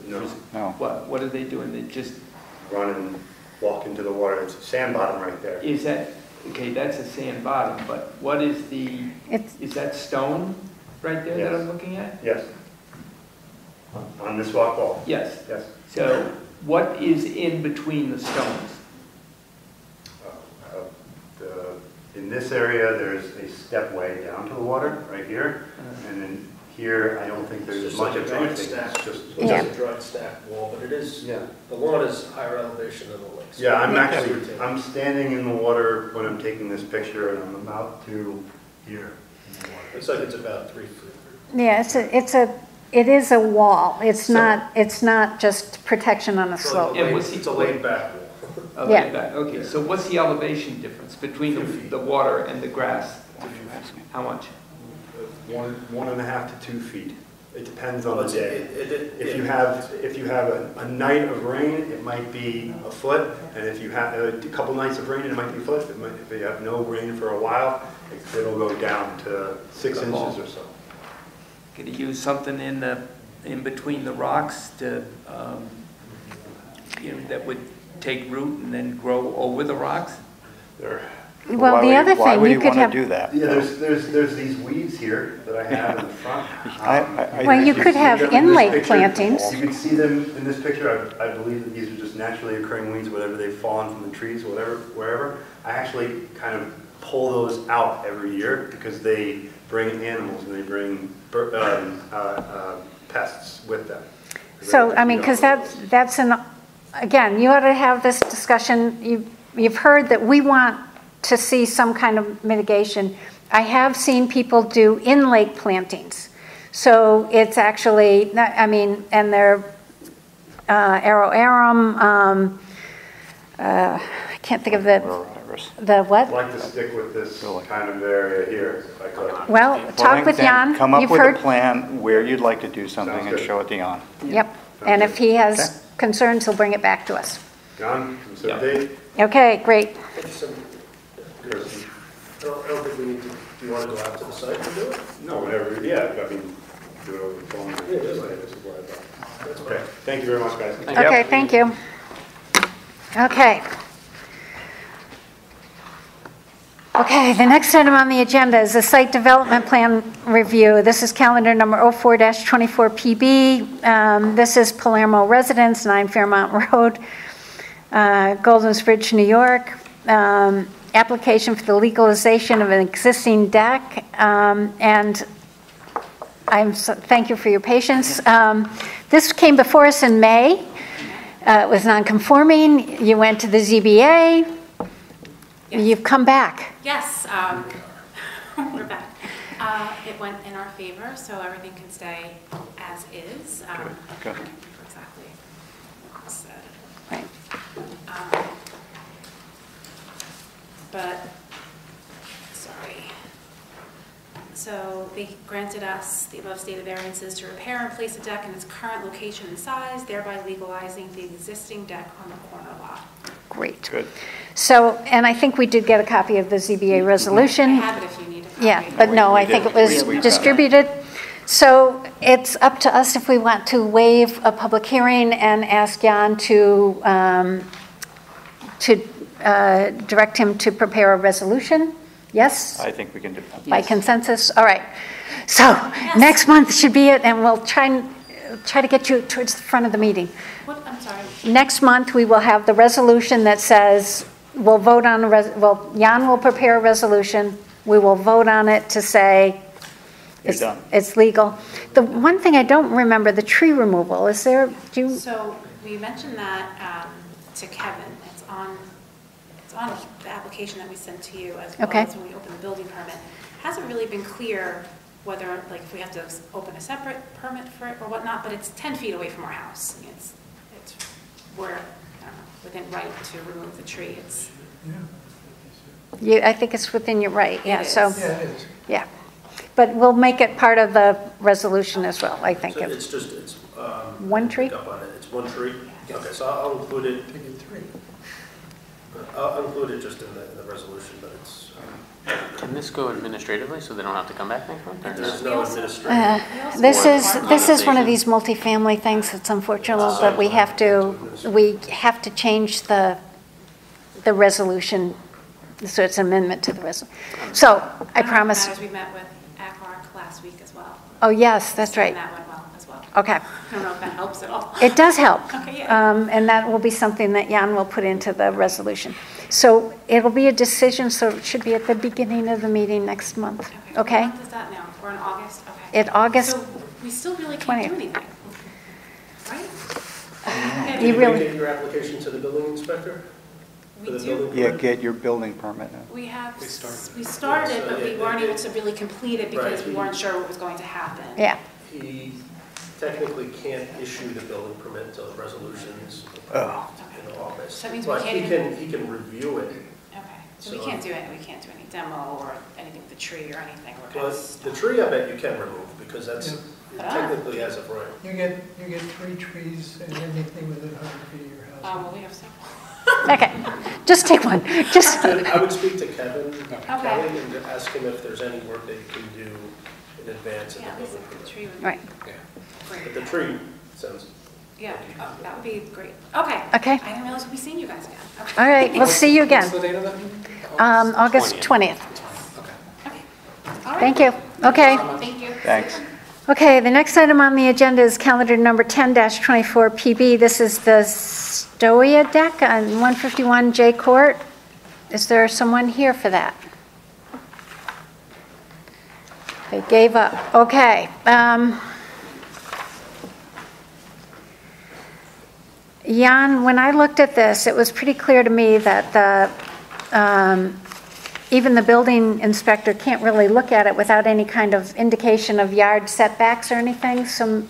No. What are they doing? They just Run and walk into the water. It's a sand bottom right there. Is that, okay, that's a sand bottom, but what is the, is that stone right there that Yes. I'm looking at? Yes. On this rock wall. Yes. Yes. So what is in between the stones? In this area, there's a stepway down to the water right here. And then here, I don't think there's It's much like a of dried anything. stack. It's just. It's just a dried stack wall, but it is, the lawn is higher elevation than the lake. So Yeah, I'm it's actually, retained. I'm standing in the water when I'm taking this picture and I'm about to here. Looks like it's about 3 feet. Yeah, it is a wall. It's not just protection on a slope. It's a laid back wall. Oh, Yeah. way back. Okay, so what's the elevation difference between the water and the grass? How much? 1.5 to 2 feet. It depends on the Well, day. If you have a night of rain, it might be a foot, and if you have a couple nights of rain, it might be a foot. If you have no rain for a while, it'll go down to 6 inches or so. Could you use something in between the rocks to, that would take root and then grow over the rocks? Well, the other thing, you could have. do that? Yeah, there's these weeds here that I have in the front. Well, you could have inlake plantings. You can see them in this picture. I believe that these are just naturally occurring weeds, whatever they've fallen from the trees, wherever. I actually kind of pull those out every year because they bring animals and they bring pests with them. So, I mean, because that's again, you ought to have this discussion. You've heard that we want to see some kind of mitigation. I have seen people do in-lake plantings. So it's actually, I mean, and they're arum, I can't think of the what? I'd like to stick with this kind of area here, if I could. Well, talk with Jan. Come up You've with heard. a plan where you'd like to do something Sounds and good. show it to Jan. Yep, and if he has concerns, he'll bring it back to us. John, some date? Okay, great. I don't think we need to, do you want to go out to the site and do it? No, whatever, yeah, I mean, do it over the phone. Yeah, this is where I thought. That's Okay, thank you very much, guys. Okay, thank you. Okay. Okay, the next item on the agenda is the site development plan review. This is calendar number 04-24PB. This is Palermo Residence, 9 Fairmount Road, Goldens Bridge, New York. Application for the legalization of an existing deck, and thank you for your patience. This came before us in May. It was non-conforming. You went to the ZBA. Yes. You've come back. Yes, we're back. It went in our favor, so everything can stay as is. Good. Exactly. So, Right. But, sorry. So they granted us the above stated variances to repair and place a deck in its current location and size, thereby legalizing the existing deck on the corner lot. Great. Good. So, and I think we did get a copy of the ZBA resolution. I have it if you need a copy. Yeah, but no, I think it was distributed. So it's up to us if we want to waive a public hearing and ask Jan to direct him to prepare a resolution. Yes? I think we can do that. By consensus? All right. So next month should be it, and we'll try to get you towards the front of the meeting. What, I'm sorry. Next month, we will have the resolution that says, we'll vote on, Jan will prepare a resolution. We will vote on it to say it's legal. The one thing I don't remember, the tree removal, is there, So we mentioned that to Kevin. It's on the application that we sent to you as well as when we opened the building permit. Hasn't really been clear whether, like, if we have to open a separate permit for it or whatnot, but it's 10 feet away from our house. It's we're, I don't know, within right to remove the tree. It's I think it's within your right, yeah. So, Yeah, it is. Yeah, but we'll make it part of the resolution as well, I think. So it's just, one tree? Pick up on it. It's one tree? Okay, so I'll include it. I'll include it just in the resolution, but it's. Can this go administratively so they don't have to come back next month? There's no administrative. This is one of these multifamily things that's unfortunate, but we have to change the resolution, so it's an amendment to the resolution. So I promise. We met with ACARC last week as well. Oh, yes, that's right. And that went well as well. Okay. I don't know if that helps at all. It does help. Okay, yeah. And that will be something that Jan will put into the resolution. So it'll be a decision, so it should be at the beginning of the meeting next month. Okay? What month is that now? We're in August? Okay. In August. So we still really can't 20th. do anything, right? Did you get your application to the building inspector? We For the do. building Yeah, permit? get your building permit. We have, We started. we started, but we Yeah, weren't able to really complete it because Right. we weren't sure what was going to happen. Yeah. He technically can't issue the building permit until the resolution's Oh. in August. So that means we But can't he can review it. Okay, so we So- can't do it, we can't do any demo or anything with the tree or anything. We're Well, gonna the tree I bet you can remove, because that's Ah. technically as of right. You get 3 trees and anything within 100 feet of your house. well, we have several. Okay, just take one. Just. I would speak to Kevin Okay. Kelly and ask him if there's any work that you can do in advance of the Yeah, building the permit. tree would. Right. But the tree sounds. Yeah, that would be great. Okay. Okay. I didn't realize we'd be seeing you guys again. Okay. All right, we'll see you again. What's the date of that meeting? August 20th. All right. Thank you. Okay. Thank you. Thanks. Okay, the next item on the agenda is calendar number 10-24 PB. This is the Stoia deck on 151 J Court. Is there someone here for that? They gave up. Okay. Jan, when I looked at this, it was pretty clear to me that even the building inspector can't really look at it without any kind of indication of yard setbacks or anything. So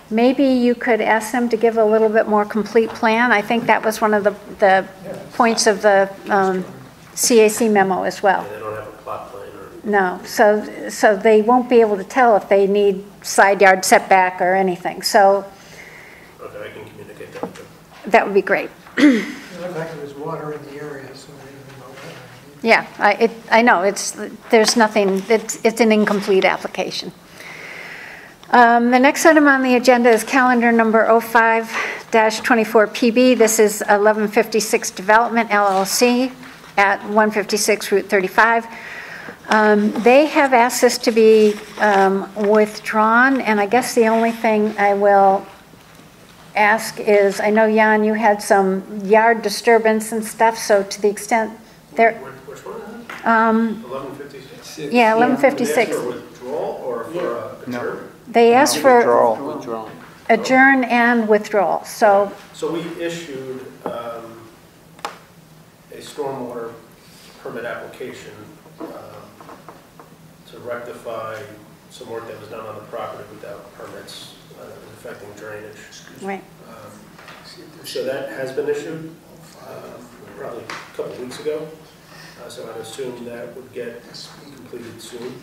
maybe you could ask them to give a little bit more complete plan. I think that was one of the points of the CAC memo as well. They don't have a plot plan or. No, so they won't be able to tell if they need side yard setback or anything. So Okay, I can communicate that with them. that would be great. It looked like there was water in the area, so we didn't know that. Yeah, I know, there's nothing, it's an incomplete application. The next item on the agenda is calendar number 05-24 PB. This is 1156 Development LLC at 156 Route 35. They have asked this to be withdrawn, and I guess the only thing I will ask is, I know, Jan, you had some yard disturbance and stuff, so to the extent there. Which one is it? 1156? Yeah, 1156. They asked for withdrawal or for adjourn? They asked for Withdrawal. adjourn and withdrawal, so. So we issued a stormwater permit application to rectify some work that was done on the property without permits affecting drainage. Right. So that has been issued probably a couple of weeks ago. So I'd assume that would get completed soon.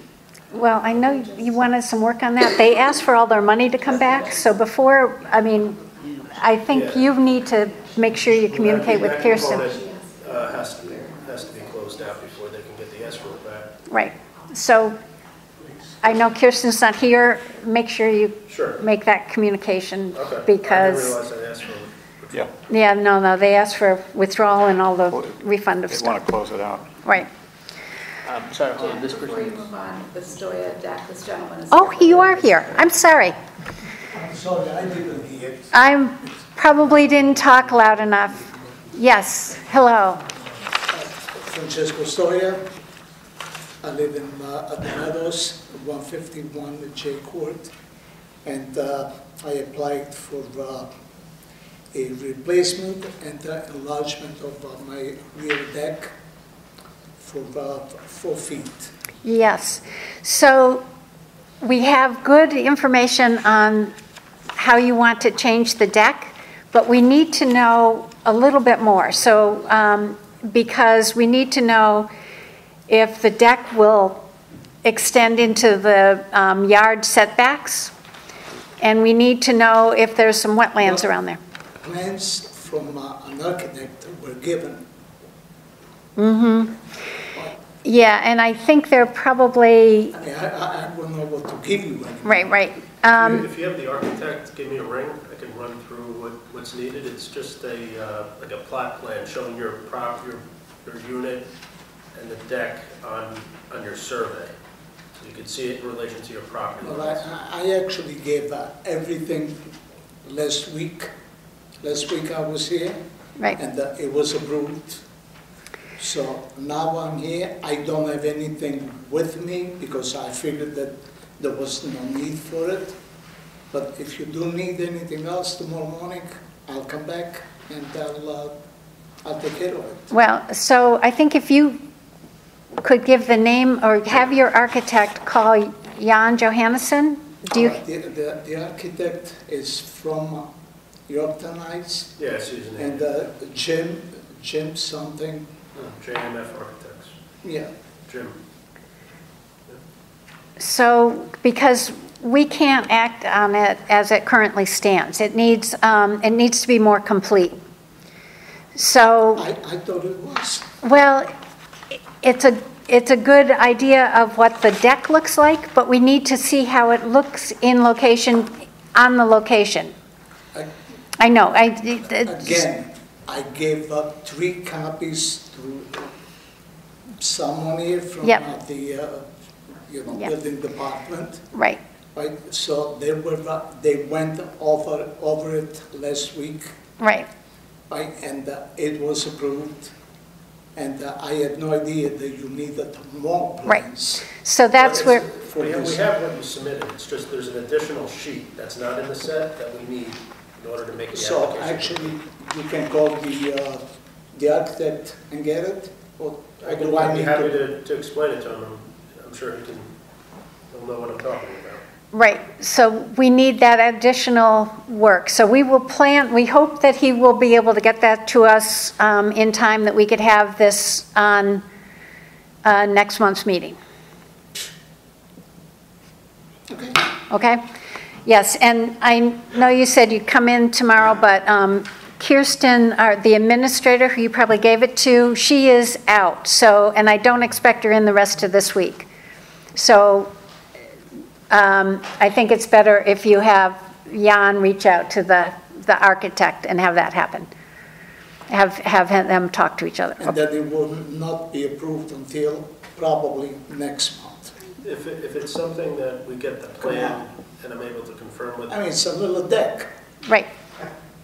Well, I know you wanted some work on that. They asked for all their money to come back, so before, I mean, I think you need to make sure you communicate with Kirsten. That component has to be closed out before they can get the escrow back. Right, so I know Kirsten's not here, make sure you Sure. make that communication, Okay. because. I didn't realize I asked for it. Yeah, Yeah, no, they asked for withdrawal and all the refund of they stuff. want to close it out. Right. Sorry, hold on, Jan, this before you person. move on, the Stoya deck, this gentleman is. Oh, here. you are here. I'm sorry. I'm sorry, I didn't hear. I probably didn't talk loud enough. Yes, hello. Francesco Stoya. I live in at the Meadows, 151 J Court, and I applied for a replacement and enlargement of my rear deck for 4 feet. Yes. So we have good information on how you want to change the deck, but we need to know a little bit more. So because we need to know if the deck will extend into the yard setbacks, and we need to know if there's some wetlands around there. Plans from an architect were given. Mm-hmm. Yeah, and I think they're probably, I mean, I don't know what to give you. right. If you have the architect, give me a ring. I can run through what's needed. It's just like a plot plan showing your unit and the deck on your survey. So you can see it in relation to your property Well, lines. I actually gave everything last week. Last week I was here. Right. And it was approved. So now I'm here. I don't have anything with me because I figured that there was no need for it. But if you do need anything else tomorrow morning, I'll come back and I'll take care of it. Well, so I think if you could give the name or have your architect call Jan Johannesson. Do you? The architect is from Yorktown Heights. Yeah, Susan. And Jim something. JMF Architects. Yeah. Jim. So, because we can't act on it as it currently stands, it needs to be more complete. So. I thought it was. Well, it's a good idea of what the deck looks like, but we need to see how it looks in location, on the location. I know. Again, I gave up 3 copies to someone here from the building department. Right. Right. So they went over it last week. Right. Right, and it was approved. And I had no idea that you needed more plans. Right. So that's where. We have what you submitted. It's just there's an additional sheet that's not in the set that we need in order to make the So application. actually, you can call the architect and get it? Or I'd do I be need happy to? to explain it to him. I'm sure he'll know what I'm talking about. Right, so we need that additional work. So we hope that he will be able to get that to us in time that we could have this on next month's meeting. Okay. Okay? Yes, and I know you said you'd come in tomorrow, but Kirsten, the administrator who you probably gave it to, she is out. So, and I don't expect her in the rest of this week. So I think it's better if you have Jan reach out to the architect and have that happen. Have them talk to each other. And that it will not be approved until probably next month. If it's something that we get the plan and I'm able to confirm with. I mean, it's a little deck. Right.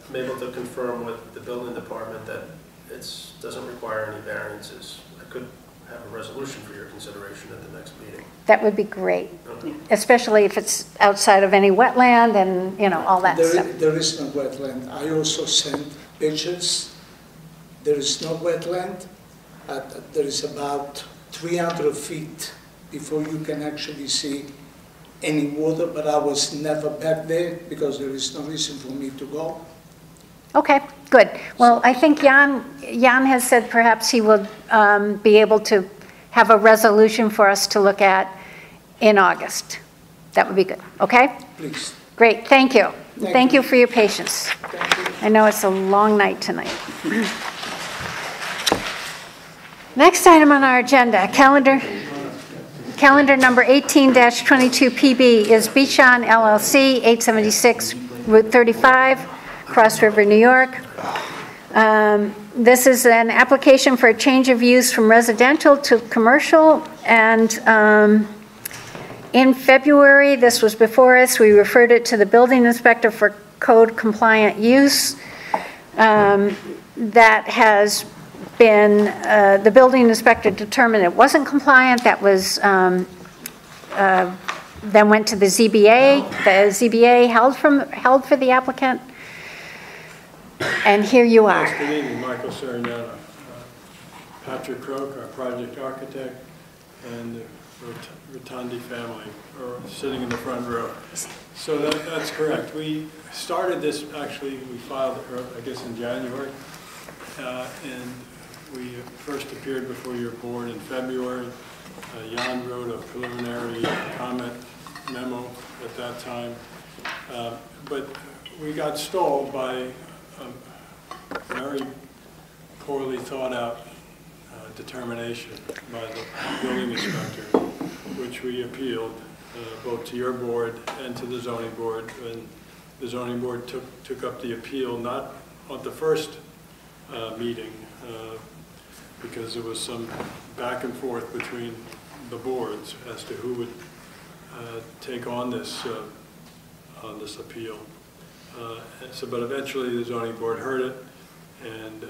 I'm able to confirm with the building department that it doesn't require any variances. I could have a resolution for your consideration at the next meeting. That would be great, especially if it's outside of any wetland and, all that stuff. There is no wetland. I also sent pictures. There is no wetland. There is about 300 feet before you can actually see any water, but I was never back there because there is no reason for me to go. Okay, good. Well, I think Jan has said perhaps he will be able to have a resolution for us to look at in August. That would be good, okay? Please. Great, thank you. Thank you you for your patience. I know it's a long night tonight. Next item on our agenda, calendar. Calendar number 18-22 PB is Bichon LLC, 876 Route 35, Cross River, New York. This is an application for a change of use from residential to commercial, and in February, this was before us. We referred it to the building inspector for code compliant use. That has been, the building inspector determined it wasn't compliant. That was, then went to the ZBA. The ZBA held for the applicant. And here you are. Yes, good evening, Michael Sarignano. Patrick Croak, our project architect, and the Rotondi family are sitting in the front row. So that's correct. We started this, actually, we filed it, I guess, in January. And we first appeared before your board in February. Jan wrote a preliminary comment memo at that time. But we got stalled by a very poorly thought out determination by the building inspector, which we appealed both to your board and to the zoning board. And the zoning board took up the appeal, not at the first meeting, because there was some back and forth between the boards as to who would take on this appeal. But eventually the zoning board heard it, and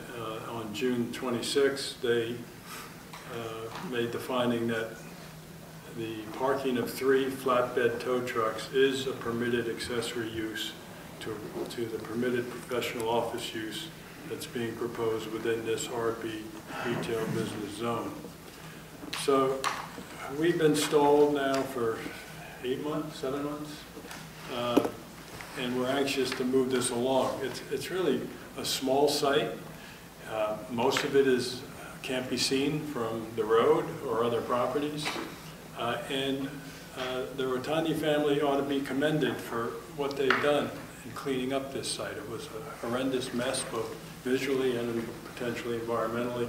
on June 26th, they made the finding that the parking of 3 flatbed tow trucks is a permitted accessory use to the permitted professional office use that's being proposed within this RB retail business zone. So we've been stalled now for 8 months, 7 months, and we're anxious to move this along. It's really a small site. Most of it can't be seen from the road or other properties. And the Rotondi family ought to be commended for what they've done in cleaning up this site. It was a horrendous mess, both visually and potentially environmentally.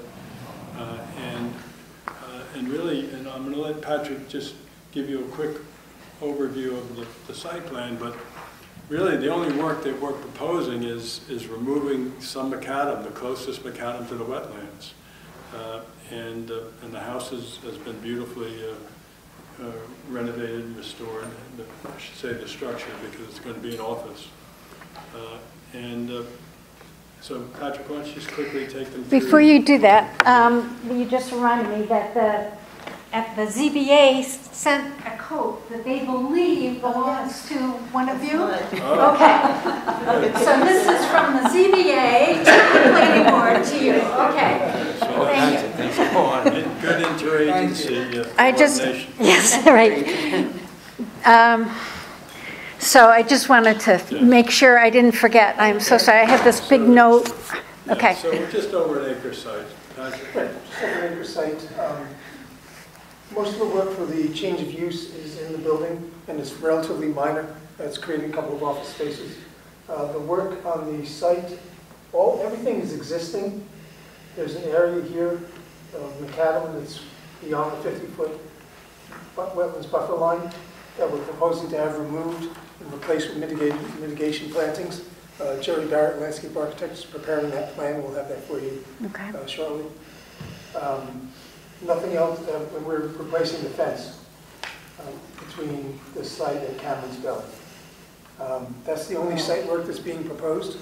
And really, and I'm going to let Patrick just give you a quick overview of the site plan, but really the only work that we're proposing is removing some macadam, the closest macadam to the wetlands. And the house has been beautifully renovated and restored. I should say the structure, because it's going to be an office. So Patrick, why don't you just quickly take them through? Before you do that, you just reminded me that the ZBA sent a coat that they believe belongs to one of you. Oh. Okay. So this is from the ZBA to the planning board to you. Okay. Thank you. Good interagency coordination. Yes, right. So I just wanted to make sure I didn't forget. I'm so sorry. I have this big note. Okay. So we're just over an acre site. Right, just over an acre site. Most of the work for the change of use is in the building, and it's relatively minor. It's creating a couple of office spaces. The work on the site, everything is existing. There's an area here of macadam that's beyond the 50-foot wetlands buffer line that we're proposing to have removed and replaced with mitigation plantings. Jerry Barrett, landscape architect, is preparing that plan. We'll have that for you shortly. Nothing else. We're replacing the fence between the site and Cameron's Bell. That's the only site work that's being proposed.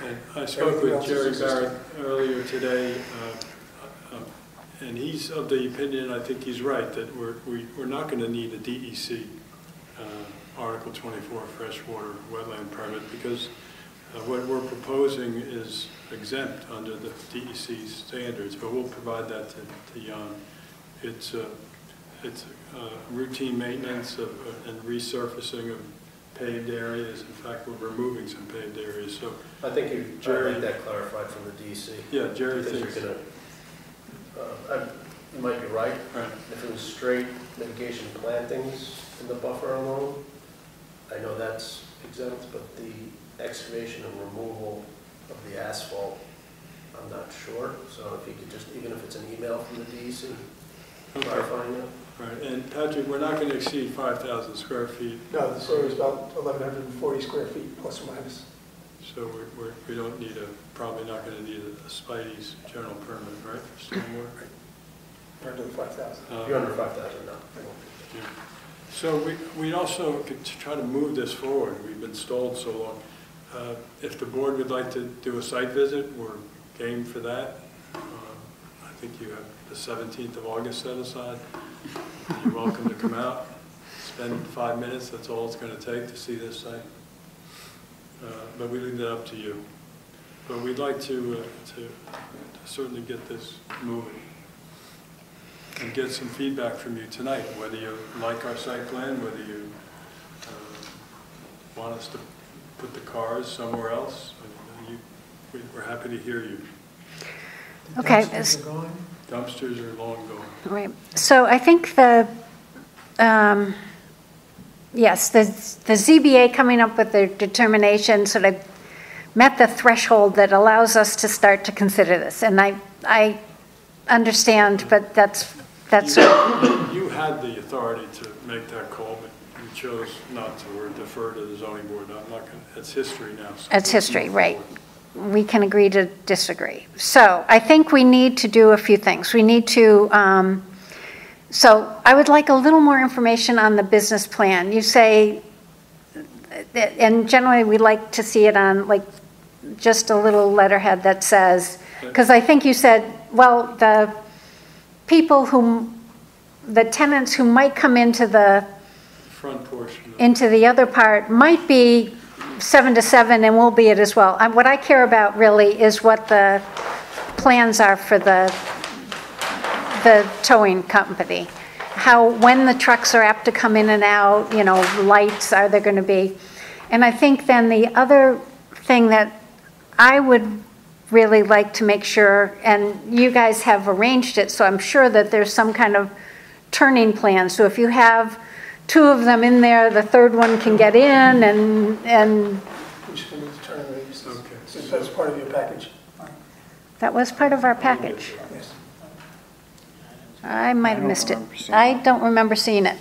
And I spoke with Jerry Barrett earlier today, and he's of the opinion, I think he's right, that we're not going to need a DEC Article 24 freshwater wetland permit, because what we're proposing is exempt under the DEC standards, but we'll provide that to Jan. It's routine maintenance and resurfacing of paved areas. In fact, we're removing some paved areas. So I think you need that clarified from the DEC. Yeah, Jerry thinks you're going to. You might be right. If it was straight mitigation plantings in the buffer alone, I know that's exempt, but the excavation and removal of the asphalt, I'm not sure. So if you could just, even if it's an email from the DEC, clarifying that. Right, and Patrick, we're not going to exceed 5,000 square feet. No, this area is about 1,140 square feet, plus or minus. So we don't need probably not going to need a Spidey's general permit, right, for stormwater? We're under 5,000. You're under 5,000 now. Yeah. So we also could try to move this forward. We've been stalled so long. If the board would like to do a site visit, we're game for that. I think you have the 17th of August set aside. You're welcome to come out, spend 5 minutes. That's all it's going to take to see this site. But we leave that up to you. But we'd like to certainly get this moving and get some feedback from you tonight, whether you like our site plan, whether you want us to put the cars somewhere else. We're happy to hear you. Okay. Dumpsters are long gone. Right. So I think yes, the ZBA coming up with their determination sort of met the threshold that allows us to start to consider this. And I understand, but that's You had the authority to make that call, but you chose not to, or defer to the zoning board. I'm not going to, it's history now. So it's history, right. We can agree to disagree. So I think we need to do a few things. We need to, so I would like a little more information on the business plan. You say, and generally we like to see it on like just a little letterhead that says, because I think you said, well, the tenants who might come into the front portion, into the other part might be 7 to 7 and we'll be it as well. What I care about really is what the plans are for the towing company. When the trucks are apt to come in and out, you know, lights, are there going to be? And I think then the other thing that I would really like to make sure, and you guys have arranged it, so I'm sure that there's some kind of turning plan. So if you have 2 of them in there, the 3rd one can get in and Which can be determined, okay. So that's part of your package. That was part of our package. Yes. I might have missed it. I don't remember seeing it.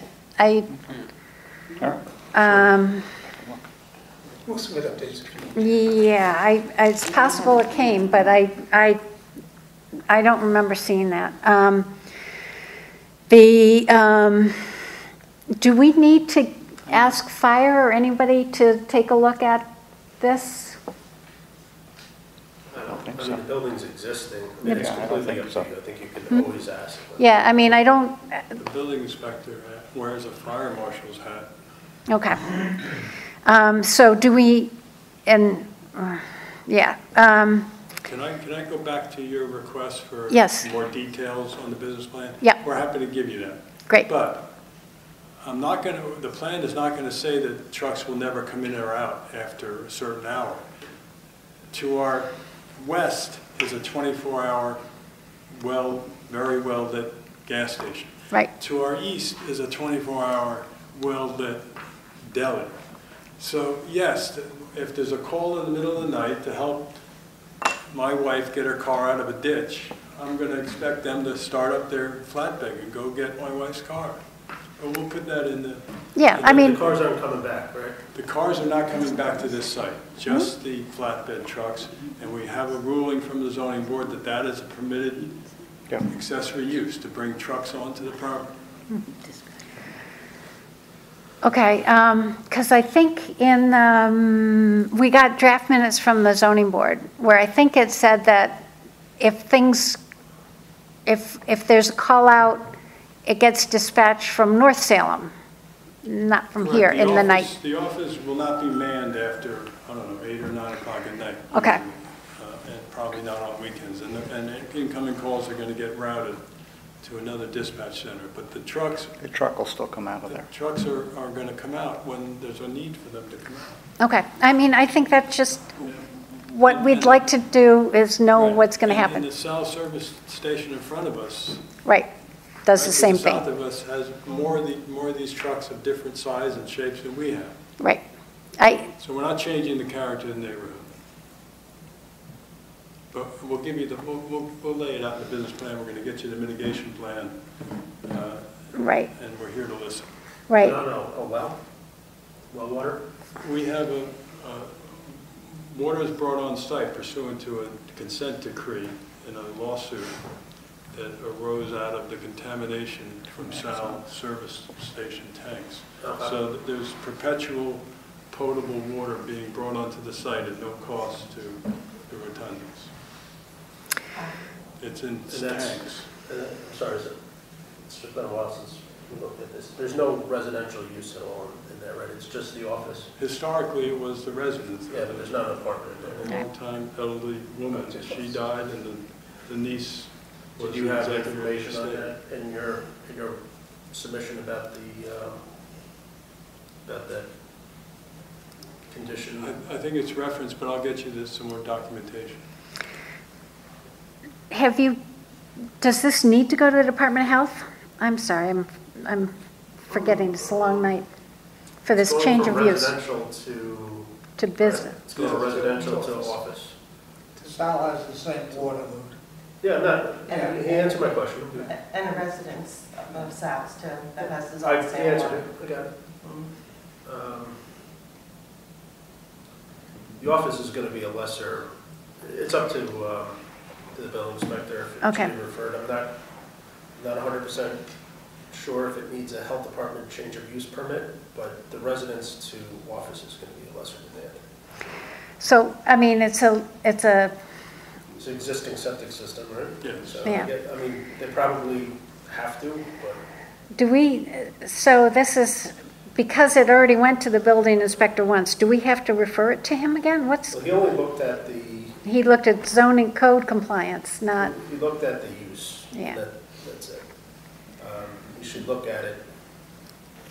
We'll submit updates. Yeah, it's possible it came, but I don't remember seeing that. Do we need to ask fire or anybody to take a look at this? I mean, the building's existing. I Yeah. mean, it's completely up to you. I think you can always ask. Yeah, I mean, I don't. The building inspector wears a fire marshal's hat. Okay. So do we, yeah. Can I go back to your request for Yes. more details on the business plan? Yeah. We're happy to give you that. Great. But I'm not going to, the plan is not going to say that trucks will never come in or out after a certain hour. To our west is a 24-hour, very well-lit gas station. Right. To our east is a 24-hour, well-lit deli. So yes, if there's a call in the middle of the night to help my wife get her car out of a ditch, I'm going to expect them to start up their flatbed and go get my wife's car. But we'll put that in the... Yeah, I mean... The cars aren't coming back, right? The cars are not coming back to this site, just the flatbed trucks. And we have a ruling from the zoning board that that is a permitted accessory use, to bring trucks onto the property. Okay, because I think we got draft minutes from the zoning board where I think it said that if there's a call out, it gets dispatched from North Salem, not from here in the night. The office will not be manned after, I don't know, 8 or 9 o'clock at night. Okay. And probably not on weekends. And incoming calls are going to get routed to another dispatch center. But the trucks... The truck will still come out of there. Trucks are going to come out when there's a need for them to come out. Okay, I mean, I think that's just what we'd like to do is know what's going to happen. And the cell service station in front of us... Right, does the same thing. South of us has more of these trucks of different size and shapes than we have. Right. So we're not changing the character of the neighborhood. But we'll give you the, we'll lay it out in the business plan. We're going to get you the mitigation plan. Right. And we're here to listen. Right. No, oh, well water? We have water is brought on site pursuant to a consent decree in a lawsuit that arose out of the contamination from Sal service station tanks. So there's perpetual potable water being brought onto the site at no cost to the Rotundans. It's in tanks. I'm sorry, it's just been a while since we looked at this. There's no residential use at all in there, right? It's just the office? Historically, it was the residence. Yeah, but there's not an apartment in there. A long-time elderly woman. She died, and the niece was. Did you have executive information on estate. that in your submission about that condition? I think it's referenced, but I'll get you some more documentation. Does this need to go to the Department of Health? I'm sorry, I'm forgetting, it's a long night for this change of use. Residential to business. It's going from residential to office. Sal has the same water load. Yeah, he answered my question. And a residence of Sal's too, that has his I own same answered water. it, I got it. The office is going to be a lesser, it's up to the building inspector if it's being referred. I'm not 100% sure if it needs a health department change of use permit, but the residence to office is going to be a lesser demand. So, I mean, it's an existing septic system, right? Yeah. So, Yeah. I mean, they probably have to, but. So this is, because it already went to the building inspector once, do we have to refer it to him again? Well, he only looked at He looked at zoning code compliance, not. He looked at the use. Yeah. That's it. You should look at it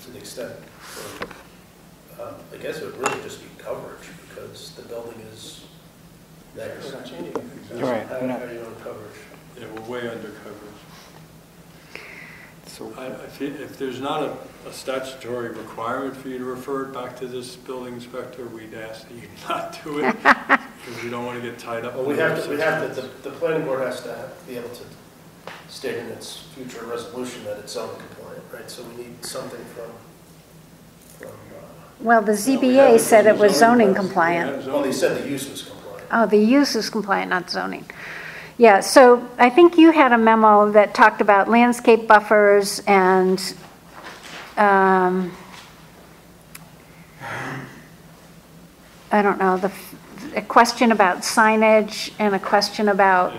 to the extent, I guess it would really just be coverage because the building is there. We're not changing anything. How Right. are you on coverage? Yeah, we're way under coverage. So if there's not a statutory requirement for you to refer it back to this building inspector, we'd ask that you not do it because we don't want to get tied up. Well, the planning board has to be able to state in its future resolution that it's zoning compliant, right? So we need something from Well, the ZBA said it was zoning compliant. well, they said the use was compliant. Oh, the use is compliant, not zoning. Yeah, so I think you had a memo that talked about landscape buffers and I don't know, a question about signage and a question about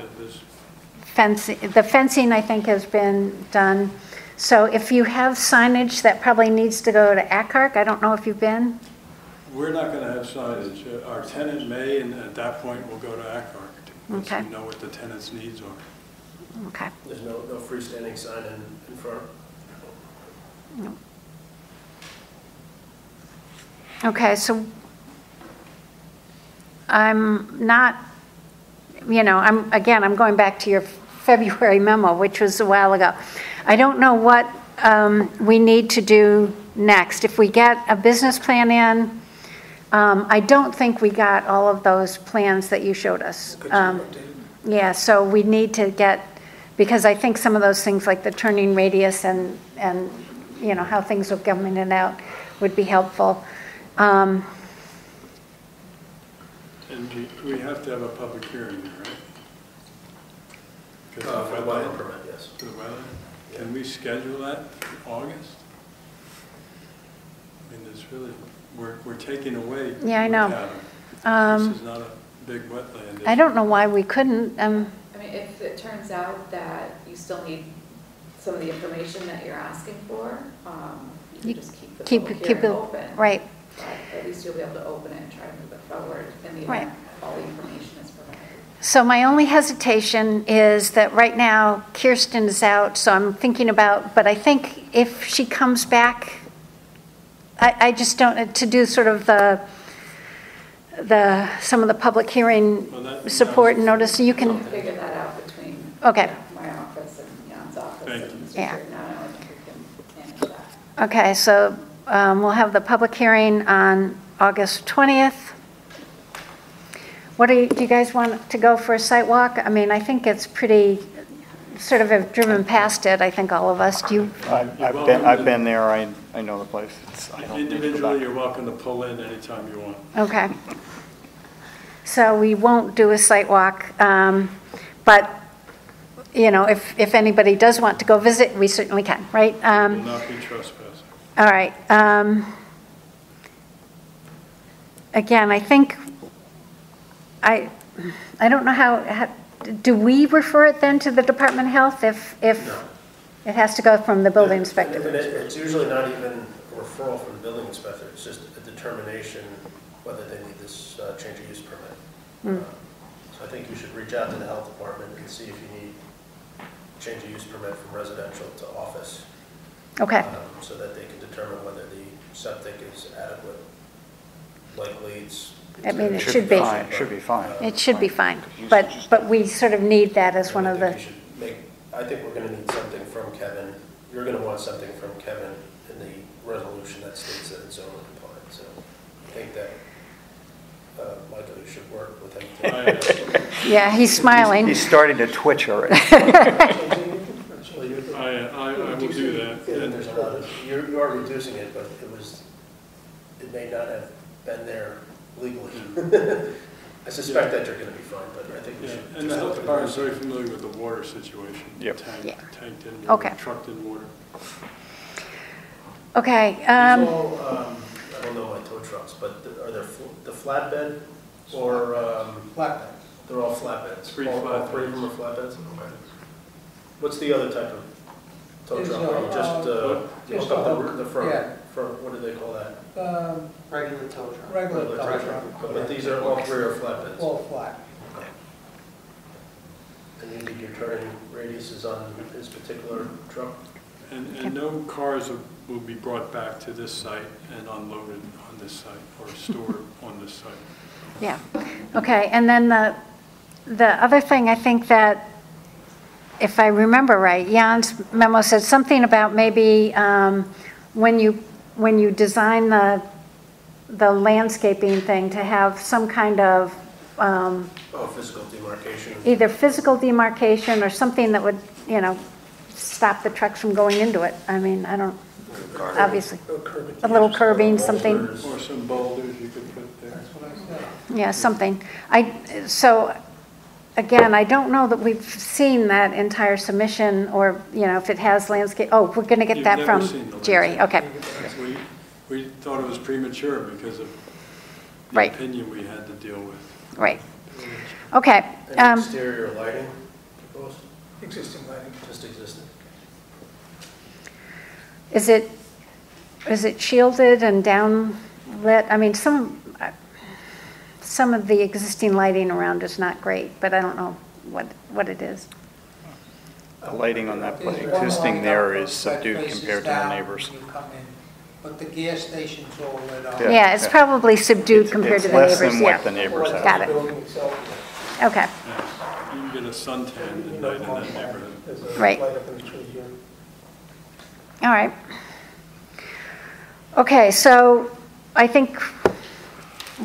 fencing. The fencing, I think, has been done. So if you have signage, that probably needs to go to ACARC. I don't know if you've been. We're not going to have signage. Our tenant may, and at that point, we'll go to ACARC once we know what the tenant's needs are. Okay. There's no freestanding sign in front? No. Okay, so I'm not, I'm going back to your February memo, which was a while ago. I don't know what we need to do next. If we get a business plan in, I don't think we got all of those plans that you showed us. Yeah, so we need to get, because I think some of those things like the turning radius and how things will come in and out would be helpful. And we have to have a public hearing there, right? For the wetland permit, yes. For the wetland? Can we schedule that in August? I mean, there's really, we're taking away. Yeah, I know. This is not a big wetland. I don't know why we couldn't. I mean, if it turns out that you still need some of the information that you're asking for, you can just keep the public hearing open. Right. But at least you'll be able to open it and try to move it forward in the event all the information is provided. So my only hesitation is that right now Kirsten is out, so I'm thinking about, but I think if she comes back, I just don't, to do sort of some of the public hearing support and notice, so you can. We'll figure that out between my office and Jan's office. And Mr. Giordano. I think we can manage that. Okay, so we'll have the public hearing on August 20th. do you guys want to go for a site walk? I mean, I think it's pretty, sort of have driven past it, I think all of us. Do you? I've been there, I know the place. I don't need to go Individually, back. you're welcome to pull in anytime you want. Okay. So we won't do a site walk, but, you know, if anybody does want to go visit, we certainly can, right? Will not be trespassing. All right. Again, I think, I don't know how, do we refer it then to the Department of Health if No. it has to go from the building inspector? And it's usually not even a referral from the building inspector, it's just a determination whether they need this change of use permit. Mm. So I think you should reach out to the health department and see if you need change of use permit from residential to office. Okay. So that they can determine whether the septic is adequate. Likely it's. I mean, it should be. It should be fine. It should be fine, but we sort of need that as one of the, I think we're gonna need something from Kevin. You're gonna want something from Kevin in the resolution that states that it's zoning compliant, so I think that, Michael, you should work with him. yeah, he's smiling. He's starting to twitch already. I will do that. And there's a lot of, you are reducing it, but it may not have been there legally. I suspect that you're gonna be fine, but I think we should. And the health department is very familiar with the water situation. Yep. Tanked in water, Okay. trucked in water. Okay. These all, I don't know my tow trucks, but are there the flatbed or? Flatbed. They're all flatbeds? Three All flatbeds. three of them are flatbeds? Okay. What's the other type of tow Is, truck? Or you just you just hook a up hook, the front? yeah. Front, what do they call that? Regular tow truck. Regular tow Regular truck. But these are, all three are flatbeds? All flat. Okay. And you think your turning radius is on this particular truck? And no cars will be brought back to this site and unloaded on this site or stored on this site. Yeah, okay, and then the other thing, I think that, if I remember right, Jan's memo said something about maybe when you design the landscaping thing, to have some kind of Physical demarcation. either physical demarcation or something that would, you know, stop the trucks from going into it. I mean, I don't, obviously, a little curbing, something. Or some boulders you could put there. That's what I said. Yeah, something. So, again, I don't know that we've seen that entire submission, or, you know, if it has landscape, oh, we're going to get You've that never from seen the Jerry, okay. We thought it was premature because of the Right. opinion we had to deal with. Right. Okay. Any exterior lighting proposed? Existing lighting. Just existing. Is it shielded and downlit? I mean, some of the existing lighting around is not great, but I don't know what it is. The lighting on that There's one existing light there up is that subdued faces compared to the down neighbors. when you come in, but the gas station's all lit up. Yeah, it's probably subdued compared to the neighbors, It's less than yeah. what the neighbors have. Got it. Okay, Yeah. You can get a suntan at night in that neighborhood. There's a Right. light up in the tree here. all right. Okay, so I think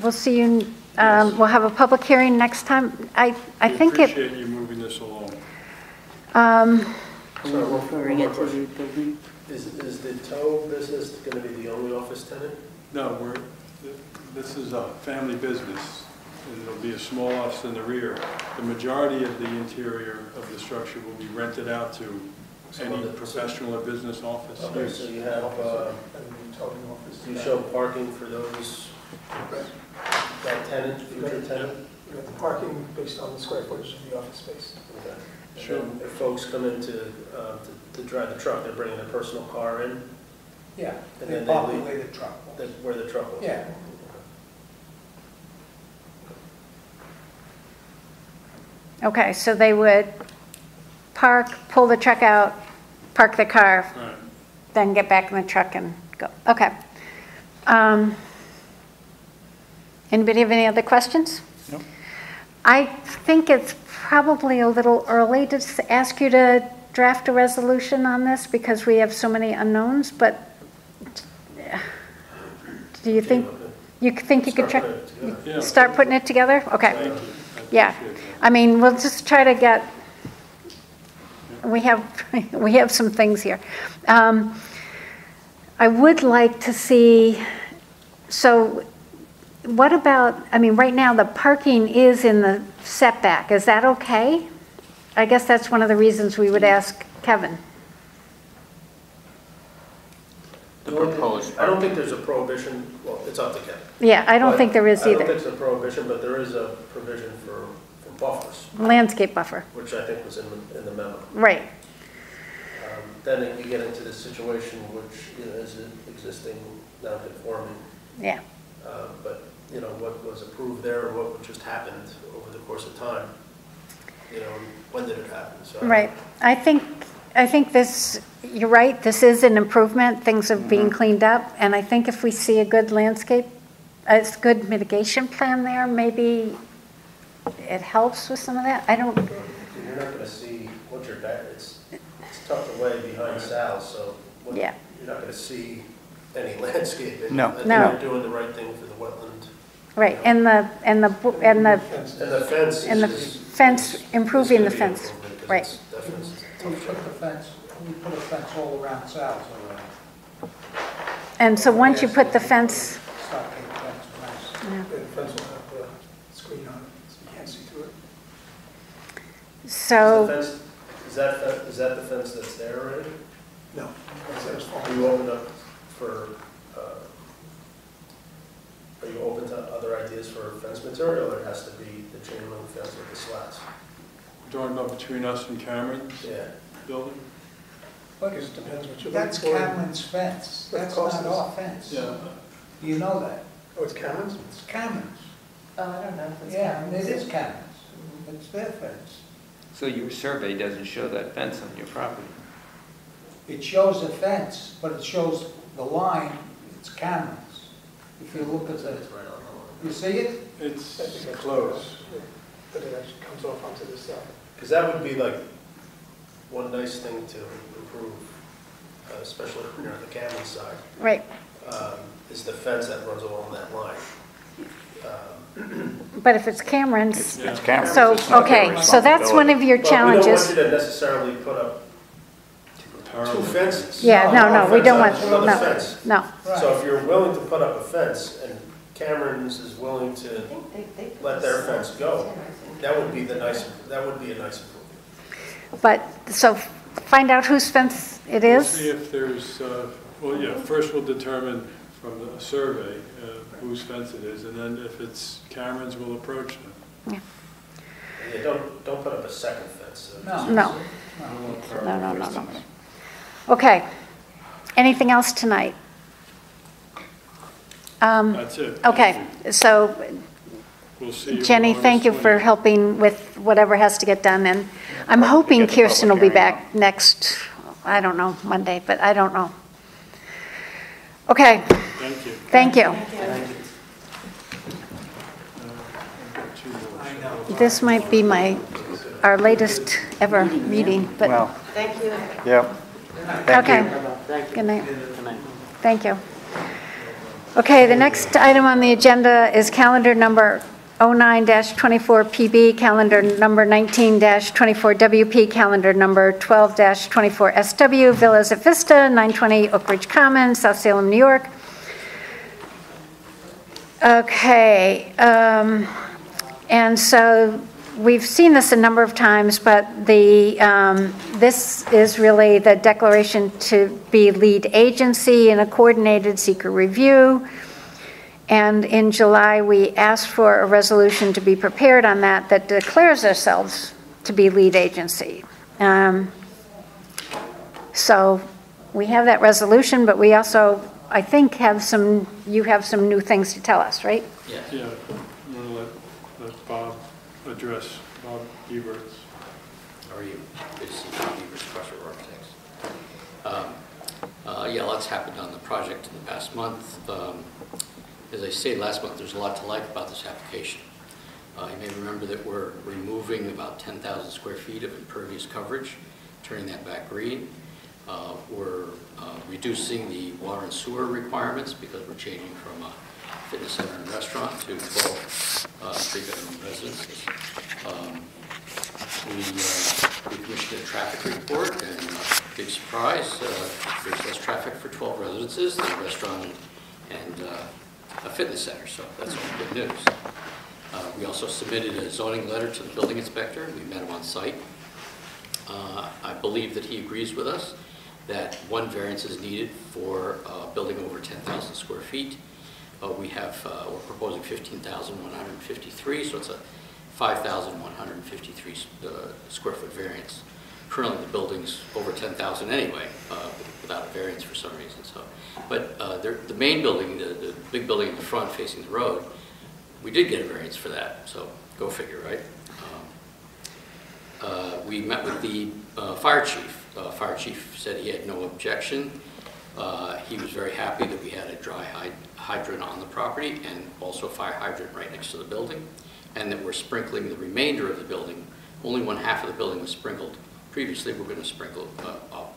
we'll see you, we'll have a public hearing next time. I think We it, appreciate you moving this along. Before we get to the building. Is the tow business going to be the only office tenant? No, this is a family business, and it'll be a small office in the rear. The majority of the interior of the structure will be rented out to any professional or business office. Okay, so you have, you show parking for those, that tenant, future tenant? You have the parking based on the square footage of the office space. Okay. Sure. And if folks come in to drive the truck, they're bringing a personal car in? Yeah, And they then park they the leave- way the truck was. Where the truck was? Yeah. okay, so they would park, pull the truck out, park the car, Right. then get back in the truck and go. Okay. Anybody have any other questions? Nope. I think it's probably a little early to ask you to draft a resolution on this because we have so many unknowns, but do you think, You think you could try? Start putting it together. Start putting it together? Okay. Thank you. Yeah. I mean, we'll just try to get, we have some things here. I would like to see, so what about, I mean, right now the parking is in the setback. Is that okay? I guess that's one of the reasons we would ask Kevin. I don't think there's a prohibition, well, it's up to Kevin. Yeah, I don't think there is I don't either. think it's a prohibition, but there is a provision for buffers. Landscape buffer. Which I think was in the memo. Right. Then you get into the situation which, you know, is existing non-conforming. Yeah. But, you know, what was approved there, what just happened over the course of time, you know, when did it happen? So Right. I think this, you're right, this is an improvement. Things are being cleaned up. And I think if we see a good landscape, a good mitigation plan there, maybe it helps with some of that. I don't. You're not going to see what you're back. It's tucked away behind Sal's, so yeah. You're not going to see any landscaping. No. I think No. you're doing the right thing for the wetland. Right. And the fence, improving the fence. Right. We put a fence all around Sal's already. And so once you put the fence, Stockade fence, nice. yeah. The fence will have the screen on it, so you can't see through it. So. Is that the fence that's there already? No. You open up for, are you open to other ideas for fence material, or it has to be the chain link fence with the slats? Talking about between us and Cameron's building? I guess it depends what you're looking That's for. Cameron's fence. That's not our fence. Yeah. You know that? Oh, it's Cameron's? It's Cameron's. Oh, I don't know if it's Yeah, Cameron's. it is Cameron's. It's their fence. So your survey doesn't show that fence on your property? It shows a fence, but it shows the line, it's Cameron's. If you look at the, you see it? It's close. But it actually comes off onto the side. Because that would be like one nice thing to improve, especially near the Cameron side. Right. Is the fence that runs along that line. But if it's Cameron's. It's Cameron's. So, It's not their okay, so that's one of your challenges. We don't want you to necessarily put up two fences. Yeah, no, we don't want, Another no, fence. no. So if you're willing to put up a fence and Cameron's is willing to let their fence go, that would be a nice improvement. But, so find out whose fence it We'll is. see if there's, well, yeah, first we'll determine from the survey whose fence it is, and then if it's Cameron's, we'll approach them. Yeah. Yeah, don't put up a second fence. No. Okay. Anything else tonight? That's it. Okay, so We'll see you Jenny, on thank you August for helping with whatever has to get done, and I'm hoping get the Kirsten will public be hearing back next, I don't know, Monday, but I don't know. Okay. Thank you. Thank you. This might be our latest ever meeting, but. Well, Thank you. yep. Okay. Good night. Thank you. Okay, the next item on the agenda is calendar number 09-24PB, calendar number 19-24WP, calendar number 12-24SW, Villas at Vista, 920 Oak Ridge Commons, South Salem, New York. Okay, and so we've seen this a number of times, but this is really the declaration to be lead agency in a coordinated seeker review. And in July, we asked for a resolution to be prepared on that declares ourselves to be lead agency. So we have that resolution, but we also, I think, you have some new things to tell us, right? Yeah, I'm going to let Bob address, Bob Eberts. How are you? Good to see you, Eberts, Crusher Architects. Yeah, lots happened on the project in the past month. As I stated last month, there's a lot to like about this application. You may remember that we're removing about 10,000 square feet of impervious coverage, turning that back green. We're reducing the water and sewer requirements because we're changing from a fitness center and restaurant to 12 three-bedroom residences. We commissioned a traffic report, and big surprise, there's less traffic for 12 residences than a restaurant and a fitness center, so that's all good news. We also submitted a zoning letter to the building inspector. We met him on site. I believe that he agrees with us that one variance is needed for a building over 10,000 square feet. We're proposing 15,153, so it's a 5,153 square foot variance. Currently, the building's over 10,000 anyway, without a variance for some reason. So, but the main building, the big building in the front facing the road, we did get a variance for that. So go figure, right? We met with the fire chief. Fire chief said he had no objection. He was very happy that we had a dry hydrant on the property and also a fire hydrant right next to the building, and that we're sprinkling the remainder of the building. Only one half of the building was sprinkled. Previously, we're going to sprinkle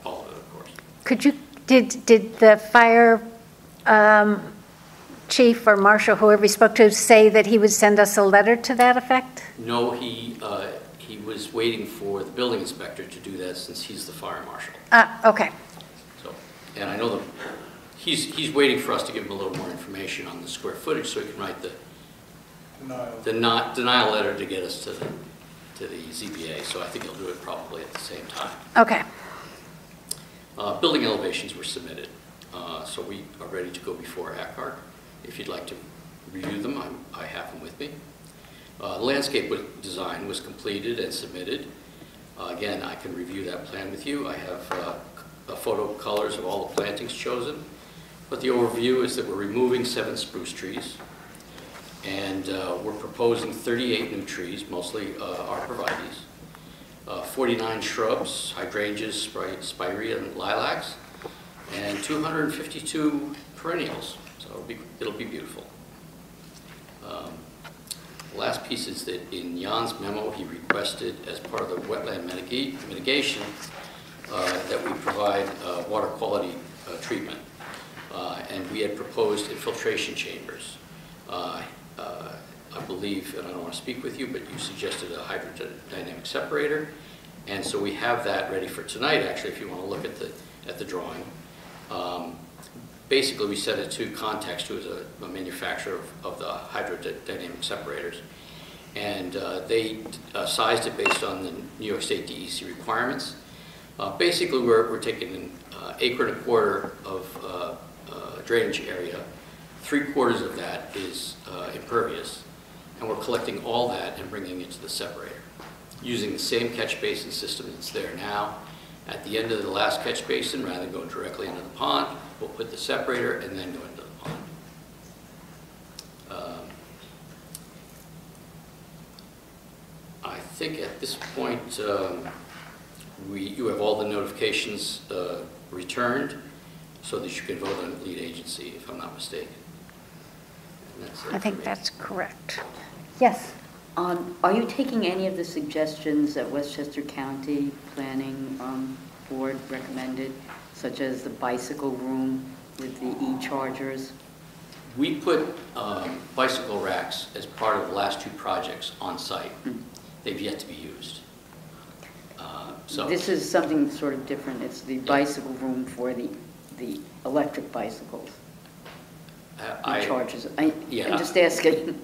all of it, of course. Did the fire chief or marshal, whoever he spoke to, say that he would send us a letter to that effect? No, he was waiting for the building inspector to do that since he's the fire marshal. Okay. So, and I know he's waiting for us to give him a little more information on the square footage so he can write the denial letter to get us to the ZBA. So I think he'll do it probably at the same time. Okay. Building elevations were submitted, so we are ready to go before ACART. If you'd like to review them, I have them with me. The landscape design was completed and submitted. Again, I can review that plan with you. I have photo colors of all the plantings chosen. But the overview is that we're removing 7 spruce trees, and we're proposing 38 new trees, mostly arborvitaes, 49 shrubs, hydrangeas, spirea, and lilacs, and 252 perennials. So it'll be beautiful. The last piece is that in Jan's memo, he requested, as part of the wetland mitigation, that we provide water quality treatment. And we had proposed infiltration chambers. I believe, and I don't want to speak with you, but you suggested a hydrodynamic separator. And so we have that ready for tonight, actually, if you want to look at the drawing. Basically, we set it to Context, who is a manufacturer of the hydrodynamic separators. And they sized it based on the New York State DEC requirements. Basically, we're taking an acre and a quarter of drainage area. 3/4 of that is impervious. And we're collecting all that and bringing it to the separator, using the same catch basin system that's there now. At the end of the last catch basin, rather than go directly into the pond, we'll put the separator and then go into the pond. I think at this point, you have all the notifications returned so that you can vote on lead agency, if I'm not mistaken. I think that's correct. Yes? Are you taking any of the suggestions that Westchester County Planning Board recommended, such as the bicycle room with the e-chargers? We put bicycle racks as part of the last 2 projects on site. They've yet to be used. So this is something sort of different. It's the bicycle room for the electric bicycles. Charges. I'm just asking.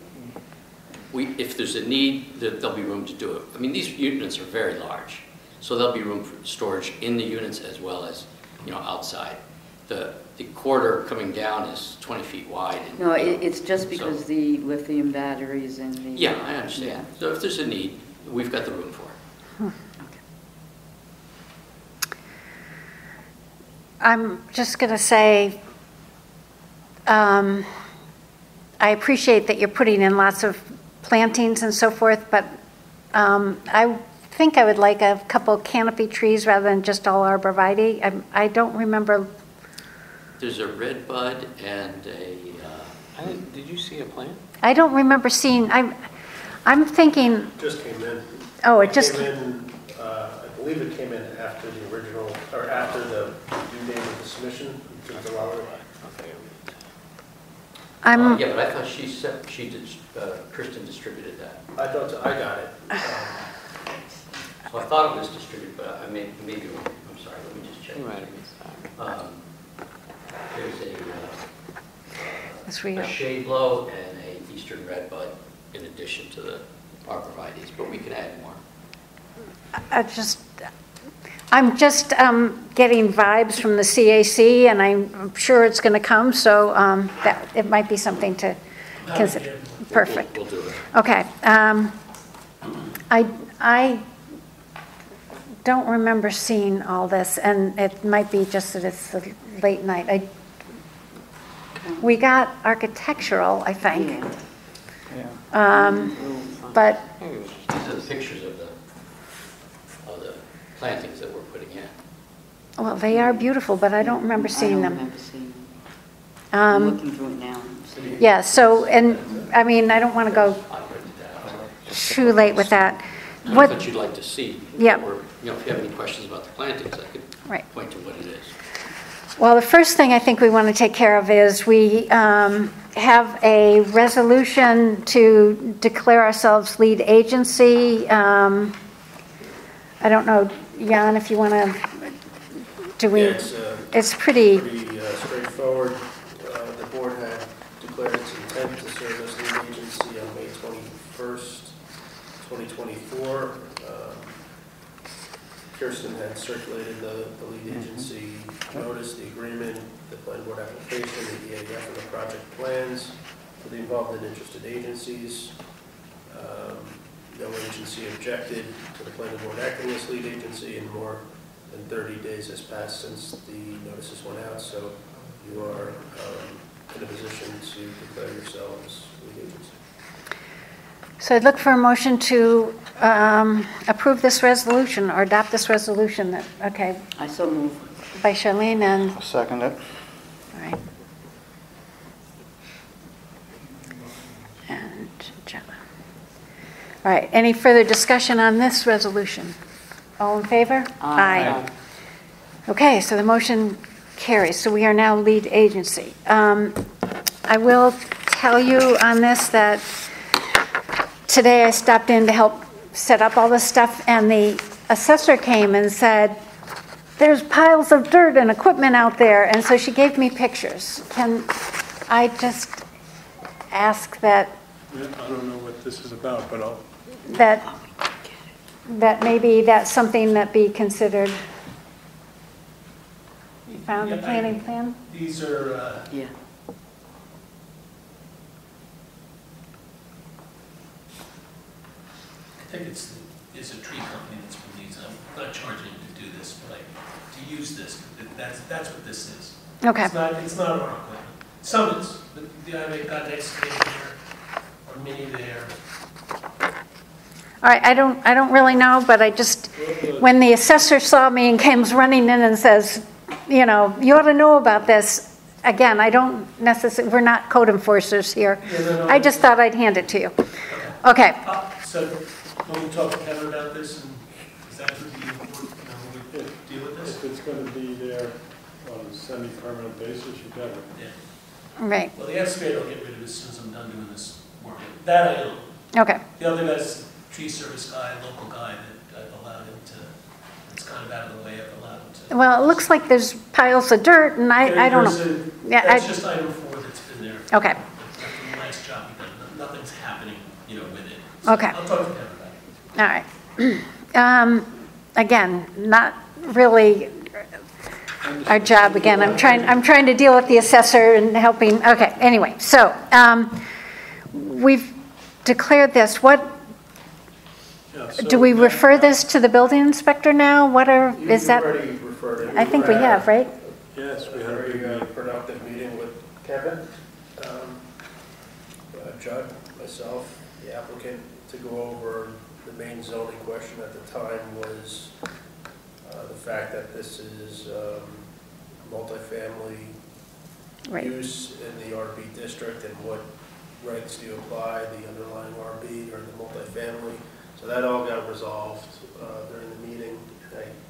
If there's a need, there'll be room to do it. I mean, these units are very large, so there'll be room for storage in the units as well as, outside. The corridor coming down is 20 feet wide. No, it's just because the lithium batteries and the... Yeah, I understand. Yeah. So if there's a need, we've got the room for it. Okay. I'm just going to say, I appreciate that you're putting in lots of plantings and so forth, but I think I would like a couple canopy trees rather than just all arborvitae. I don't remember. There's a red bud and a... did you see a plant? I don't remember seeing. I'm thinking. Just came in. Oh, it just came in. I believe it came in after the original, or after the due date of the submission to the developer. Yeah, but I thought Kristen distributed that. I thought, I got it. So I thought it was distributed, but I may be wrong. I'm sorry, let me just check. There's a shade blow and a Eastern red bud in addition to the arborvitae's, but we can add more. I'm just getting vibes from the CAC, and I'm sure it's going to come, so that it might be something to consider. Perfect. We'll do it. Okay. I don't remember seeing all this, and it might be just that it's a late night. We got architectural, I think. But these are the pictures of the plantings that we're putting in. well, they are beautiful, but I don't remember seeing them. I'm looking through it now. Yeah, so, and, I mean, I don't want to go too late with that. What that you'd like to see. Yeah. Or, you know, if you have any questions about the plantings, I could point to what it is. Well, the first thing I think we want to take care of is we have a resolution to declare ourselves lead agency. I don't know, Jan, if you want to, it's pretty straightforward. The board had declared its intent to serve as lead agency on May 21st, 2024. Kirsten had circulated the lead agency notice, the agreement, the planning board application, the EAF, and the project plans for the involved and interested agencies. No agency objected to the planning board acting as lead agency, and more than 30 days has passed since the notices went out, so you are in a position to declare yourselves lead agency. So I'd look for a motion to approve this resolution or adopt this resolution. That okay. I so move. By Charlene and. I'll second it. All right. And Jenna. All right. Any further discussion on this resolution? All in favor? Aye. Okay. So the motion carries. So we are now lead agency. I will tell you on this that. Today I stopped in to help set up all this stuff, and the assessor came and said, there's piles of dirt and equipment out there, and so she gave me pictures. Can I just ask that... Yeah, I don't know what this is about, but I'll... That maybe that's something that be considered... You found the planning plan? These are... Yeah. I think it's a tree company that's been using. I'm not charging them to do this, but to use this. That's what this is. Okay. It's not our equipment. Some is, but they've got an excavator there, or mini there. All right, I don't really know, but I just, when the assessor saw me and comes running in and says, you know, you ought to know about this. Again, I don't necessarily, we're not code enforcers here. No, I just thought I'd hand it to you. Okay. So, when we talk to Kevin about this, and is that what you deal with this? If it's going to be there on a semi-permanent basis, you better. Yeah. Right. Well, the excavator will get rid of it as soon as I'm done doing this work. That I know. Okay. The other guy's tree service guy, local guy that I've allowed him to, it's kind of out of the way, I've allowed him to. Well, it looks like there's piles of dirt, and I don't know. That's just item 4 that's been there. Okay. That's a nice job you've done. Nothing's happening, with it. So Okay. I'll talk to Kevin about it. All right. Again, not really our job. Again, I'm trying to deal with the assessor and helping. Okay. Anyway, so we've declared this. What do we refer this to the building inspector now? Is that? Already referred it. I think we have, right? Yes, we had had a very productive meeting with Kevin, Judd, myself, the applicant, to go over the main zoning question at the time was the fact that this is multifamily use in the RB district, and what regs do you apply, the underlying RB or the multifamily. So that all got resolved during the meeting.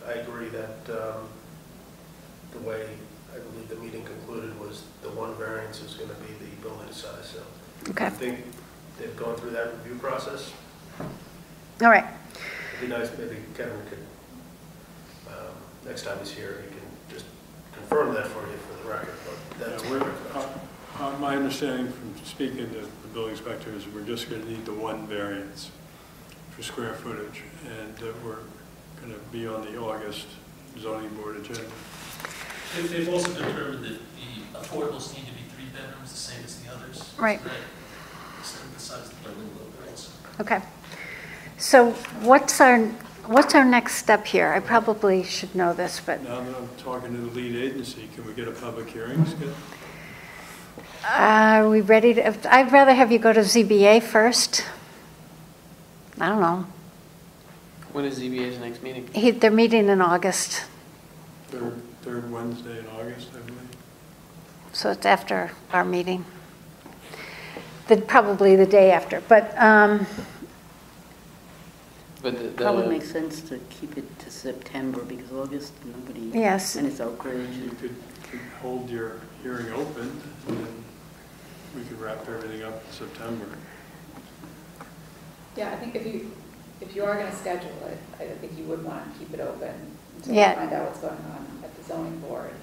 I agree that the way I believe the meeting concluded was the one variance is going to be the building size. So Okay. I think they've gone through that review process. All right. It'd be nice, maybe Kevin could, next time he's here, he can just confirm that for you for the record, but that's my recollection. My understanding from speaking to the building inspector is we're just going to need the one variance for square footage, and that we're going to be on the August zoning board agenda. They've also determined that the affordables need to be 3 bedrooms, the same as the others. Right. So that extend the size of the building a little bit also. Okay. So what's our next step here? I probably should know this, but Now that I'm talking to the lead agency, can we get a public hearing scheduled? are we ready to, I'd rather have you go to ZBA first. I don't know. When is ZBA's next meeting? They're meeting in August, Third Wednesday in August, I believe. so it's after our meeting. Probably the day after, but Probably makes sense to keep it to September, because August, nobody. Yes. And it's Oak Ridge. You could hold your hearing open, and then we could wrap everything up in September. Yeah, I think if you are going to schedule it, I think you would want to keep it open until Yeah. you find out what's going on at the zoning board.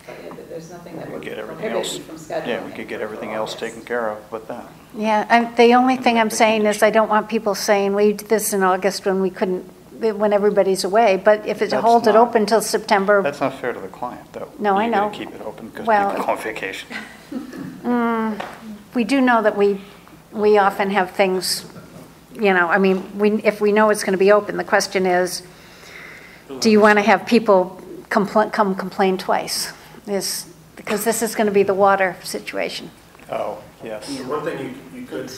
But yeah, there's nothing that would Get everything prohibit else, you from scheduling. yeah, we could get everything else taken care of with that. yeah, the only thing I'm saying is I don't want people saying we did this in August when we couldn't, when everybody's away, but if it That's holds it not- open till September. That's not fair to the client, though. No, I know. You gotta keep it open because Well, people go on vacation. We do know that we often have things, I mean, if we know it's going to be open, the question is, do you want to have people come complain twice? Because this is going to be the water situation. Oh, yes. So one thing you could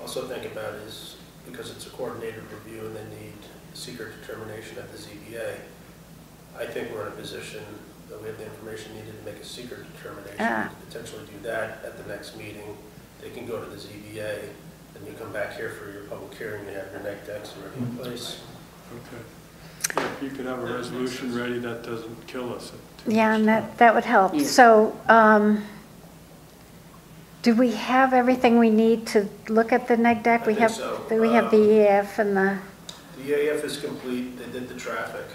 also think about is, because it's a coordinated review and they need secret determination at the ZBA, I think we're in a position that we have the information needed to make a secret determination. To potentially do that at the next meeting. They can go to the ZBA, and you come back here for your public hearing, you have your neg decks already in place. Okay. Yeah, if you could have a resolution ready, that doesn't kill us. Yeah, and that would help. Yeah. So do we have everything we need to look at the neg deck? I think so. We have the EAF and the... The EAF is complete, they did the traffic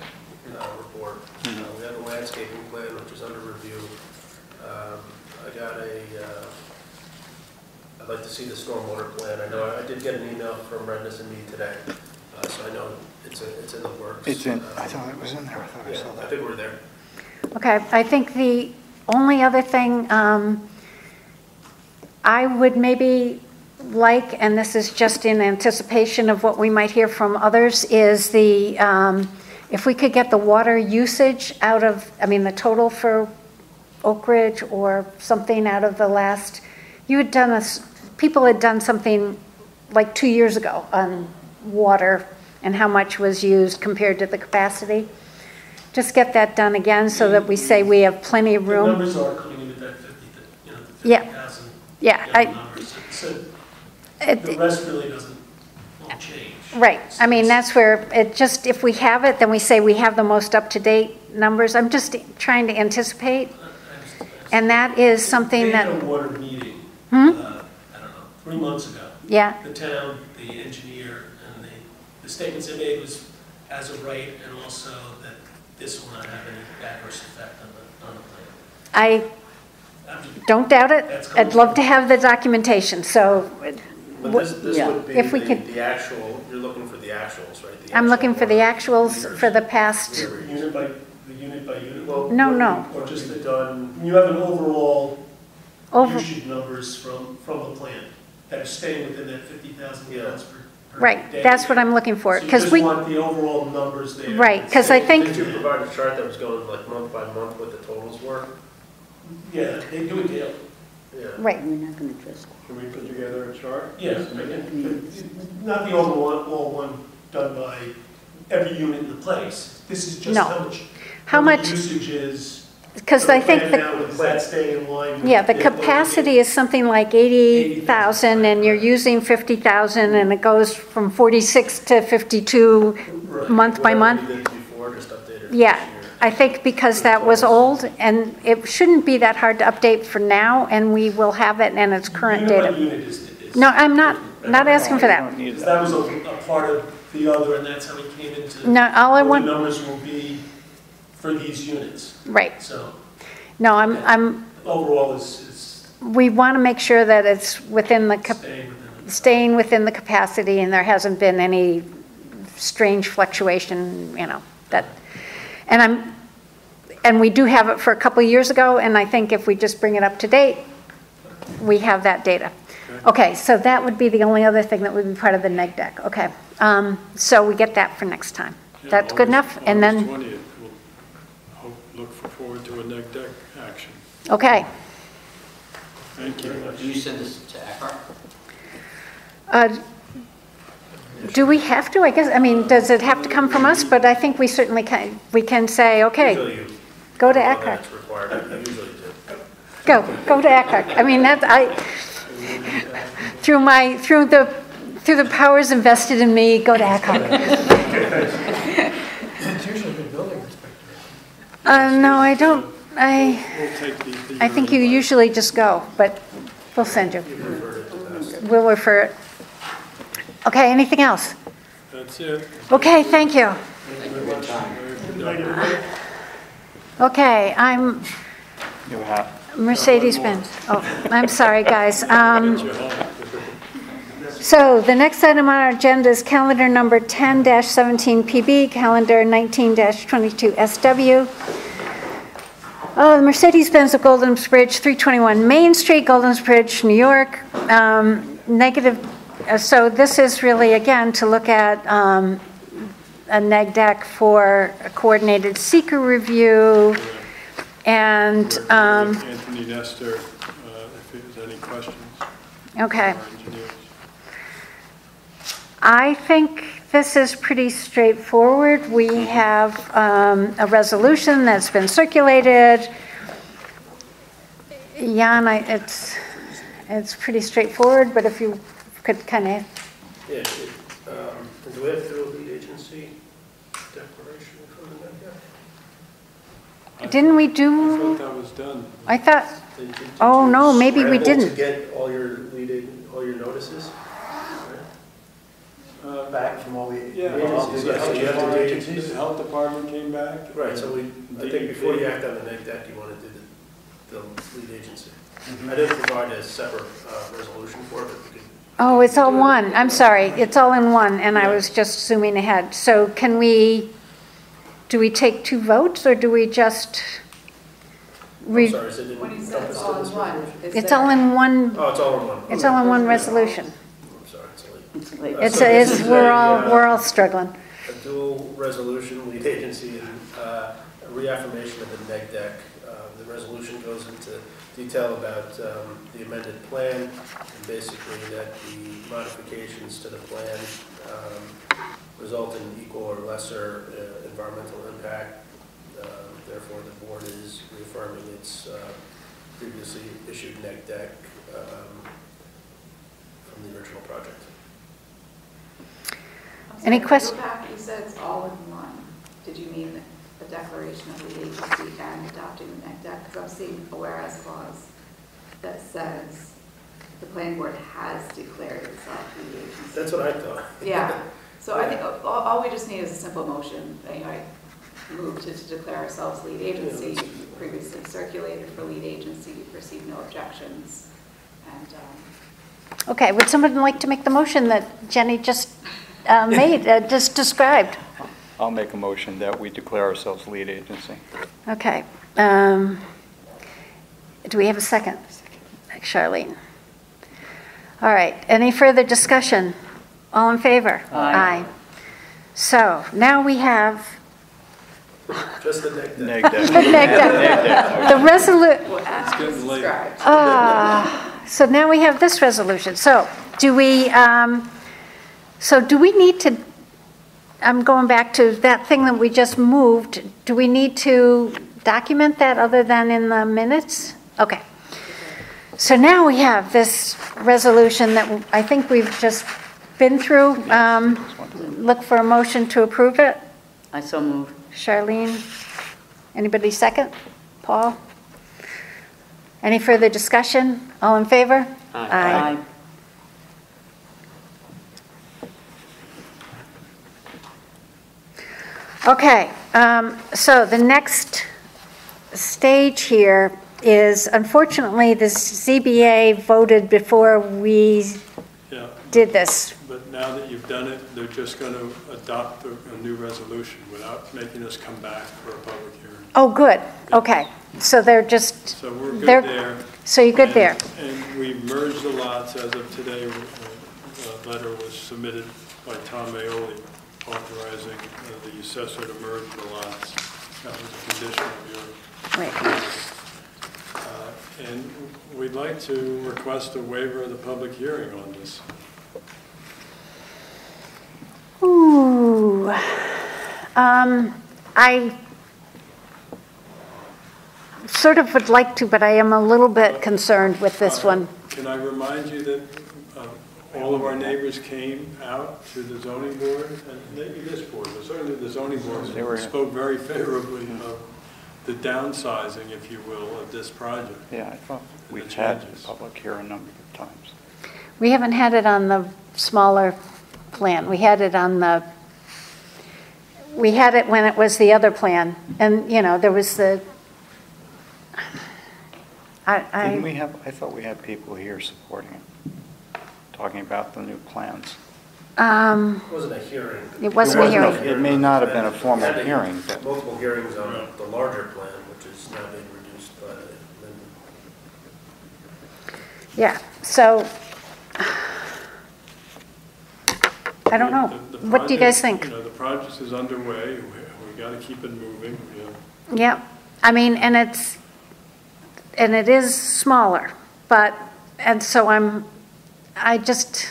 report. We have a landscaping plan, which is under review. I'd like to see the stormwater plan. I know I did get an email from Rendas and me today, so I know it's in the works. It's in, I thought it was in there, I thought I Yeah, saw I that. think we're there. Okay, I think the only other thing I would maybe like, and this is just in anticipation of what we might hear from others, is if we could get the water usage out of, the total for Oak Ridge or something out of the last, people had done something like 2 years ago on water and how much was used compared to the capacity. Just get that done again so that we say we have plenty of room. The numbers are coming in at that 50,000. Yeah, numbers. So the rest really won't change. right. That's where if we have it, then we say we have the most up-to-date numbers. I'm just trying to anticipate. And that is something that... They had a water meeting, I don't know, 3 months ago. Yeah. The town, the engineer, and the statements they made was as of right, and also that this will not have any adverse effect on the plan. I don't doubt it. I'd love to have the documentation, so... But this would be if we could, the actual, you're looking for the actuals, right? I'm looking for the actuals for the past... Unit by unit? Well, No. Or just the done, you have an overall usage numbers from the plan that are staying within that 50,000 gallons per Right, day. that's what I'm looking for. So you just want the overall numbers there. Right, because I think... Did you provide a chart that was going like month by month what the totals were? Yeah, they do it daily. Yeah. Right. We're not going to just... Can we put together a chart? Yeah, not the overall one done by every unit in the place. This is just how much usage is. Because I think is that staying in line with the capacity is something like 80,000 and you're using 50,000 and it goes from 46 to 52 month by month. Before, just updated yeah, I think because that was old, and it shouldn't be that hard to update for now, and we will have it in its current Unit by data. unit is. No, I'm not asking for that. Because that was a part of the other, and that's how we came into. No, all I what want- the numbers will be for these units. Right. So. No, I'm. Overall is. We want to make sure that it's within the, staying within the capacity, and there hasn't been any strange fluctuation, you know, that, and we do have it for a couple of years ago, and I think if we just bring it up to date, we have that data. Okay, so that would be the only other thing that would be part of the neg deck. Okay, so we get that for next time. That's good enough, and then. August 20th, we'll look forward to a neg deck action. Okay. Thank you. Do you send this to ACAR? Do we have to? I guess, I mean, does it have to come from us? But I think we certainly can, we can say, okay, go to ACAR. That's required, I usually do. Go to ACAR. I mean, that, through the powers invested in me, go to ACAR. It's usually the building inspector. No, I don't, I We'll take think you usually just go, but we'll send you. We'll refer it. Okay, anything else? That's it. Okay, thank you. Okay, I'm Mercedes-Benz. Oh, I'm sorry, guys. So the next item on our agenda is calendar number 10-17 PB, calendar 19-22 SW. Oh, the Mercedes-Benz of Golden's Bridge, 321 Main Street, Golden's Bridge, New York. So this is really, again, to look at a neg deck for a coordinated seeker review. And Anthony Nestor, if there's any questions. Okay. Our engineers. I think this is pretty straightforward. We have a resolution that's been circulated. Jan, it's pretty straightforward, but if you could kind of. Yeah, do we have to do a lead agency declaration for the neg deck? Didn't we I do? thought that was done. I thought, oh no, maybe we Scramble didn't. to get all your all your notices? Back from all the Yeah, agencies, yes, so you have to do agencies. The health department came back. Right, so I think before you act on the neg deck, you want to do the lead agency. I didn't provide a separate resolution for it, but we could. Oh, it's all one. I'm sorry. It's all in one, and I was just zooming ahead. So do we take two votes, or do we just? I'm sorry, is it When you said it's all in one, is It's there- all in one. Oh, it's all in one. It's all in one resolution. I'm sorry, it's late. It's late. It's, So this is we're a, all struggling. A dual resolution, lead agency, and a reaffirmation of the neg deck. The resolution goes into detail about the amended plan, and basically that the modifications to the plan result in equal or lesser environmental impact. Therefore, the board is reaffirming its previously issued neg deck from the original project. Any questions? You said it's all in one. Did you mean a declaration of lead agency and adopting the neg deck? Because I'm seeing a whereas clause that says the planning board has declared itself lead agency. That's what I thought. Yeah. So I think all we just need is a simple motion. I move to declare ourselves lead agency, previously circulated for lead agency, received no objections. And Okay, would someone like to make the motion that Jenny just made, just described? I'll make a motion that we declare ourselves lead agency. Okay. Do we have a second? Charlene. All right, any further discussion? All in favor? Aye. So now we have Just the neg deck. Neg deck. the neg deck. The resolution. It's getting late. So now we have this resolution. So do we need to, I'm going back to that thing that we just moved. Do we need to document that other than in the minutes? Okay. So now we have this resolution that I think we've just been through. Look for a motion to approve it. I so move. Charlene, Anybody second? Paul? Any further discussion? All in favor? Aye. Okay, so the next stage here is, unfortunately, the ZBA voted before we Yeah. did this. But now that you've done it, they're just going to adopt a new resolution without making us come back for a public hearing. Oh, good, okay. So they're just... So we're good they're- there. So you're good there. And we merged the lots as of today. A letter was submitted by Tom Aioli authorizing the assessor to merge the lots. That was a condition of your... Right. And we'd like to request a waiver of the public hearing on this. Ooh. I sort of would like to, but I am a little bit concerned with this one. Can I remind you that all of our neighbors came out to the zoning board, and maybe this board, but certainly the zoning board spoke very favorably of the downsizing, if you will, of this project. Yeah, I thought we've had the public hearing a number of times. We haven't had it on the smaller plan. We had it on the, we had it when it was the other plan. And, you know, there was the, Didn't we have, I thought we had people here supporting it, talking about the new plans. It wasn't a hearing. It wasn't a hearing. It may not have been a formal hearing. But multiple hearings on the larger plan, which is now being reduced by the amendment. Yeah, so, I don't know. The What do you guys project, think? You know, the project is underway. We got to keep it moving. You know. Yeah, I mean, and it is smaller, but, and so I just,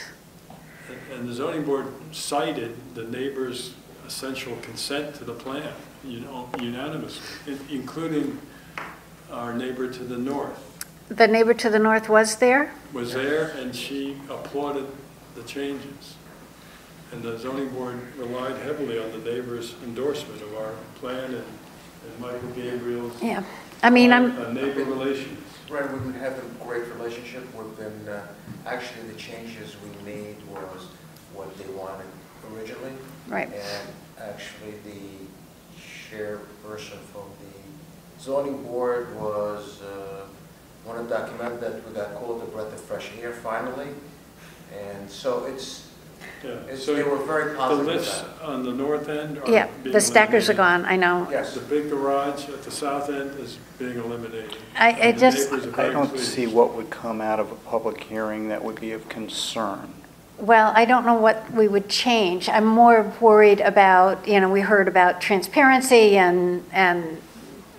And the zoning board cited the neighbors' essential consent to the plan, you know, unanimously, including our neighbor to the north. the neighbor to the north was there? Was there, and she applauded the changes. And the zoning board relied heavily on the neighbor's endorsement of our plan and Michael Gabriel's Yeah, I mean, neighbor relations. Right, we have a great relationship with them. Actually, the changes we made was what they wanted originally. Right. And actually, the chairperson from the zoning board was want to document that we got called a breath of fresh air finally. And so they were very positive. The lifts on the north end are yeah, being the stackers are eliminated. gone, I know. Yes. The big garage at the south end is being eliminated. I And the just- neighbors are I very don't pleased. see what would come out of a public hearing that would be of concern. Well, I don't know what we would change. I'm more worried about, you know, we heard about transparency and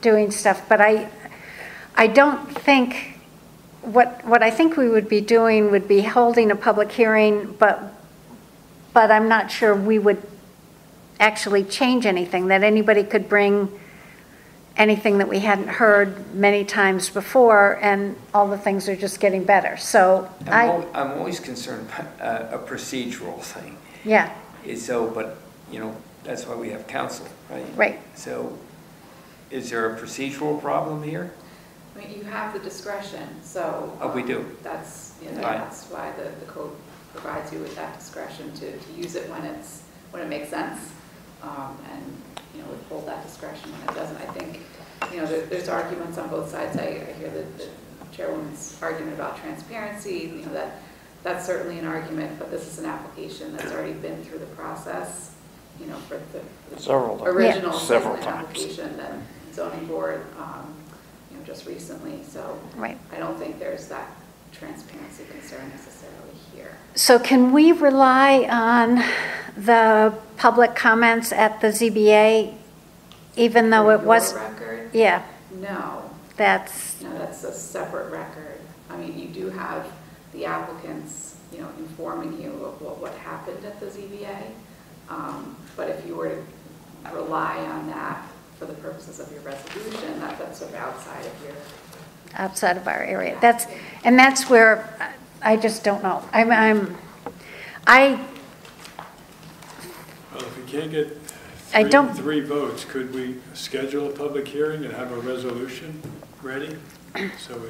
doing stuff, but I don't think, what I think we would be doing would be holding a public hearing, but I'm not sure we would actually change anything, that anybody could bring anything that we hadn't heard many times before, and all the things are just getting better. So I'm always concerned about a procedural thing. Yeah. But, you know, that's why we have counsel, right? Right. So is there a procedural problem here? I mean, you have the discretion, so. Oh, we do? That's, you know, Right. that's why the code provides you with that discretion to use it when it makes sense. And, you know, withhold that discretion when it doesn't. I think, you know, there's arguments on both sides. I hear the chairwoman's argument about transparency, you know, that's certainly an argument, but this is an application that's already been through the process, you know, for the original several assessment times. application, then zoning board, you know, just recently. So Right. I don't think there's that transparency concern necessarily here. So can we rely on the public comments at the ZBA, even though it was? Your record? Yeah. No. That's a separate record. I mean, you do have the applicants, you know, informing you of what happened at the ZBA. But if you were to rely on that for the purposes of your resolution, that's sort of outside of our area. That's where I just don't know. Well, if we can't get I don't, Three votes, could we schedule a public hearing and have a resolution ready? So we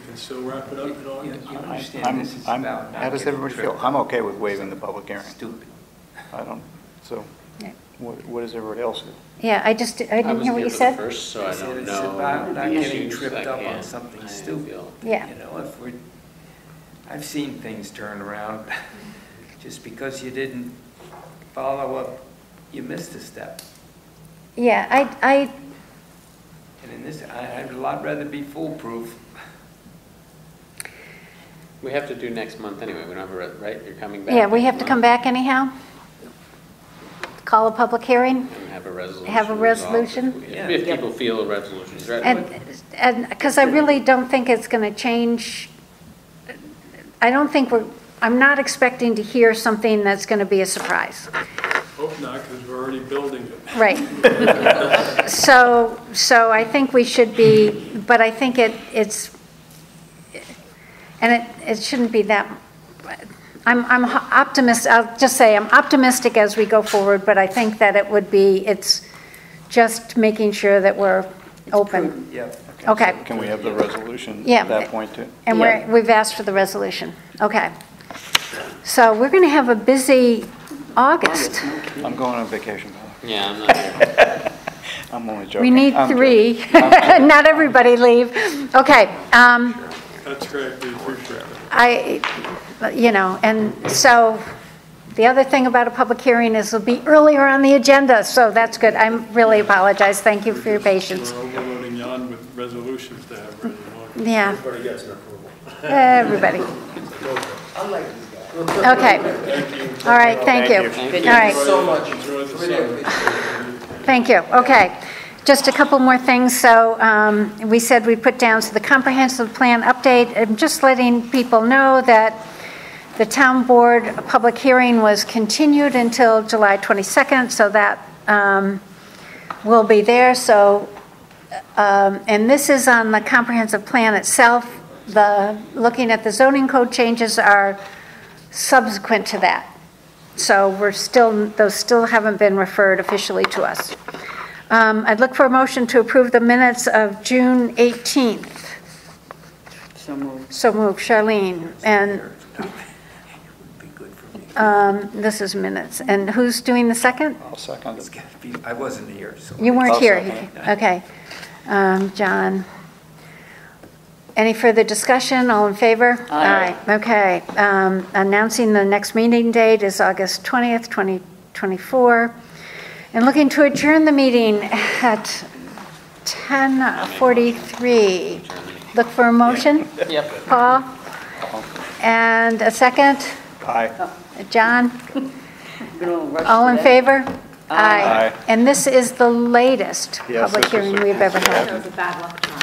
can still wrap it up in August? How does everybody feel? I'm okay with waiving the public hearing. Stupid. I don't, so, what does everybody else do? yeah, I didn't hear what you said. First, so I don't It's know. about not the getting issues tripped that up on can- something I stupid. feel. Yeah. You know, I've seen things turn around. Just because you didn't follow up, you missed a step. Yeah, And in this, I'd a lot rather be foolproof. We have to do next month anyway, we don't have a, right, you're coming back? yeah, we next have to month come back anyhow. Call a public hearing. And have a resolution. Have a resolved resolution. If people feel a resolution is ready. And, because I really don't think it's going to change, I don't think I'm not expecting to hear something that's going to be a surprise. Hope not, because we're already building it. Right. So I think we should be, but I think it's, and it shouldn't be that, I'm optimistic, I'll just say I'm optimistic as we go forward, but I think that it's just making sure that we're open. Yeah. Okay. Can we have the resolution Yeah. at that point too? And we've asked for the resolution. Okay. So we're going to have a busy August. I'm going on vacation. Yeah, I'm not here. I'm only joking. We need I'm 3. joking. Not everybody leave. Okay. That's great, we appreciate it. And so the other thing about a public hearing is it'll be earlier on the agenda, so that's good. I really apologize. Thank you for your patience. We're overloading Jan with resolutions to have ready in August. Yeah. Everybody gets an approval. Everybody. Unlike these guys. Okay. All right, thank you. Thank you. All right. So much. Enjoy the Really summer. Thank you. Okay. Just a couple more things. So we said we put down the comprehensive plan update. I'm just letting people know that the town board public hearing was continued until July 22nd, so that will be there. So, and this is on the comprehensive plan itself. Looking at the zoning code changes are subsequent to that. So those still haven't been referred officially to us. I'd look for a motion to approve the minutes of June 18th. So moved. So moved, Charlene. And this is minutes. And who's doing the second? I'll second it. I wasn't here, so. You weren't I'll here. second it. Okay. John. Any further discussion? All in favor? Aye. Okay. Announcing the next meeting date is August 20th, 2024. And looking to adjourn the meeting at 10:43. Look for a motion? Yep. Paul? And a second? Aye. John? Rush All in today. favor? Aye. And this is the latest Yes, public this is hearing we've ever That had. was a bad luck charm.